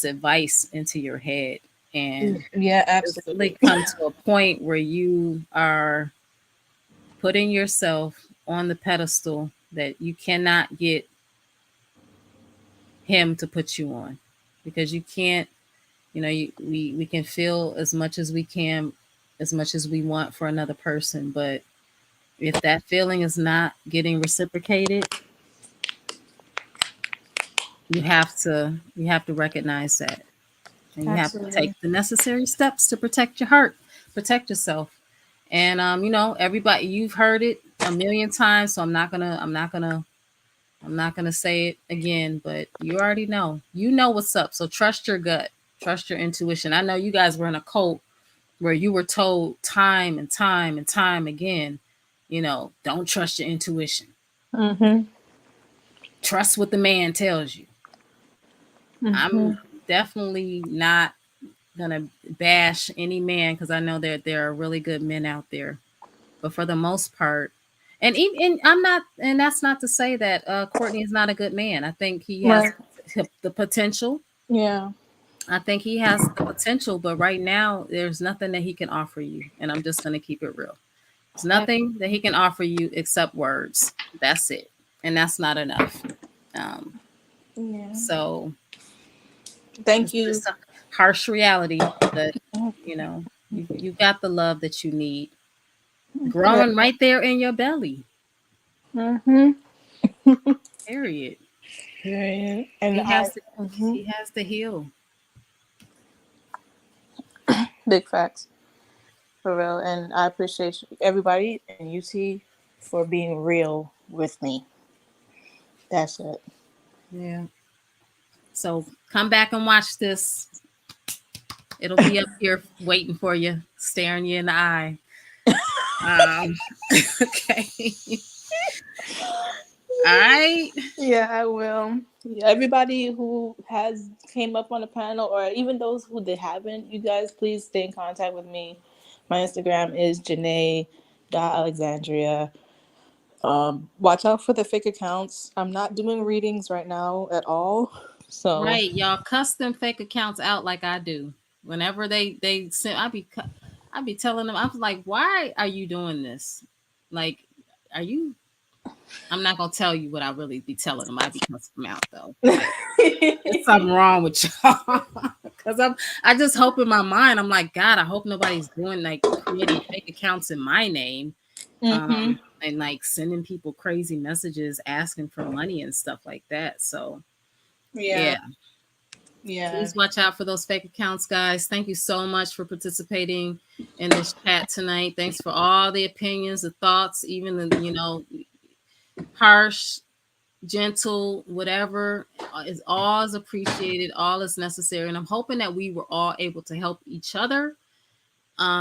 advice into your head and Yeah. really Absolutely. come to a point where you are putting yourself on the pedestal that you cannot get him to put you on, because you can't. We can feel as much as we can, as much as we want for another person, but if that feeling is not getting reciprocated, you have to recognize that, and you have to take Absolutely. the necessary steps to protect your heart, protect yourself. And everybody, you've heard it a million times, so I'm not gonna say it again, but you already know. You know what's up. So trust your gut, trust your intuition. I know you guys were in a cult where you were told time and time and time again, don't trust your intuition. Mhm. Trust what the man tells you. I'm Mhm. definitely not gonna bash any man, because I know that there are really good men out there. But for the most part, and even I'm not, and that's not to say that Courtney is not a good man. I think he has Right. the potential. Yeah. I think he has the potential, but right now there's nothing that he can offer you. And I'm just gonna keep it real. There's nothing that he can offer you except words. That's it. And that's not enough. Um, Yeah. so Thank it's you. just a harsh reality, but you got the love that you need growing right there in your belly. Mhm. Period. Period. And He has to mhm. he has to heal. Big facts. For real. And I appreciate everybody and UT for being real with me. That's it. Yeah. So come back and watch this. It'll be up here waiting for you, staring you in the eye. Um, okay. All right. Yeah, I will. Yeah, everybody who has came up on the panel, or even those who they haven't, you guys please stay in contact with me. My Instagram is Jenae.Alexandria. Watch out for the fake accounts. I'm not doing readings right now at all. So Right, y'all custom fake accounts out like I do. Whenever they send, I be telling them, I'm like, why are you doing this? Like, are you? I'm not gonna tell you what I really be telling them. I be cussing them out though. Like, there's something wrong with y'all. Cause I just hope in my mind, I'm like, God, I hope nobody's doing like creating fake accounts in my name, mm-hmm. and like sending people crazy messages asking for money and stuff like that. So Yeah. yeah, Yeah. please watch out for those fake accounts, guys. Thank you so much for participating in this chat tonight. Thanks for all the opinions, the thoughts, even the harsh, gentle, whatever is all is appreciated, all is necessary. And I'm hoping that we were all able to help each other,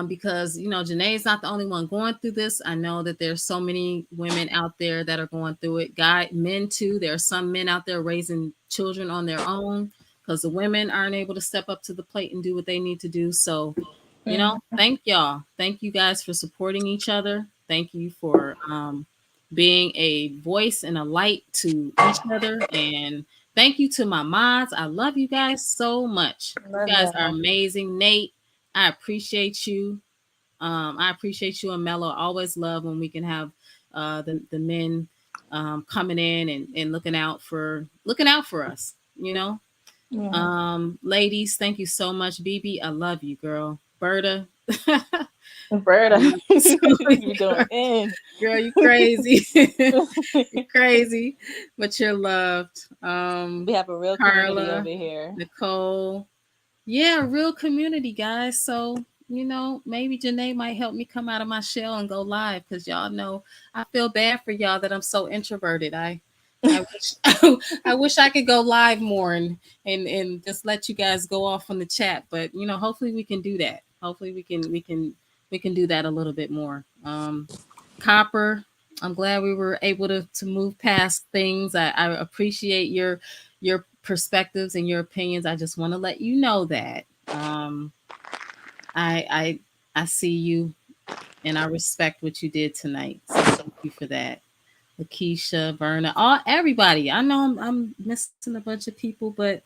because Jenae is not the only one going through this. I know that there's so many women out there that are going through it. Men too. There are some men out there raising children on their own because the women aren't able to step up to the plate and do what they need to do. So, thank y'all. Thank you guys for supporting each other. Thank you for being a voice and a light to each other. And thank you to my mods. I love you guys so much. You Love guys are y'all. amazing. Nate, I appreciate you. I appreciate you and Mello. I always love when we can have the men coming in and looking out for us. Yeah. Ladies, thank you so much. BB, I love you, girl. Berta, Berta, you you doing in? girl, you crazy. You're crazy, but you're loved. We have a real community over Carla, here. Nicole, yeah, real community, guys. So, maybe Jenae might help me come out of my shell and go live because y'all know I feel bad for y'all that I'm so introverted. I wish I wish I could go live more and just let you guys go off on the chat. But hopefully we can do that. Hopefully we can do that a little bit more. Copper, I'm glad we were able to move past things. I appreciate your perspectives and your opinions. I just want to let you know that I I see you and I respect what you did tonight. So thank you for that. Lakeisha, Verna, everybody. I know I'm missing a bunch of people, but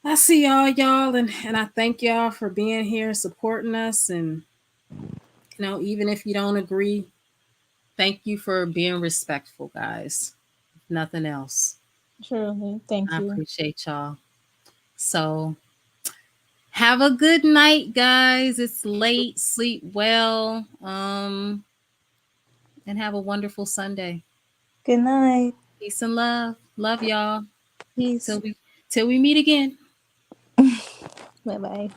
I see y'all, and I thank y'all for being here, supporting us, and even if you don't agree, thank you for being respectful, guys. If nothing else. Truly, thank I you. appreciate y'all. So have a good night, guys. It's late. Sleep well. And have a wonderful Sunday. Good night. Peace and love. Love y'all. Peace. Till we meet again. Bye bye.